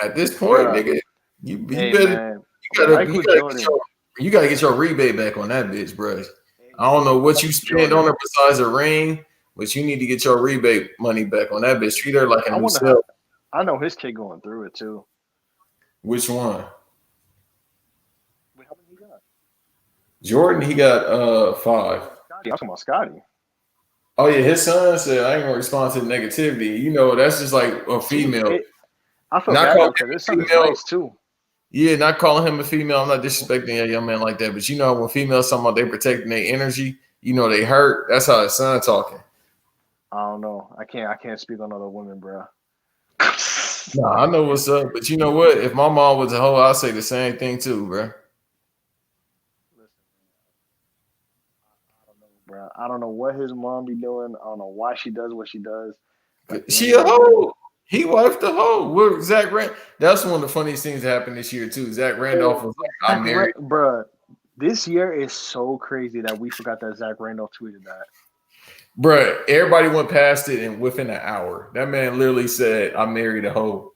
At this point, nigga, you gotta get your rebate back on that bitch, bro. I don't know what you spend on her besides a ring, but you need to get your rebate money back on that bitch. Treat her like a new self. I know his kid going through it too. Which one? Wait, how many he got? Jordan, he got 5. I'm talking about Scotty. Oh yeah, his son said I ain't gonna respond to the negativity. That's just like a female. I feel bad because his son is nice too. Yeah, not calling him a female. I'm not disrespecting a young man like that, but when females talking about they protecting their energy, they hurt. That's how his son talking. I don't know. I can't speak on other women, bro. Nah, I know what's up, but you know what? If my mom was a hoe, I'd say the same thing too, bro. Bro, I don't know what his mom be doing. I don't know why she does what she does. She a hoe. He wifed the hoe. With Zach Randolph. That's one of the funniest things that happened this year too. Zach Randolph was like, "I'm married." Bro, this year is so crazy that we forgot that Zach Randolph tweeted that. Bro, everybody went past it, and within an hour, that man literally said, "I married a hoe."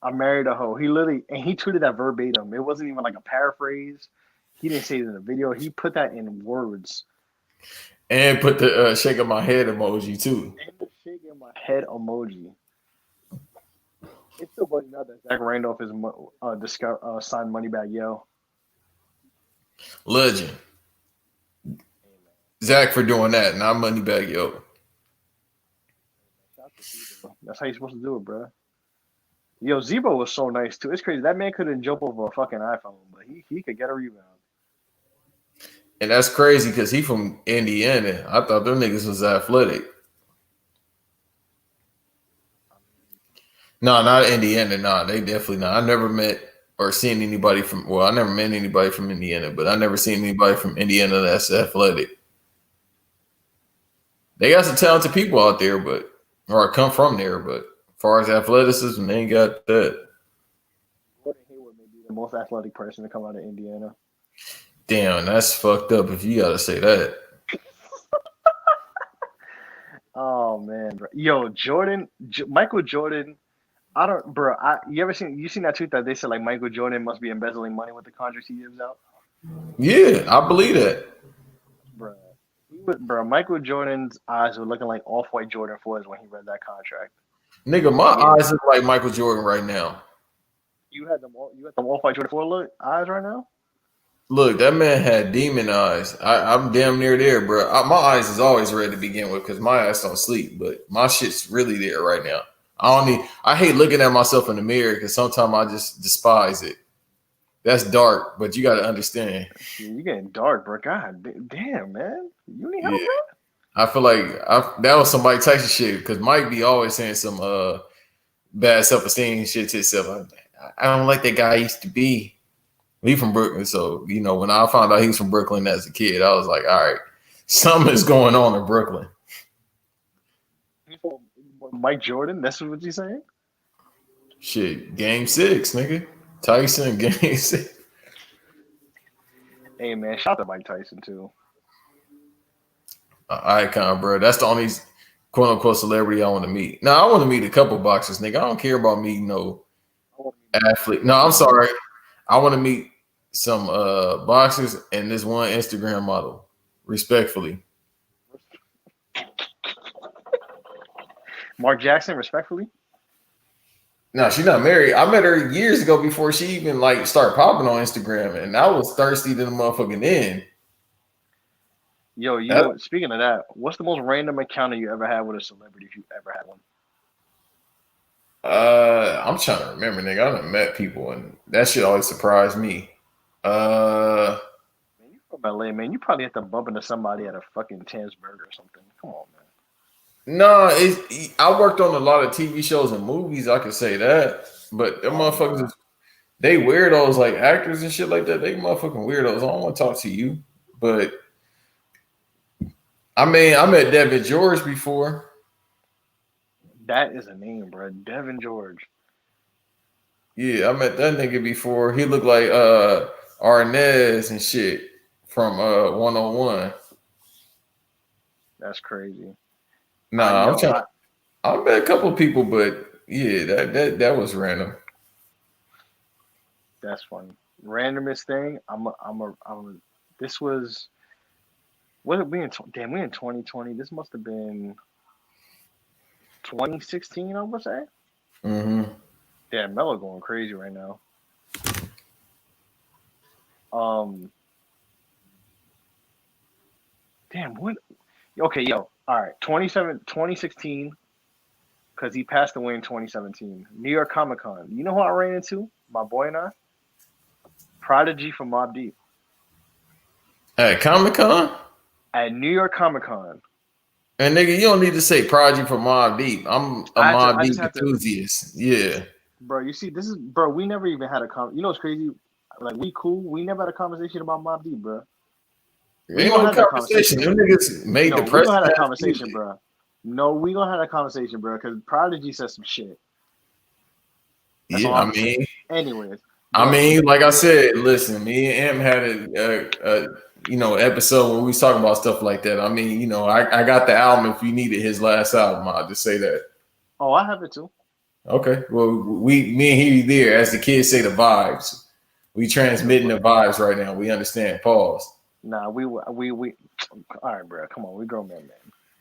I married a hoe. He tweeted that verbatim. It wasn't even like a paraphrase. He didn't say it in the video. He put that in words. And put the shaking my head emoji too. And the shaking my head emoji. It's still funny now that Zach Randolph is signed Moneybagg Yo. Legend. Zach for doing that, not Moneybagg Yo. That's how you're supposed to do it, bro. Yo, Zebo was so nice too. It's crazy. That man couldn't jump over a fucking iPhone, but he could get a rebound. And that's crazy because he from Indiana. I thought them niggas was athletic. No, not Indiana. No, they definitely not. I never met or seen anybody I never met anybody from Indiana, but I never seen anybody from Indiana that's athletic. They got some talented people out there, or come from there, but as far as athleticism, they ain't got that. Gordon Hayward may be the most athletic person to come out of Indiana. Damn, that's fucked up if you gotta say that. Oh man, bro. Yo, Michael Jordan. You seen that tweet that they said like Michael Jordan must be embezzling money with the contracts he gives out? Yeah, I believe that. Bro, Bro, Michael Jordan's eyes were looking like off-white Jordan 4s when he read that contract. Nigga, my eyes look like Michael Jordan right now. You had them off-white Jordan 4 eyes right now? Look, that man had demon eyes. I'm damn near there, bro. My eyes is always red to begin with because my ass don't sleep, but my shit's really there right now. I hate looking at myself in the mirror because sometimes I just despise it. That's dark, but you got to understand. You're getting dark, bro. God damn, man. You need help, bro? I feel like that was some Mike Tyson shit because Mike be always saying some bad self-esteem shit to himself. I don't like that guy I used to be. He from Brooklyn, so when I found out he was from Brooklyn as a kid, I was like, all right, something is going on in Brooklyn. Mike Jordan, that's what you're saying? Shit, Game 6, nigga. Tyson, Game 6. Hey, man, shout out to Mike Tyson, too. Icon, bro. That's the only quote-unquote celebrity I want to meet. Now, I want to meet a couple boxers, nigga. I don't care about meeting no athlete. No, I'm sorry. I want to meet some boxers and this one Instagram model, respectfully. Mark Jackson, respectfully? No, she's not married. I met her years ago before she even started popping on Instagram, and I was thirsty to the motherfucking end. Yo, know, speaking of that, what's the most random encounter you ever had with a celebrity if you ever had one? I'm trying to remember, nigga. I done met people, and that shit always surprised me. Man, you from LA, man. You probably have to bump into somebody at a fucking Tim's Burger or something. Come on, man. No, I worked on a lot of TV shows and movies. I could say that, but them motherfuckers, they weirdos like actors and shit like that. They motherfucking weirdos. I don't want to talk to you, but I mean, I met Devin George before. That is a name, bro. Devin George. Yeah, I met that nigga before. He looked like Arnez and shit from 101. That's crazy. Nah, I met a couple of people, but yeah, that was random. That's funny. Randomest thing. This was. What are we in? Damn, we in 2020. This must have been 2016, I would say. Mm-hmm. Damn, Melo going crazy right now. Damn, what? Okay, yo. All right, 2016, because he passed away in 2017. New York Comic Con. You know who I ran into? My boy and I? Prodigy from Mobb Deep. At Comic Con? At New York Comic Con. And nigga, you don't need to say Prodigy from Mobb Deep. I'm a Mobb Deep enthusiast. Yeah. Bro, you see, bro, we never even had a conversation. You know what's crazy? Like, we cool. We never had a conversation about Mobb Deep, bro. Ain't no conversation. Them niggas made the press. We gonna have that conversation, bro. No, we gonna have that conversation, bro, because Prodigy said some shit. Yeah, I mean. Anyways. I mean, like I said, listen, me and Em had a episode where we was talking about stuff like that. I mean, I got the album if you needed his last album. I'll just say that. Oh, I have it too. Okay. Well, me and he there, as the kids say, the vibes. We transmitting the vibes right now. We understand. Pause. Nah, we all right, bro. Come on, we grown man.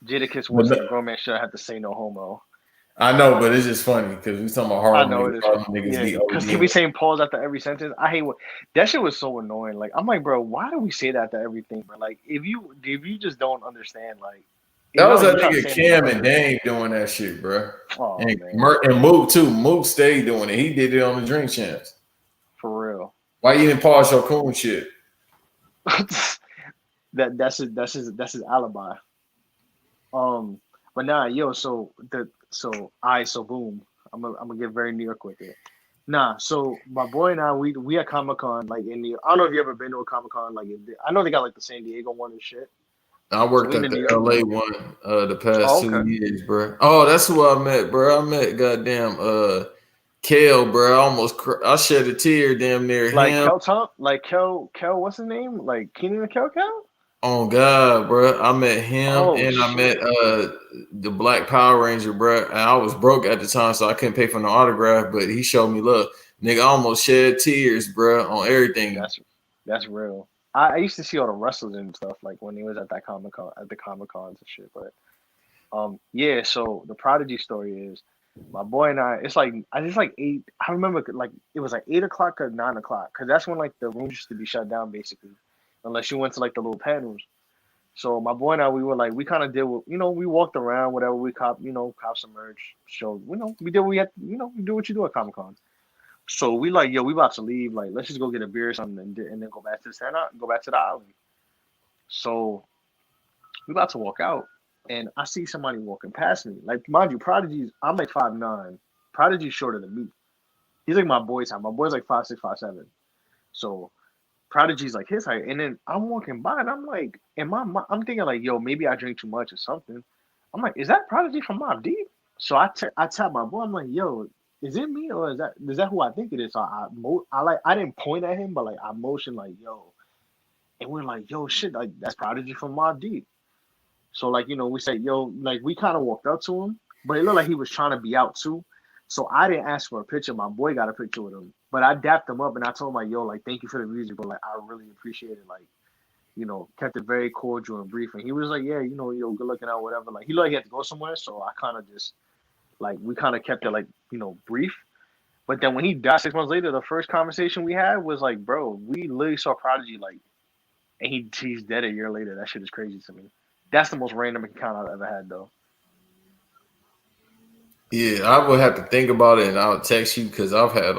Jadakiss wasn't a grown man should have to say no homo. I know, but it's just funny because we talking about hard. I know it is. Because he be saying pause after every sentence. I hate that shit was so annoying. Like, I'm like, bro, why do we say that after everything? But like, if you just don't understand, like, that was that nigga Cam and Dame doing that shit, bro. Oh, and Mook too. Mook stayed doing it. He did it on the Drink Champs. For real. Why you didn't pause your coon shit? That's his alibi. But nah, yo, so boom. I'm gonna get very New York with it. Nah, so my boy and I, we at Comic Con, like in the. I don't know if you ever been to a Comic Con, like I know they got like the San Diego one and shit. I worked at the LA one the past 2 years, bro. Oh, that's who I met, bro. I met goddamn Kel, bro. I shed a tear damn near like him. Kel, what's his name? Like Keenan and Kel? Oh God, bro! I met him I met the Black Power Ranger, bro. And I was broke at the time, so I couldn't pay for no autograph. But he showed me love, nigga. I almost shed tears, bro, on everything. That's real. I used to see all the wrestlers and stuff like when he was at that Comic Cons and shit. But yeah. So the Prodigy story is my boy and I. It's like eight. I remember like it was like 8 o'clock or 9 o'clock because that's when like the rooms used to be shut down basically, unless you went to like the little panels. So my boy and I, we kind of did what, we walked around, whatever, we cop some merch, showed, we did what we had, we do what you do at Comic Con. So we like, yo, we about to leave, like, let's just go get a beer or something and then go back to the island. So we about to walk out and I see somebody walking past me. Like, mind you, I'm like 5'9". Prodigy's shorter than me. He's like my boy's height. My boy's like 5'6", 5'7". So Prodigy's like his height, and then I'm walking by, and I'm like, I'm thinking like, yo, maybe I drink too much or something. I'm like, is that Prodigy from Mobb Deep? So I tap my boy. I'm like, yo, is it me or is that who I think it is? So I didn't point at him, but like I motioned like, yo, and we're like, yo, shit, like that's Prodigy from Mobb Deep. So like we said, yo, like we kind of walked up to him, but it looked like he was trying to be out too. So I didn't ask for a picture. My boy got a picture with him. But I dapped him up and I told him like, yo, like, thank you for the music, but like, I really appreciate it. Like, kept it very cordial and brief. And he was like, yeah, yo, good looking out, whatever. Like, he looked like he had to go somewhere. So I kind of just, like, we kind of kept it like, brief. But then when he died 6 months later, the first conversation we had was like, bro, we literally saw Prodigy, like, and he's dead a year later. That shit is crazy to me. That's the most random encounter I've ever had, though. Yeah, I would have to think about it and I'll text you because I've had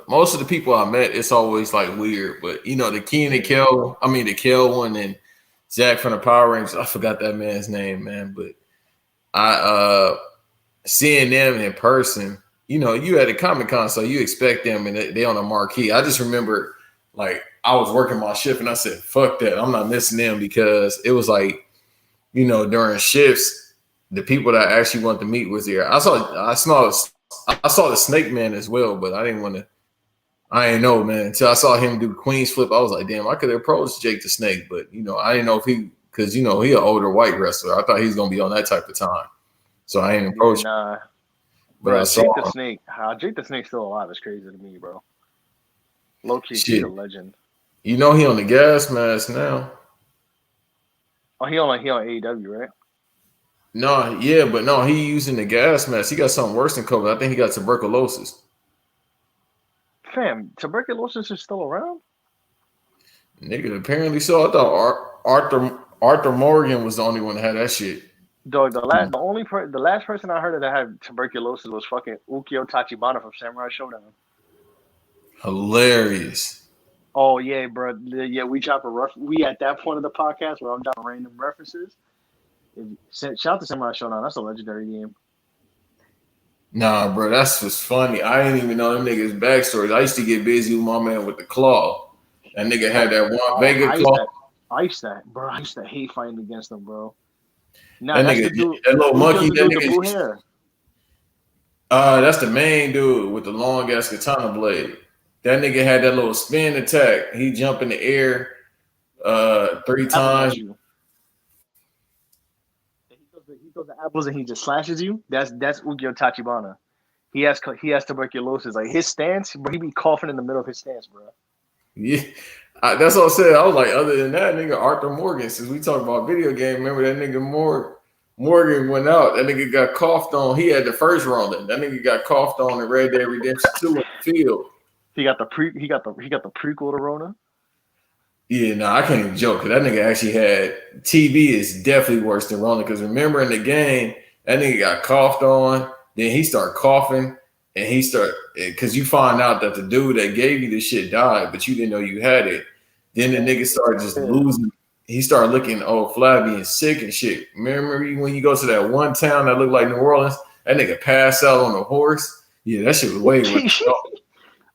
most of the people I met, it's always like weird. But the Kenan and Kel, the Kel one and Zach from the Power Rangers, I forgot that man's name, man. But I seeing them in person, you at a Comic Con, so you expect them and they on a marquee. I just remember like I was working my shift and I said, fuck that, I'm not missing them because it was like, during shifts. The people that I actually wanted to meet was here. I saw the Snake Man as well, but I didn't know, man. Until I saw him do Queen's Flip, I was like, damn, I could have approached Jake the Snake, but I didn't know if because he an older white wrestler. I thought he was gonna be on that type of time, so I didn't approach him. Nah, but bro, I saw Jake the Snake. How Jake the Snake's still alive is crazy to me, bro. Low key, he's a legend. He on the gas mask now. Oh, he on AEW, right? No, yeah, but no, he using the gas mask. He got something worse than COVID. I think he got tuberculosis. Fam, tuberculosis is still around? Nigga, apparently so. I thought Arthur Morgan was the only one that had that shit. Dog, the last person I heard of that had tuberculosis was fucking Ukyo Tachibana from Samurai Showdown. Hilarious. Oh yeah, bro. Yeah, we at that point of the podcast where I'm dropping random references. Shout out to Samurai Showdown. That's a legendary game. Nah, bro, that's just funny. I didn't even know them niggas' backstories. I used to get busy with my man with the claw. That nigga had that one Vega claw. I used to hate fighting against them, bro. Nah, that little monkey, that nigga. Blue hair. That's the main dude with the long ass katana blade. That nigga had that little spin attack. He jumped in the air 3 times. He throws the apples and he just slashes you. That's Ukyo Tachibana. He has tuberculosis. Like his stance, bro, he be coughing in the middle of his stance, bro. Yeah, that's what I said. I was like, other than that, nigga Arthur Morgan. Since we talk about video game, remember that nigga Morgan went out. That nigga got coughed on. He had the first Ronin. That nigga got coughed on in Red Dead Redemption 2 in the field. He got the prequel to Rona. Yeah, no, I can't even joke because that nigga actually had TB is definitely worse than Rona. Because remember in the game, that nigga got coughed on, then he started coughing, and because you find out that the dude that gave you the shit died, but you didn't know you had it. Then the nigga started just losing. He started looking flabby and sick and shit. Remember when you go to that one town that looked like New Orleans, that nigga passed out on a horse? Yeah, that shit was way worse.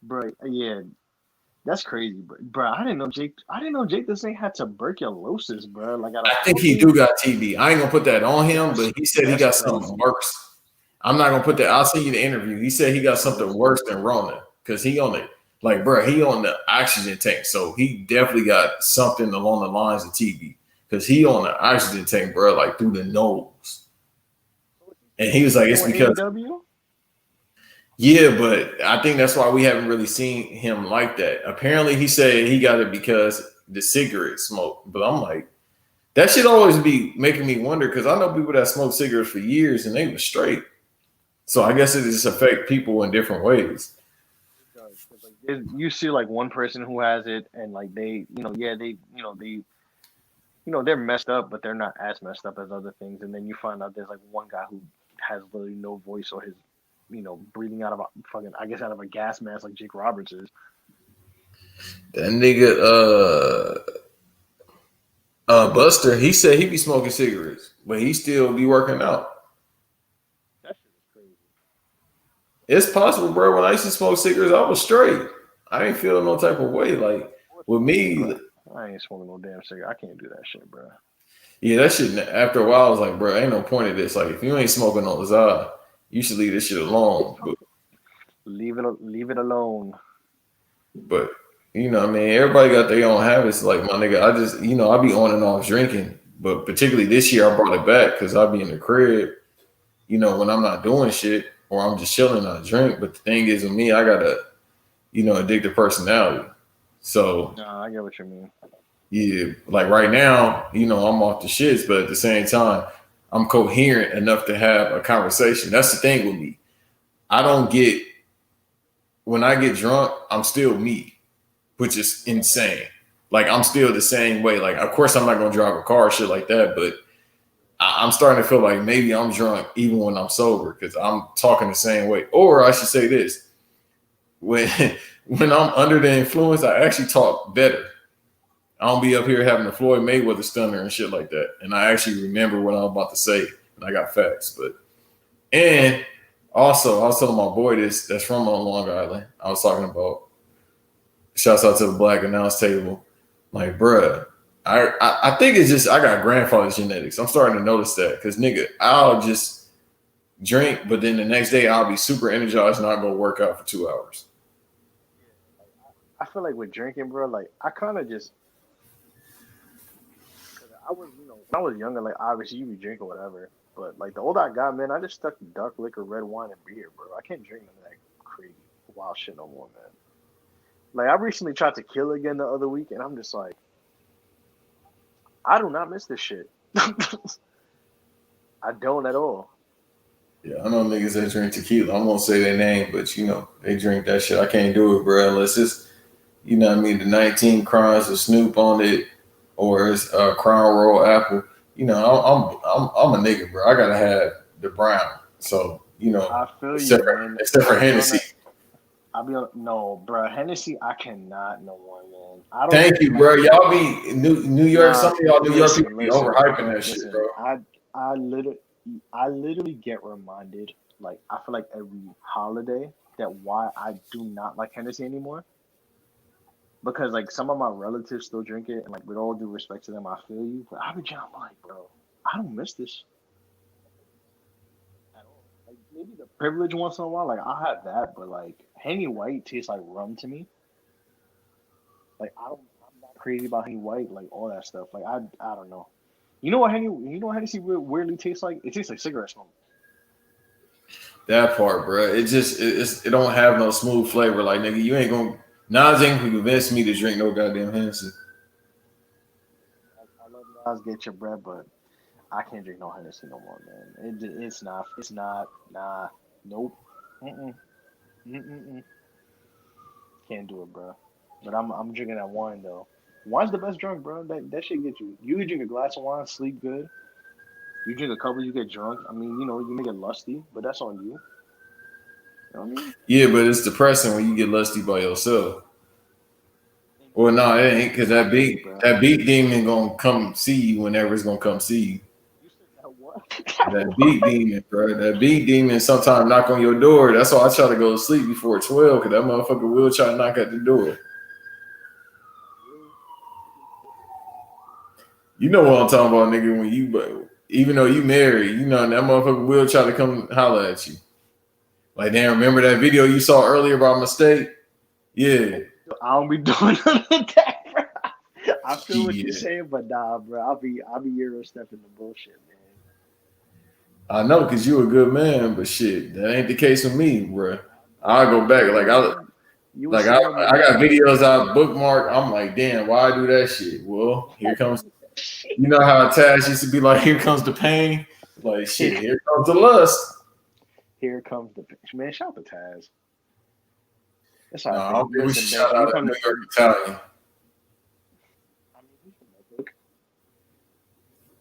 Bro, yeah. That's crazy, bro. I didn't know Jake the Snake had tuberculosis, bro. Like I think he do got TB. I ain't gonna put that on him, but he said he got something worse. I'm not gonna put that. I'll send you the interview. He said he got something worse than Rona because he on it. Like, bro, he on the oxygen tank, so he definitely got something along the lines of TB because he on the oxygen tank, bro, like through the nose. And he was like, it's because. Yeah, but I think that's why we haven't really seen him like that. Apparently, he said he got it because the cigarette smoke. But I'm like, that should always be making me wonder because I know people that smoke cigarettes for years and they were straight. So I guess it just affect people in different ways. Like, you see like one person who has it, and like they, they're messed up, but they're not as messed up as other things. And then you find out there's like one guy who has literally no voice, or his, breathing out of a fucking, I guess, out of a gas mask like Jake Roberts is. That nigga, Buster, he said he be smoking cigarettes, but he still be working out. That shit is crazy. It's possible, bro. When I used to smoke cigarettes, I was straight. I ain't feeling no type of way. Like with me, I ain't smoking no damn cigarette. I can't do that shit, bro. Yeah, that shit. After a while, I was like, bro, ain't no point of this. Like, if you ain't smoking on Lazard, you should leave this shit alone. But, leave it alone. But I mean, everybody got their own habits. Like my nigga, I just, I be on and off drinking. But particularly this year, I brought it back because I be in the crib. When I'm not doing shit or I'm just chilling, I drink. But the thing is, with me, I got a, addictive personality. So. No, I get what you mean. Yeah, like right now, I'm off the shits, but at the same time, I'm coherent enough to have a conversation. That's the thing with me. When I get drunk, I'm still me, which is insane. Like, I'm still the same way. Like, of course, I'm not going to drive a car or shit like that, but I'm starting to feel like maybe I'm drunk even when I'm sober because I'm talking the same way. Or I should say this, when I'm under the influence, I actually talk better. I don't be up here having the Floyd Mayweather stunner and shit like that. And I actually remember what I'm about to say, and I got facts. And also, I was telling my boy that's from Long Island. I was talking about, shouts out to the Black Announce Table. Like, bruh, I think it's just, I got grandfather's genetics. I'm starting to notice that because, nigga, I'll just drink, but then the next day I'll be super energized and I'll go work out for 2 hours. I feel like with drinking, bro, like, I kind of just, I was, when I was younger, like, obviously you be drinking whatever, but like the older I got, man, I just stuck to dark liquor, red wine, and beer, bro. I can't drink none of that crazy wild shit no more, man. Like, I recently tried to kill again the other week, and I'm just like, I do not miss this shit. I don't at all. Yeah, I know niggas that drink tequila. I won't say their name, but they drink that shit. I can't do it, bro, unless it's, the 19 Crimes of Snoop on it. Or it's Crown Royal Apple. I'm a nigga, bro. I gotta have the brown. So I feel except for Hennessy. No, bro. Hennessy, I cannot no more, man. I don't. Thank you, bro. Y'all be New York. Some of y'all New York people be overhyping that shit, bro. I literally get reminded, like, I feel like every holiday that why I do not like Hennessy anymore. Because, like, some of my relatives still drink it, and, like, with all due respect to them, I feel you. But I'm like, bro, I don't miss this at all. Like, maybe the privilege once in a while, like, I'll have that, but, like, Henny White tastes like rum to me. Like, I'm not crazy about Henny White, like, all that stuff. Like, I don't know. You know what Hennessy weirdly tastes like? It tastes like cigarette smoke. That part, bro. It just, it don't have no smooth flavor. Like, nigga, you ain't gonna. Nas ain't gonna convince me to drink no goddamn Hennessy. I love Nas, get your bread, but I can't drink no Hennessy no more, man. It's not, nah, nope. Can't do it, bro. But I'm drinking that wine though. Wine's the best drunk, bro. That shit get you. You drink a glass of wine, sleep good. You drink a couple, you get drunk. I mean, you may get lusty, but that's on you. You know what I mean? Yeah, but it's depressing when you get lusty by yourself. Well, no, it ain't, because that beat demon gonna come see you whenever it's gonna come see you. You said that what? That beat demon, bro. That beat demon sometimes knock on your door. That's why I try to go to sleep before 12, because that motherfucker will try to knock at the door. You know what I'm talking about, nigga, when even though you married, that motherfucker will try to come holler at you. Like, damn, remember that video you saw earlier about mistake? Yeah. I don't be doing none of that, bro. I feel what you're saying, but nah, bro. I'll be Euro stepping the bullshit, man. I know, because you a good man, but shit, that ain't the case with me, bro. I'll go back. Like, You Like I got videos I bookmark. I'm like, damn, why I do that shit? Well, here comes. You know how Taz used to be like, here comes the pain. Like shit, here comes the lust. Here comes the man. Shout out to Taz. That's how No, I think. we should shout out to New York Italian. I mean, he's from Norfolk.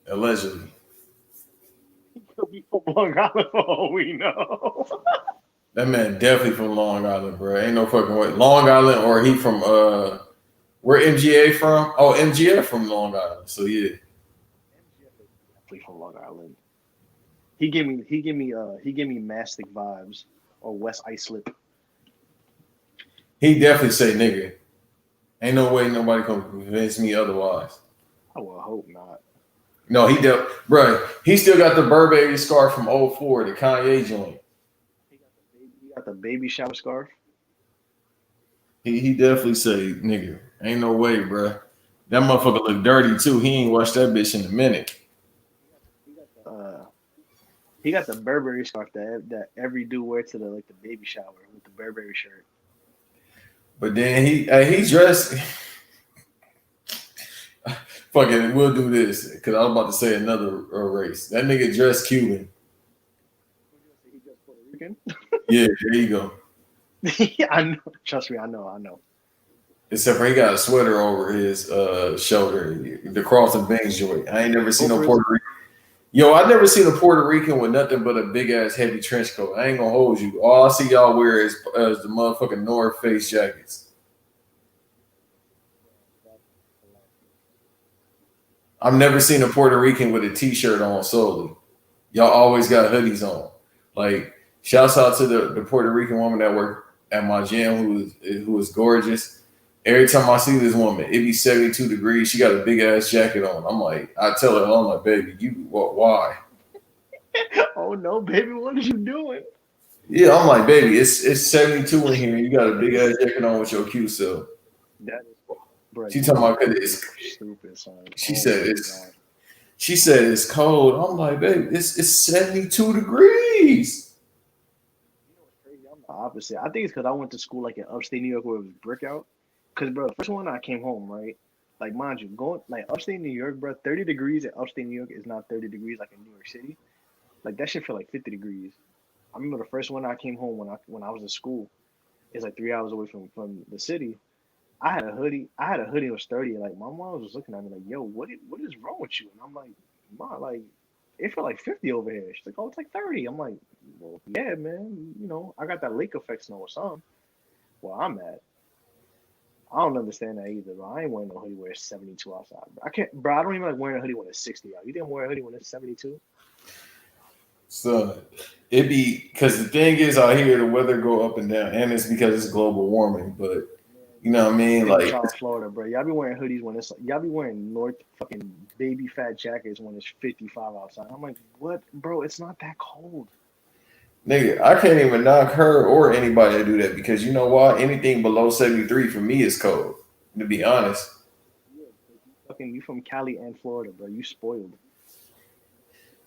Allegedly. He could be from Long Island for all we know. That man definitely from Long Island, bro. Ain't no fucking way. Long Island, or he from where MGA from? Oh, MGF from Long Island. So yeah. Definitely from Long Island. He gave me Mastic vibes or West Islip. He definitely say nigga. Ain't no way nobody can convince me otherwise. I will hope not. No, bro. He still got the Burberry scarf from 04, the Kanye joint. He got the baby shower scarf. He definitely say nigga. Ain't no way, bro. That motherfucker look dirty too. He ain't washed that bitch in a minute. He got the Burberry scarf that every dude wears to the baby shower with the Burberry shirt. But then he dressed. Fucking, we'll do this because I was about to say another race. That nigga dressed Cuban. He dressed Puerto Rican. Yeah, there you go. Yeah, I know. Trust me, I know. Except for he got a sweater over his shoulder, the Cross and Banks joint. I ain't never seen no Puerto Rican. Yo, I never seen a Puerto Rican with nothing but a big ass heavy trench coat. I ain't gonna hold you. All I see y'all wear is the motherfucking North Face jackets. I've never seen a Puerto Rican with a t-shirt on solely. Y'all always got hoodies on. Like, shouts out to the Puerto Rican woman that worked at my gym who was gorgeous. Every time I see this woman, it be 72 degrees. She got a big ass jacket on. I'm like, I tell her, I'm like, baby, why? Oh no, baby, what are you doing? Yeah, I'm like, baby, it's 72 in here. You got a big ass jacket on with your cute self. That is, bro, she talking about it's stupid, son. She said it's cold. I'm like, baby, it's 72 degrees. You know what's crazy? I'm the opposite. I think it's because I went to school like in upstate New York where it was brick out. Cause bro, the first one I came home, right? Like mind you, going like upstate New York, bro, 30 degrees in upstate New York is not 30 degrees like in New York City. Like that shit feel like 50 degrees. I remember the first one I came home when I was in school. It's like 3 hours away from the city. I had a hoodie that was 30. And like my mom was looking at me like, yo, what is wrong with you? And I'm like, Mom, like it felt like 50 over here. She's like, oh, it's like 30. I'm like, well, yeah, man. You know, I got that lake effect snow or something. Well, I'm at. I don't understand that either, bro. I ain't wearing no hoodie where it's 72 outside. I can't, bro. I don't even like wearing a hoodie when it's 60 out. You didn't wear a hoodie when it's 72? So it be because the thing is out here the weather go up and down, and it's because it's global warming. But you know what I mean, like South Florida, bro. Y'all be wearing hoodies when it's y'all be wearing North fucking baby fat jackets when it's 55 outside. I'm like, what, bro? It's not that cold. Nigga, I can't even knock her or anybody to do that because you know why? Anything below 73 for me is cold, to be honest. You from Cali and Florida, bro. You spoiled.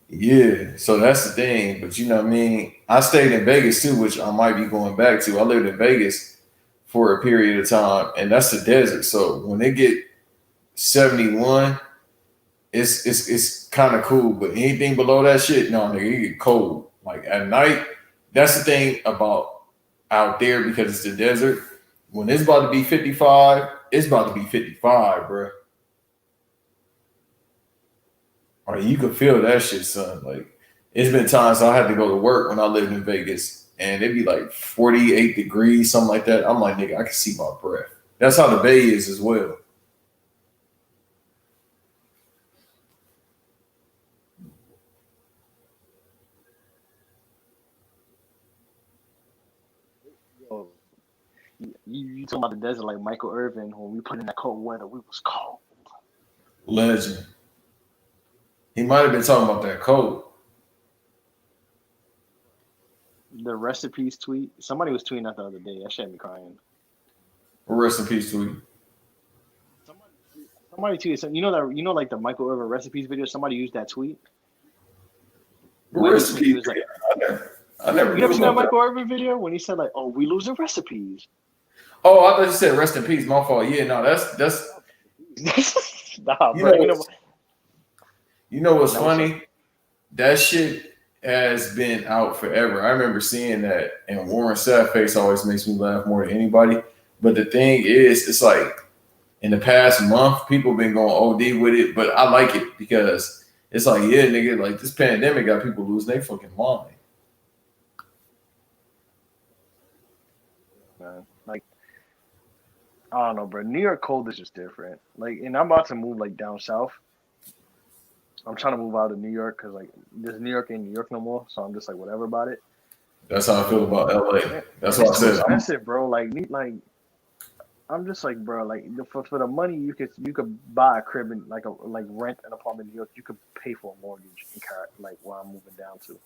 Yeah, so that's the thing. But you know what I mean? I stayed in Vegas too, which I might be going back to. I lived in Vegas for a period of time, and that's the desert. So when they get 71, it's kind of cool. But anything below that shit, no, nigga, you get cold. Like at night, that's the thing about out there because it's the desert. When it's about to be 55, it's about to be 55, bro. Or you can feel that shit, son. Like it's been times I had to go to work when I lived in Vegas, and it'd be like 48 degrees, something like that. I'm like, nigga, I can see my breath. That's how the Bay is as well. You talking about the desert like Michael Irvin when we put in that cold weather, we was cold. Legend. He might have been talking about that cold. The recipes tweet. Somebody was tweeting that the other day. That shit had me crying. Rest in peace, tweet. Somebody tweeted. You know like the Michael Irvin recipes video. Somebody used that tweet. Recipes. I never. You ever seen that Michael Irvin video when he said like, "Oh, we losing recipes." Oh, I thought you said rest in peace. My fault. Yeah, no, that's Nah, you bro. know You know, what's that was so. funny? That shit has been out forever. I remember seeing that, and Warren Sapp's always makes me laugh more than anybody. But the thing is, it's like in the past month, people been going OD with it, but I like it because it's like, yeah, nigga, like this pandemic got people losing their fucking mind. Man. Like, I don't know, bro. New York cold is just different. Like, and I'm about to move like down south. I'm trying to move out of New York because like this New York ain't New York no more. So I'm just like whatever about it. That's how I feel about LA. That's And why it's I too said expensive, bro. Like I'm just like, bro, like for the money you could buy a crib and like rent an apartment in New York. You could pay for a mortgage in like where I'm moving down to.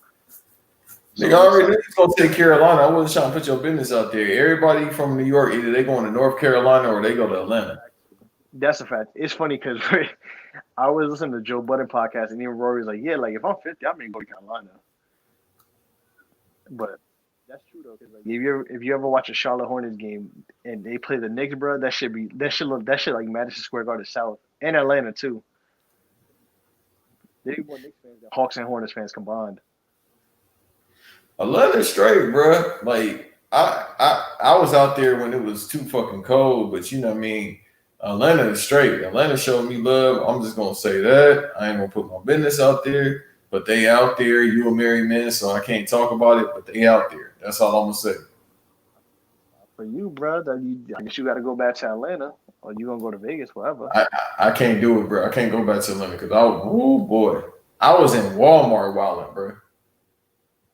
So nigga, I I'm just already like, knew you gonna take Carolina. I wasn't trying to put your business out there. Everybody from New York, either they going to North Carolina or they go to Atlanta. that's a fact. It's funny because I was listening to Joe Budden podcast and even Rory was like, yeah, like if I'm 50, I may go to Carolina. But that's true though, because like if you ever watch a Charlotte Hornets game and they play the Knicks, bro, that should like Madison Square Garden South and Atlanta too. They more Knicks fans than Hawks and Hornets fans combined. Atlanta straight, bro. Like I was out there when it was too fucking cold, but you know what I mean. Atlanta is straight. Atlanta showed me love. I'm just gonna say that. I ain't gonna put my business out there, but they out there. You a married man, so I can't talk about it, but they out there. That's all I'm gonna say. For you, bro, I guess you got to go back to Atlanta, or you gonna go to Vegas, whatever. I can't do it, bro. I can't go back to Atlanta because oh boy, I was in Walmart wilding, bro.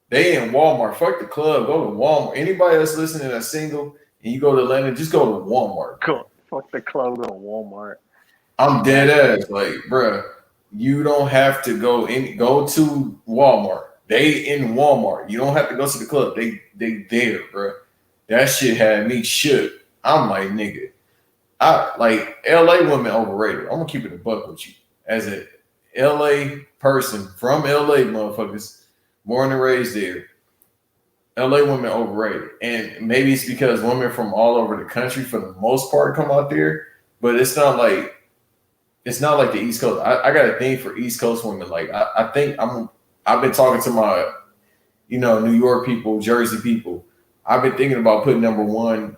They in Walmart. Fuck the club. Go to Walmart. Anybody that's listening that's single and you go to Atlanta, just go to Walmart, bro. Cool. Fuck the club, go to Walmart. I'm dead That's ass. Like, bro, you don't have to go to Walmart. They in Walmart. You don't have to go to the club. They there, bro. That shit had me shook. I'm like, nigga. I like LA women overrated. I'm gonna keep it a buck with you. As a LA person from LA, motherfuckers, born and raised there. LA women overrated. And maybe it's because women from all over the country for the most part come out there, but it's not like the East Coast. I got a thing for East Coast women. Like I think I've been talking to my, New York people, Jersey people. I've been thinking about putting number one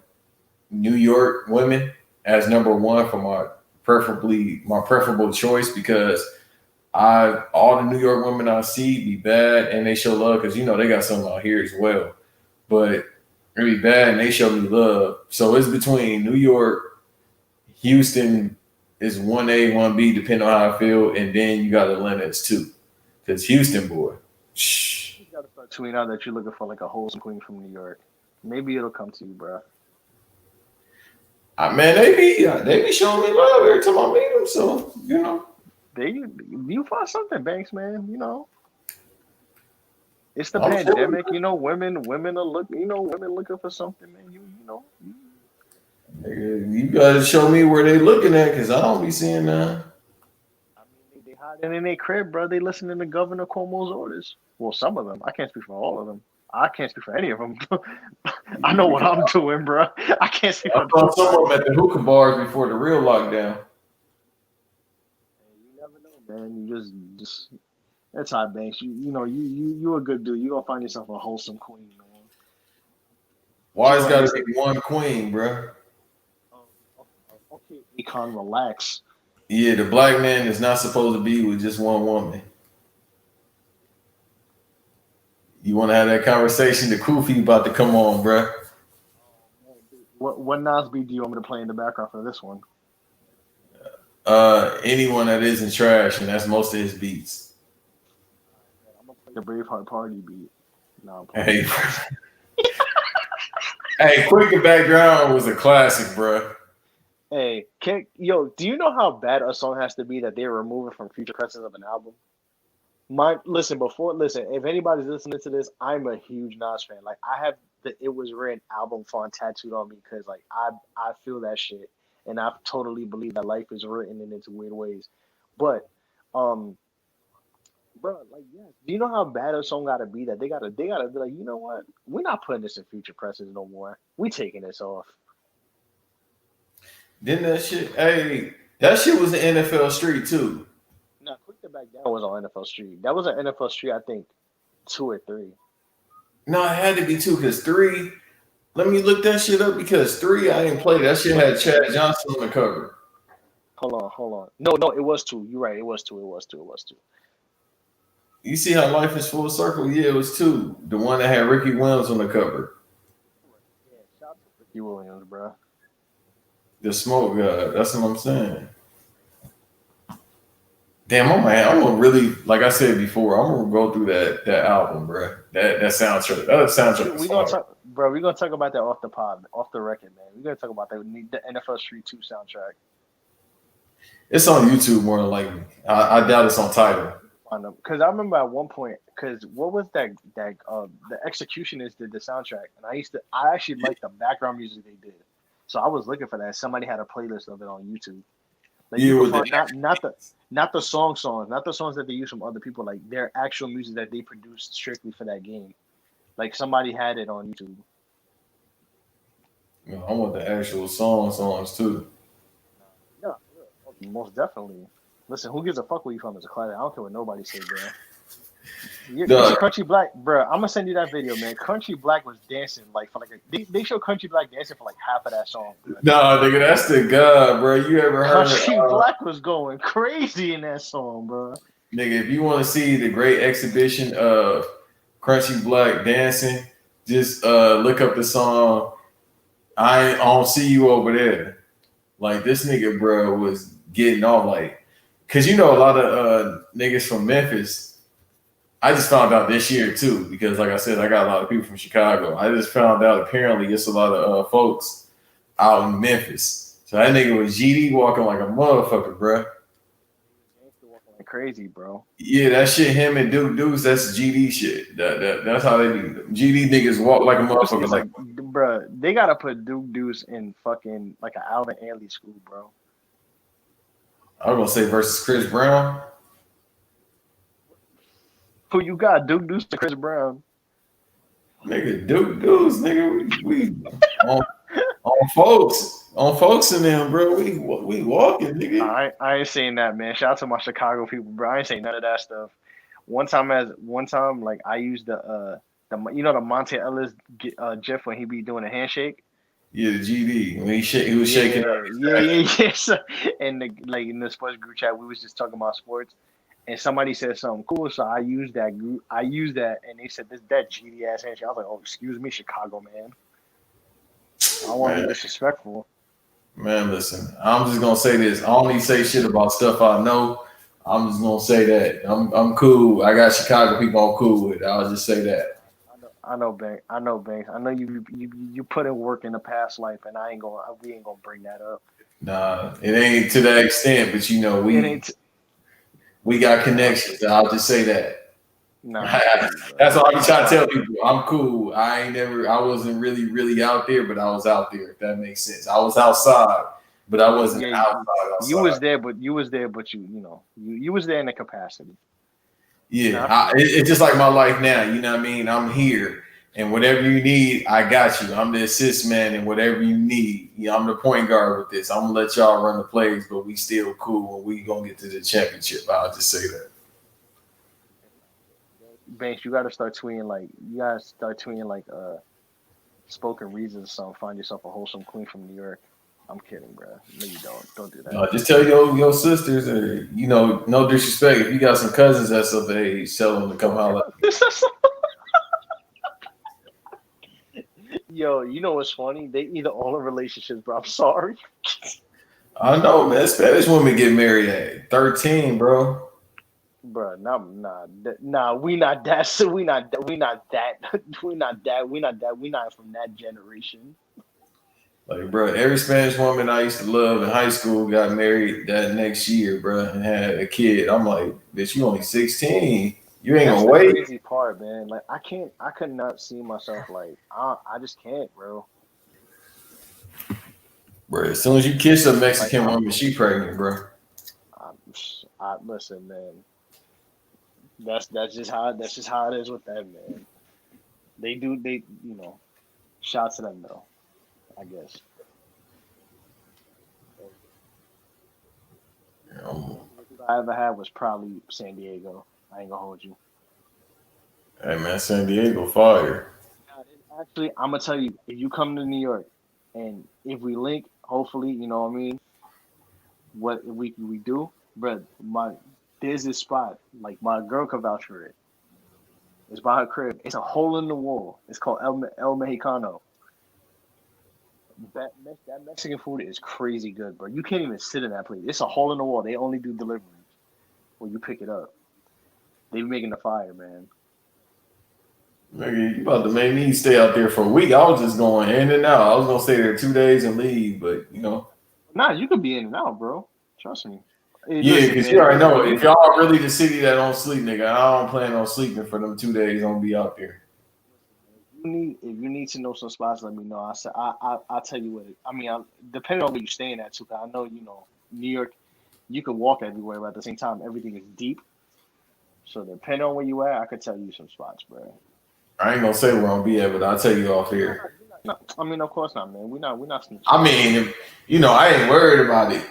New York women as number one for my preferable choice because all the New York women I see be bad and they show love because they got some out here as well. But they be bad and they show me love. So it's between New York, Houston is 1A, 1B, depending on how I feel, and then you got Atlanta as 2. Because Houston boy. Shh. you gotta start tweeting out that you're looking for like a wholesome queen from New York. Maybe it'll come to you, bro. Man, they be showing me love every time I meet them. So, You find something, Banks, man. It's the I'm sure. pandemic. Women are women looking for something, man. You guys show me where they looking at because I don't be seeing that. I mean, they hiding in their crib, bro. They listening to Governor Cuomo's orders. Well, some of them. I can't speak for all of them. I can't speak for any of them. I know what I'm doing, bro. I can't speak I for saw some of nobody. them at the hookah bars before the real lockdown. You never know, man. You just that's how Banks. You a good dude. You gonna find yourself a wholesome queen, man. She Why it's gonna got to answer. be one queen, bro? Oh, okay, Econ, relax. Yeah, the black man is not supposed to be with just one woman. You want to have that conversation? The Kofi about to come on, bro. What Nas beat do you want me to play in the background for this one? Anyone that isn't trash, and that's most of his beats. I'm gonna play the Braveheart Party beat. No, I'm playing. Hey, hey, Quick Background was a classic, bro. Hey, do you know how bad a song has to be that they're removing from future presence of an album? Listen, if anybody's listening to this, I'm a huge Nas fan. Like I have the It Was Written album font tattooed on me because like I feel that shit and I totally believe that life is written in its weird ways. But um bro, like yeah, do you know how bad a song gotta be that they gotta be like, you know what? We're not putting this in future presses no more. We taking this off. Didn't that shit? Hey, that shit was an NFL Street too. No, Quick to Back Down was on NFL Street. That was an NFL Street, I think, 2 or 3. No, it had to be two because three. Let me look that shit up because three I didn't play. That shit had Chad Johnson on the cover. Hold on. No, it was 2. You're right. It was 2. It was 2. It was 2. You see how life is full circle? Yeah, it was two. The one that had Ricky Williams on the cover. Yeah, shout out to Ricky Williams, bro. The smoke god. That's what I'm saying. Damn, I'm gonna really, like I said before, I'm gonna go through that album, bro. That soundtrack. That soundtrack. We gonna talk, bro. We're gonna talk about that off the pod, off the record, man. We're gonna talk about that. The NFL Street 2 soundtrack. It's on YouTube more than likely. I doubt it's on Tidal. Because I remember at one point, because what was that the Executioners did the soundtrack, and I actually liked the background music they did, so I was looking for that. Somebody had a playlist of it on YouTube. Like not the songs, not the songs that they use from other people, like their actual music that they produced strictly for that game. Like somebody had it on YouTube. You know, I want the actual songs too. Yeah, most definitely. Listen, who gives a fuck where you from as a classic? I don't care what nobody says, bro. Country Black, bro. I'm gonna send you that video, man. Country Black was dancing like for like they show Country Black dancing for like half of that song. Bro. No, nigga, that's the god, bro. You ever heard? Country Black was going crazy in that song, bro. Nigga, if you want to see the great exhibition of Crunchy Black dancing, just look up the song I don't see you over there. Like this nigga, bro, was getting off like, cause you know a lot of niggas from Memphis. I just found out this year too, because like I said, I got a lot of people from Chicago. I just found out apparently it's a lot of folks out in Memphis. So that nigga was GD walking like a motherfucker, bro. Crazy, bro. Yeah, that shit, him and Duke Deuce, that's GD shit. That's how they do. GD niggas walk like a motherfucker. Like, bro, they gotta put Duke Deuce in fucking like an Alvin Ailey school, bro. I was gonna say versus Chris Brown. Who you got, Duke Deuce to Chris Brown? Nigga, Duke Deuce, nigga, we on folks in them, bro. We walking, nigga. I ain't saying that, man. Shout out to my Chicago people, bro. I ain't saying none of that stuff. One time, like I used the the Monte Ellis GIF when he be doing a handshake. Yeah, the GD when he was shaking up. Yeah. So, and like in the sports group chat, we was just talking about sports, and somebody said something cool, so I used that, and they said that GD ass handshake. I was like, oh, excuse me, Chicago man. I don't want to be disrespectful. Man, listen, I'm just gonna say this. I only say shit about stuff I know. I'm just gonna say that. I'm cool. I got Chicago people I'm cool with. I'll just say that. I know, Banks. I know you put in work in the past life, and we ain't gonna bring that up. Nah, it ain't to that extent, but you know we got connections. I'll just say that. No, that's all I be trying to tell people. I'm cool. I wasn't really out there, but I was out there. If that makes sense. I was outside, but I wasn't outside. You was there, but you was there in the capacity. Yeah, it's just like my life now. You know what I mean? I'm here, and whatever you need, I got you. I'm the assist man, and whatever you need, I'm the point guard with this. I'm gonna let y'all run the plays, but we still cool, and we gonna get to the championship. I'll just say that. Banks, you gotta start tweeting like spoken reasons or something. Find yourself a wholesome queen from New York. I'm kidding, bro. No, you don't. Don't do that. Just tell your sisters, or no disrespect. If you got some cousins that's of age, tell them to come holler. Yo, you know what's funny? They either all in relationships, bro. I'm sorry. I know, man. Spanish women get married at 13, bro. Bro, nah. We not that. We not from that generation. Like, bro, every Spanish woman I used to love in high school got married that next year, bro, and had a kid. I'm like, bitch, you only 16. You ain't gonna wait. That's the crazy part, man. Like, I could not see myself like, I just can't, bro. Bro, as soon as you kiss a Mexican woman, she pregnant, bro. Listen, man. That's just how it is with them, man. They shout to them though, I guess. I ever had was probably San Diego. I ain't gonna hold you. Hey man, San Diego fire. Actually, I'm gonna tell you, if you come to New York, and if we link, hopefully, you know what I mean. What we do, bro? There's this spot like my girl could vouch for it. It's by her crib. It's a hole in the wall. It's called El Mexicano. That Mexican food is crazy good, bro. You can't even sit in that place. It's a hole in the wall. They only do deliveries when you pick it up. They be making the fire, man. Nigga, you about to make me stay out there for a week. I was just going in and out. I was gonna stay there 2 days and leave, but you know. Nah, you could be in and out, bro. Trust me. Hey, Yeah, listen, because man, you already know if y'all are really the city that don't sleep, nigga, I don't plan on sleeping for them 2 days. I'm gonna be out there. if you need to know some spots, let me know. I'll tell you what. Depending on where you're staying at too. 'Cause I know New York. You can walk everywhere, but at the same time, everything is deep. So depending on where you at, I could tell you some spots, bro. I ain't gonna say where I'm gonna be at, but I'll tell you off here. No, of course not, man. We're not snitching. I mean, I ain't worried about it.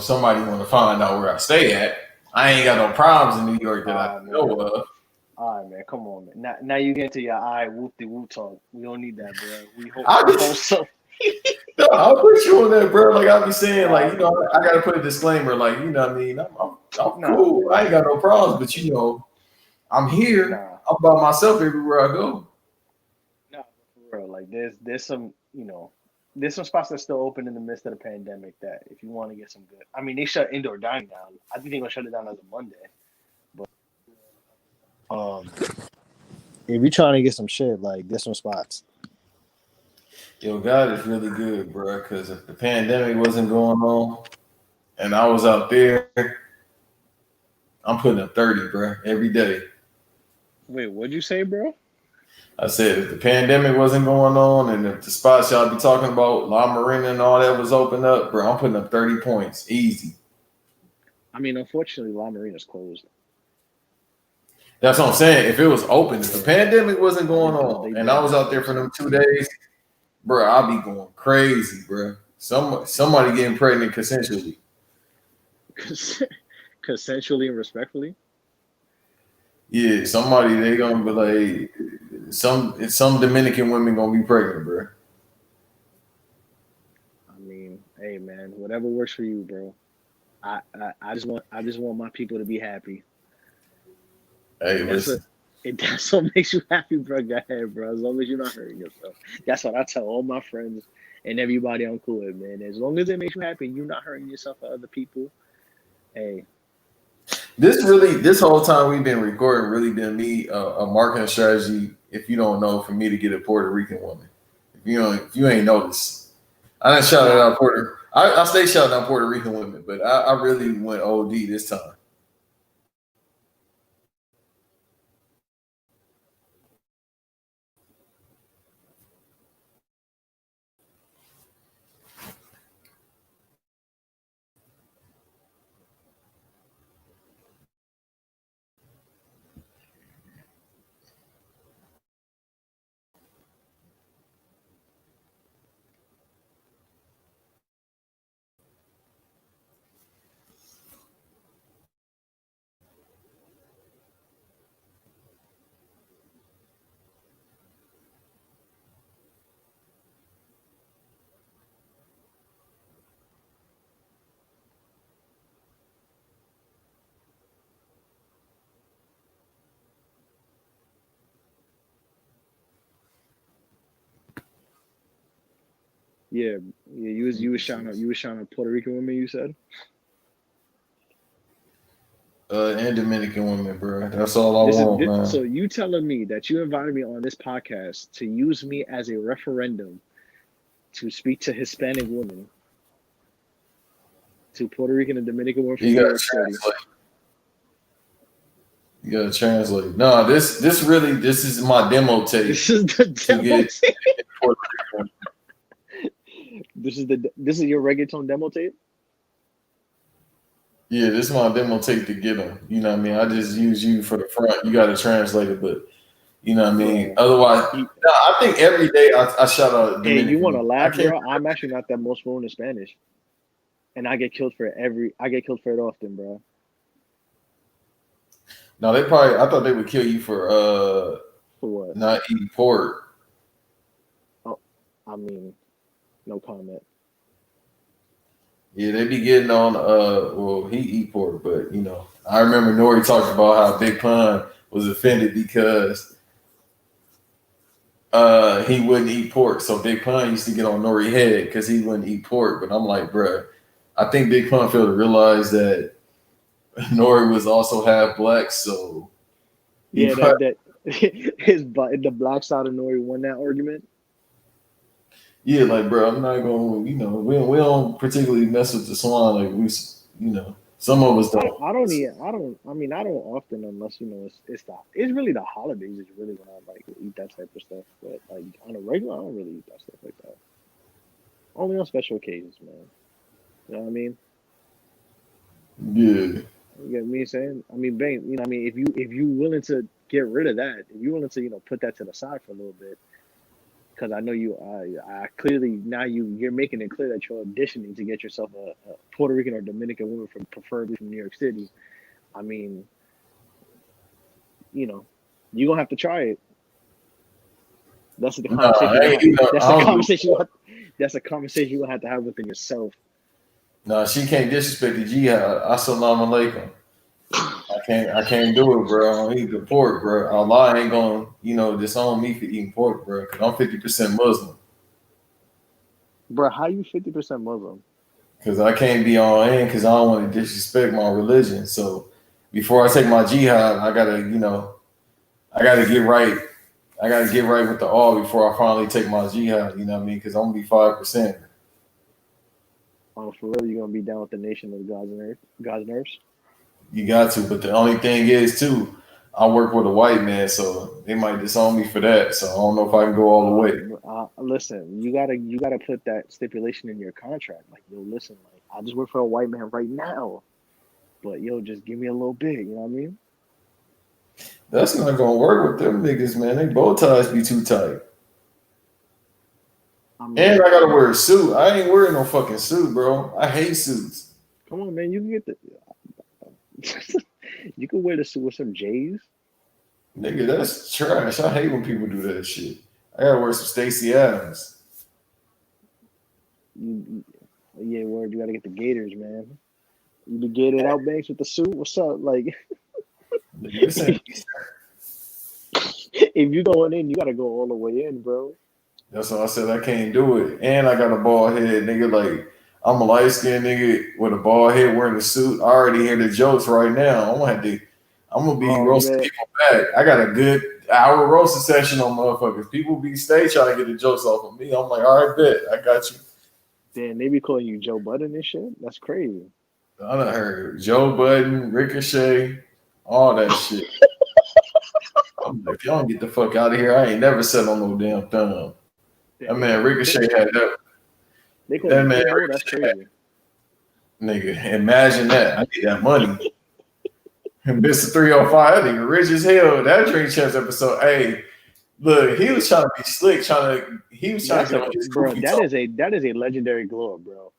Somebody want to find out where I stay at. I ain't got no problems in New York that I know of. All right, man. Come on, man. Now you get to your whoop de whoop talk. We don't need that, bro. We hope so. No, I'll put you on that, bro. Like I'll be saying, like I gotta put a disclaimer, like what I mean. I'm cool. I ain't got no problems, but I'm here. I'm by myself everywhere I go. No, for real. Like there's some there's some spots that still open in the midst of the pandemic that if you want to get some good. I mean, they shut indoor dining down. I think they're gonna shut it down as of Monday. But if you're trying to get some shit, like there's some spots. Yo, God is really good, bro. Because if the pandemic wasn't going on and I was out there, I'm putting up 30, bro, every day. Wait, what'd you say, bro? I said if the pandemic wasn't going on and if the spots y'all be talking about, La Marina and all that was open up, bro, I'm putting up 30 points. Easy. I mean, unfortunately, La Marina's closed. That's what I'm saying. If it was open, if the pandemic wasn't going on and I was out there for them 2 days, bro, I'll be going crazy, bro. Somebody getting pregnant consensually. Consensually and respectfully? Yeah, they gonna be like some Dominican women gonna be pregnant, bro. I mean, hey man, whatever works for you, bro. I just want my people to be happy. Hey, listen. That's what makes you happy, bro. Go ahead, bro. As long as you're not hurting yourself. That's what I tell all my friends and everybody I'm cool with, man. As long as it makes you happy and you're not hurting yourself or other people, hey. This whole time we've been recording really been me a marketing strategy, if you don't know, for me to get a Puerto Rican woman. If you ain't noticed. I didn't shout out I stay shouting out Puerto Rican women, but I really went OD this time. Yeah, you was shouting out Puerto Rican women, you said? And Dominican women, bro. That's all I want, man. So you telling me that you invited me on this podcast to use me as a referendum to speak to Hispanic women, to Puerto Rican and Dominican women from New York City. You gotta translate. No, this is my demo tape. This is the demo tape. This is your reggaeton demo tape? Yeah, this is my demo tape to get them. You know what I mean? I just use you for the front. You got to translate it, but you know what I mean? Otherwise, I think every day I shout out. Hey, you want to laugh, bro? I'm actually not that most fluent in Spanish. And I get killed for it often, bro. No, they probably. I thought they would kill you for For what? not eating pork. Oh, I mean, no comment. Yeah, they be getting on. Well, he eat pork, but you know, I remember Nori talked about how Big Pun was offended because he wouldn't eat pork. So Big Pun used to get on Nori head because he wouldn't eat pork. But I'm like, bruh, I think Big Pun failed to realize that Nori was also half black, so he Yeah, probably, that the black side of Nori won that argument. yeah, like bro, I'm not going. You know, we don't particularly mess with the swan like we, you know, some of us don't. I don't eat. I mean, I don't often unless it's really the holidays is really when I like eat that type of stuff. But like on a regular, I don't really eat that stuff like that. Only on special occasions, man. You know what I mean? Yeah, You get me saying? I mean, bang. You know, what I mean, if you willing to get rid of that, if you willing to put that to the side for a little bit, because I know I clearly now you're making it clear that you're auditioning to get yourself a Puerto Rican or Dominican woman from preferably from New York City. I mean, you're gonna have to try it. That's the no, conversation. I ain't, you know, That's I the don't do conversation. pork. That's a conversation you're gonna have to have within yourself. No, she can't disrespect the jihad. Assalamu alaikum. I can't do it, bro. I don't eat the pork, bro. Allah ain't gonna, disown me for eating pork, bro. Cause I'm 50% Muslim. Bro, how you 50% Muslim? Cause I can't be all in because I don't want to disrespect my religion. So before I take my jihad, I gotta get right. I gotta get right with the all before I finally take my jihad. You know what I mean? Because I'm gonna be 5%. Oh, for real, you're gonna be down with the nation of God's nerves. You got to, but the only thing is too, I work with a white man, so they might disown me for that. So I don't know if I can go all the way. Listen, you gotta put that stipulation in your contract. Like, yo, listen, like I just work for a white man right now, but yo, just give me a little bit. You know what I mean? That's not gonna work with them niggas, man. They bow ties be too tight. I mean, And I gotta wear a suit. I ain't wearing no fucking suit, bro. I hate suits. come on, man, you can get the. You can wear the suit with some J's. Nigga, that's trash. I hate when people do that shit. I gotta wear some Stacey Adams. Yeah, word. You gotta get the Gators, man. You be gated out banks with the suit. What's up? Like, Nigga, this ain't if you going in, you gotta go all the way in, bro. That's why I said I can't do it. And I got a bald head, nigga. Like, I'm a light skinned nigga with a bald head wearing a suit. I already hear the jokes right now. I'm gonna be roasting Man. people back. I got a good hour roasting session on motherfuckers. People be stay trying to get the jokes off of me. I'm like, all right, bet. I got you. Damn, they be calling you Joe Budden and shit. That's crazy. I done heard Joe Budden, Ricochet, all that shit. I'm like, if y'all don't get the fuck out of here, I ain't never sat on no damn thumb. That man Ricochet had that. They call That you man Joe. That's Ricochet crazy. Nigga, imagine that. I need that money. And Mr. 305, that nigga rich as hell. That Drink Champs episode. Hey, look, he was trying to be slick, he was trying to get on his Bro, goofy that is a legendary glow up, bro.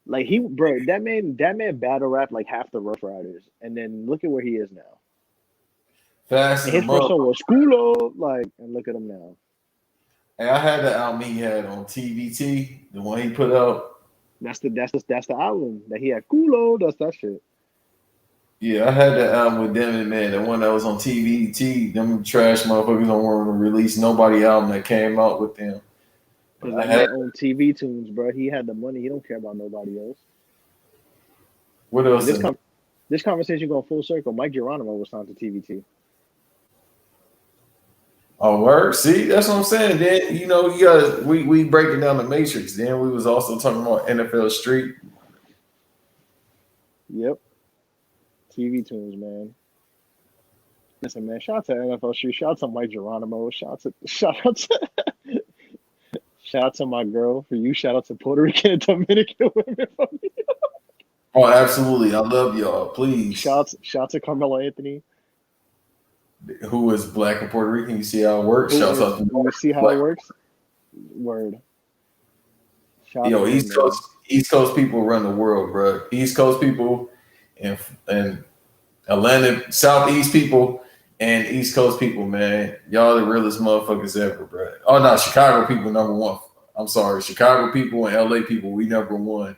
Like that man battle rap like half the Rough Riders, and then look at where he is now. fast as a His first song mother. was School Up, like, and look at him now. Hey, I had the album he had on TVT, the one he put out. That's the album that he had. School Up, that's that shit. Yeah, I had that album with them, and man, the one that was on TVT. Them trash motherfuckers don't want to release nobody album that came out with them. Because I that had man owned TV Tunes, bro. He had the money. He don't care about nobody else. what else? This conversation going full circle. Mike Geronimo was signed to TVT. Oh, word. See, that's what I'm saying. Then you got we breaking down the matrix. Then we was also talking about NFL Street. Yep. TV Tunes, man. Listen, man. Shout out to NFL Street. Shout out to Mike Geronimo. Shout out to my girl for you. Shout out to Puerto Rican and Dominican women for me. Oh, absolutely. I love y'all. Please. Shout out to Carmelo Anthony. Who is black and Puerto Rican? You see how it works. Shouts out to You see how it works? Word. Yo, East Coast people run the world, bro. East Coast people and Atlanta, Southeast people and East Coast people, man. Y'all the realest motherfuckers ever, bro. Oh no, Chicago people number one. I'm sorry, Chicago people and LA people, we number one.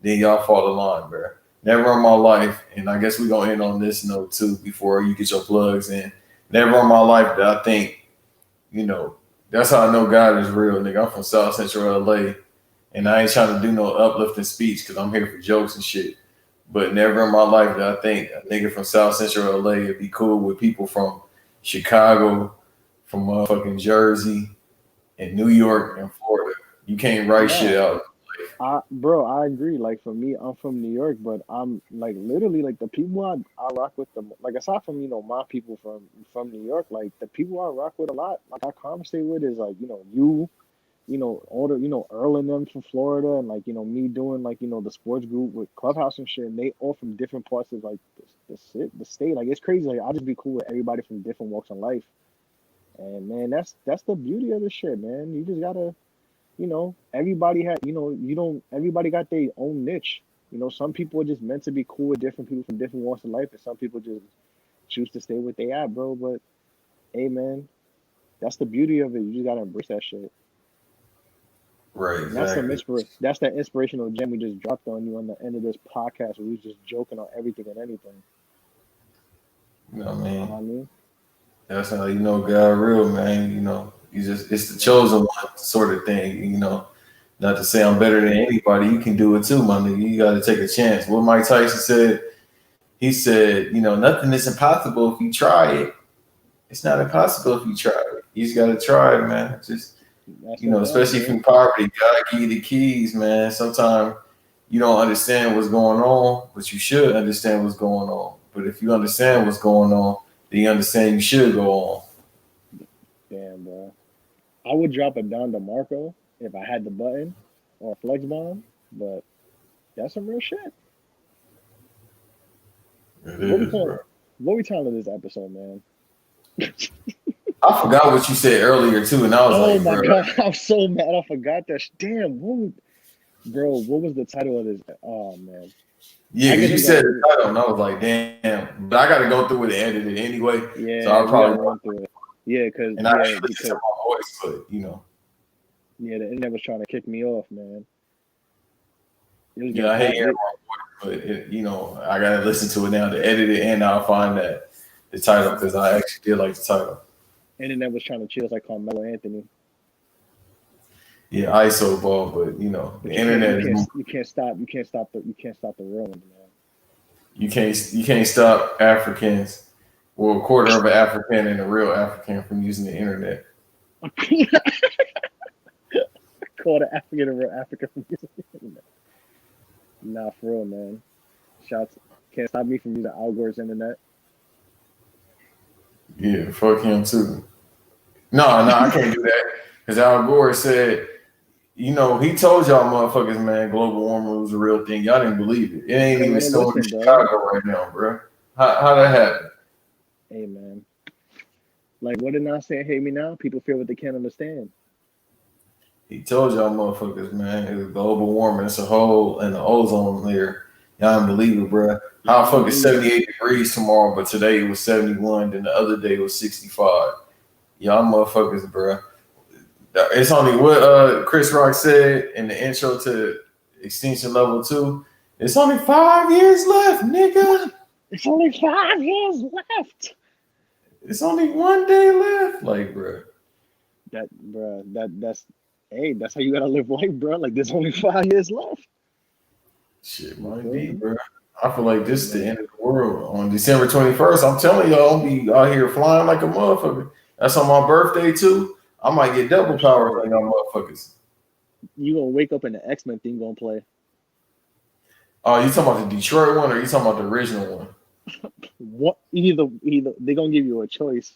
Then y'all fall the line, bro. Never in my life, and I guess we're gonna end on this note too before you get your plugs in. Never in my life that I think, that's how I know God is real, nigga. I'm from South Central LA, and I ain't trying to do no uplifting speech because I'm here for jokes and shit. But never in my life that I think a nigga from South Central LA would be cool with people from Chicago, from motherfucking Jersey, and New York and Florida. You can't write shit out. Bro, I agree. Like for me, I'm from New York, but I'm like literally like the people I rock with them. Like aside from my people from New York, like the people I rock with a lot, like I conversate with is like all the Earl and them from Florida, and like me doing like the sports group with Clubhouse and shit. And they all from different parts of like the state. Like it's crazy. Like I'll just be cool with everybody from different walks of life. And man, that's the beauty of this shit, man. You just gotta. Everybody had, everybody got their own niche. Some people are just meant to be cool with different people from different walks of life, and some people just choose to stay where they at, bro. But hey, man, that's the beauty of it. You just gotta embrace that shit. Right. Exactly. That's that inspirational gem we just dropped on you on the end of this podcast, where we was just joking on everything and anything. You know what I mean? That's how you know God real, man. It's the chosen one sort of thing, Not to say I'm better than anybody. You can do it too, my nigga. You got to take a chance. What Mike Tyson said, he said, nothing is impossible if you try it. It's not impossible if you try it. You just got to try it, man. Just, especially from poverty, God give you the keys, man. Sometimes you don't understand what's going on, but you should understand what's going on. But if you understand what's going on, then you understand you should go on. Damn, bro. I would drop a Don DeMarco if I had the button or a flex bomb, but that's some real shit. What we calling this episode, man? I forgot what you said earlier too, and I was oh my god, I'm so mad. I forgot that. Damn, what was the title of this? Oh man. Yeah, because you said the title, and I was like, damn. But I got to go through it and edit it anyway. Yeah, so I'll probably run through it. Yeah, because I listen to my voice, but yeah, the internet was trying to kick me off, man. I hate hearing my voice, but I gotta listen to it now to edit it, and I'll find that the title because I actually did like the title. Internet was trying to chill like Carmelo Anthony. Yeah, ISO ball, but the internet. You can't stop the real one, man. You can't stop Africans. Well, a quarter of an African and a real African from using the internet. Quarter African and real African from using the internet. Nah, for real, man. Shouts. Can't stop me from using Al Gore's internet. Yeah, fuck him too. No, I can't do that. Because Al Gore said, he told y'all motherfuckers, man, global warming was a real thing. Y'all didn't believe it. It ain't even snowing in Chicago right now, bro. How that happen? Hey, man. Like, what did Nas say? Hate me now? People feel what they can't understand. He told y'all motherfuckers, man, it was global warming. It's a hole in the ozone layer. Y'all don't believe it, bro. How fucking 78 degrees tomorrow, but today it was 71, then the other day it was 65. Y'all motherfuckers, bro. It's only what Chris Rock said in the intro to Extinction Level 2. It's only 5 years left, nigga. It's only 5 years left. It's only 1 day left. Like, bro. That's how you gotta live life, bro. Like, there's only 5 years left. Shit, might be, bro. I feel like this is the end of the world. On December 21st, I'm telling y'all, I'll be out here flying like a motherfucker. That's on my birthday, too. I might get double power like y'all motherfuckers. You gonna wake up and the X-Men thing gonna play. Oh, you talking about the Detroit one or you talking about the original one? What? Either they're gonna give you a choice.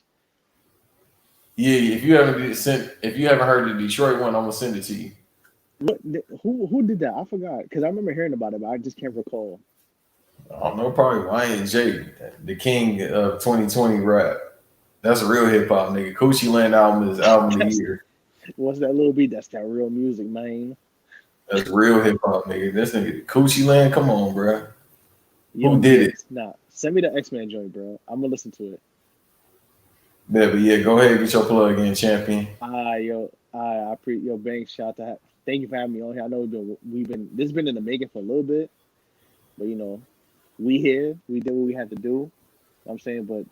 Yeah, if you haven't heard the Detroit one, I'm gonna send it to you. What? Who did that? I forgot because I remember hearing about it, but I just can't recall. I don't know, probably YNJ, the king of 2020 rap. That's a real hip hop nigga. Coochie Land album is album of the year. What's that little beat? That's that real music, man. That's real hip hop nigga. This nigga Coochie Land, come on, bro. Who did it? Nah, send me the X-Men joint, bro. I'm gonna listen to it. Yeah, but yeah, go ahead, get your plug in, champion. Yo, Banks, thank you for having me on here. I know this has been in the making for a little bit, but you know, we did what we had to do. You know what I'm saying, but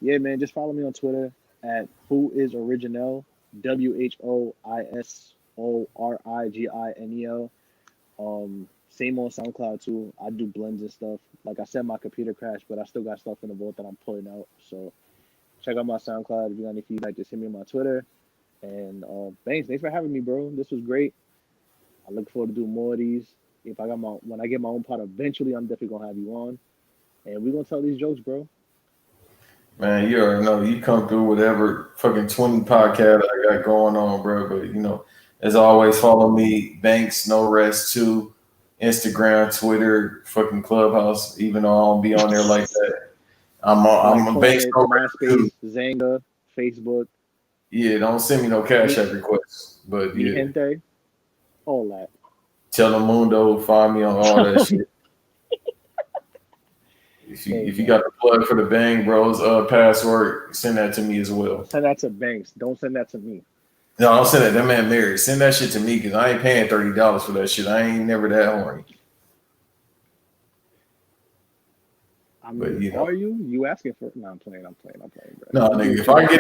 yeah, man, just follow me on Twitter at whoisoriginel, WHOISORIGINEL. Same on SoundCloud too. I do blends and stuff. Like I said, my computer crashed, but I still got stuff in the vault that I'm pulling out. So check out my SoundCloud if you got any feedback. Just hit me on my Twitter. And thanks for having me, bro. This was great. I look forward to doing more of these. When I get my own pod, eventually I'm definitely gonna have you on, and we're gonna tell these jokes, bro. Man, you already know you come through whatever fucking 20 podcast I got going on, bro. But you know, as always, follow me, Banks No Rest 2, Instagram, Twitter, fucking Clubhouse. Even though I don't be on there like that, I'm a Banks No Rest 2. Zanga, Facebook. Yeah, don't send me no Cash App requests, but yeah, gente, all that. Telemundo, find me on all that shit. If you got the plug for the Bang Bros password, send that to me as well. Send that to Banks. Don't send that to me. No, don't send that. That man married. Send that shit to me because I ain't paying $30 for that shit. I ain't never that horny. I mean, but, you know, are you asking for? No, I'm playing, bro. No, nigga. If I can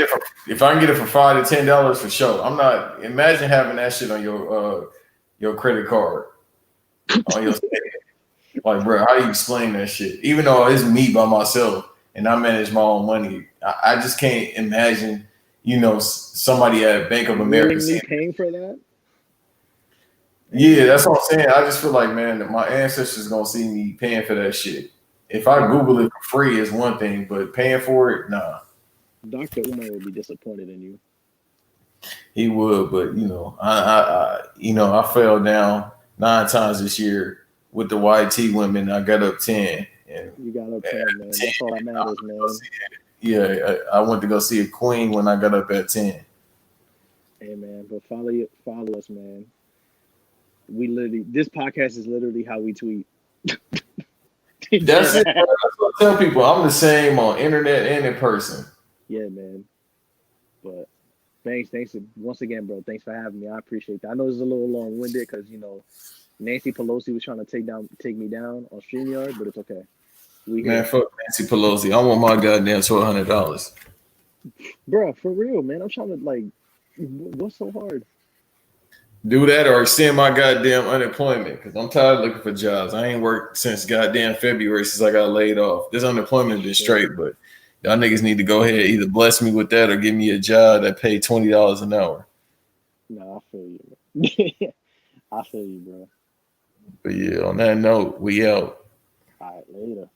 get it for $5 to $10 for sure, I'm not. Imagine having that shit on your credit card on your statement. Like, bro, how do you explain that shit? Even though it's me by myself and I manage my own money, I just can't imagine, you know, somebody at Bank of America paying for that. Yeah, that's what I'm saying. I just feel like, man, that my ancestors gonna see me paying for that shit. If I Google it for free is one thing, but paying for it, nah. Dr. Umar would be disappointed in you. He would, but you know, I fell down 9 times this year with the YT women. I got up 10. And you got up 10, man. That's all that matters, man. Yeah, I went to go see a queen when I got up at 10. Hey, man, but follow us, man. This podcast is literally how we tweet. That's it. That's what I tell people. I'm the same on internet and in person. Yeah, man. But thanks once again, bro. Thanks for having me. I appreciate that. I know it's a little long-winded because Nancy Pelosi was trying to take me down on StreamYard, but it's okay. Man, fuck Nancy Pelosi. I want my goddamn $1,200. Bro, for real, man. I'm trying to what's so hard? Do that or extend my goddamn unemployment because I'm tired of looking for jobs. I ain't worked since goddamn February since I got laid off. This unemployment has been straight, but y'all niggas need to go ahead either bless me with that or give me a job that pay $20 an hour. No, I feel you. I feel you, bro. But yeah, on that note, we out. All right, later.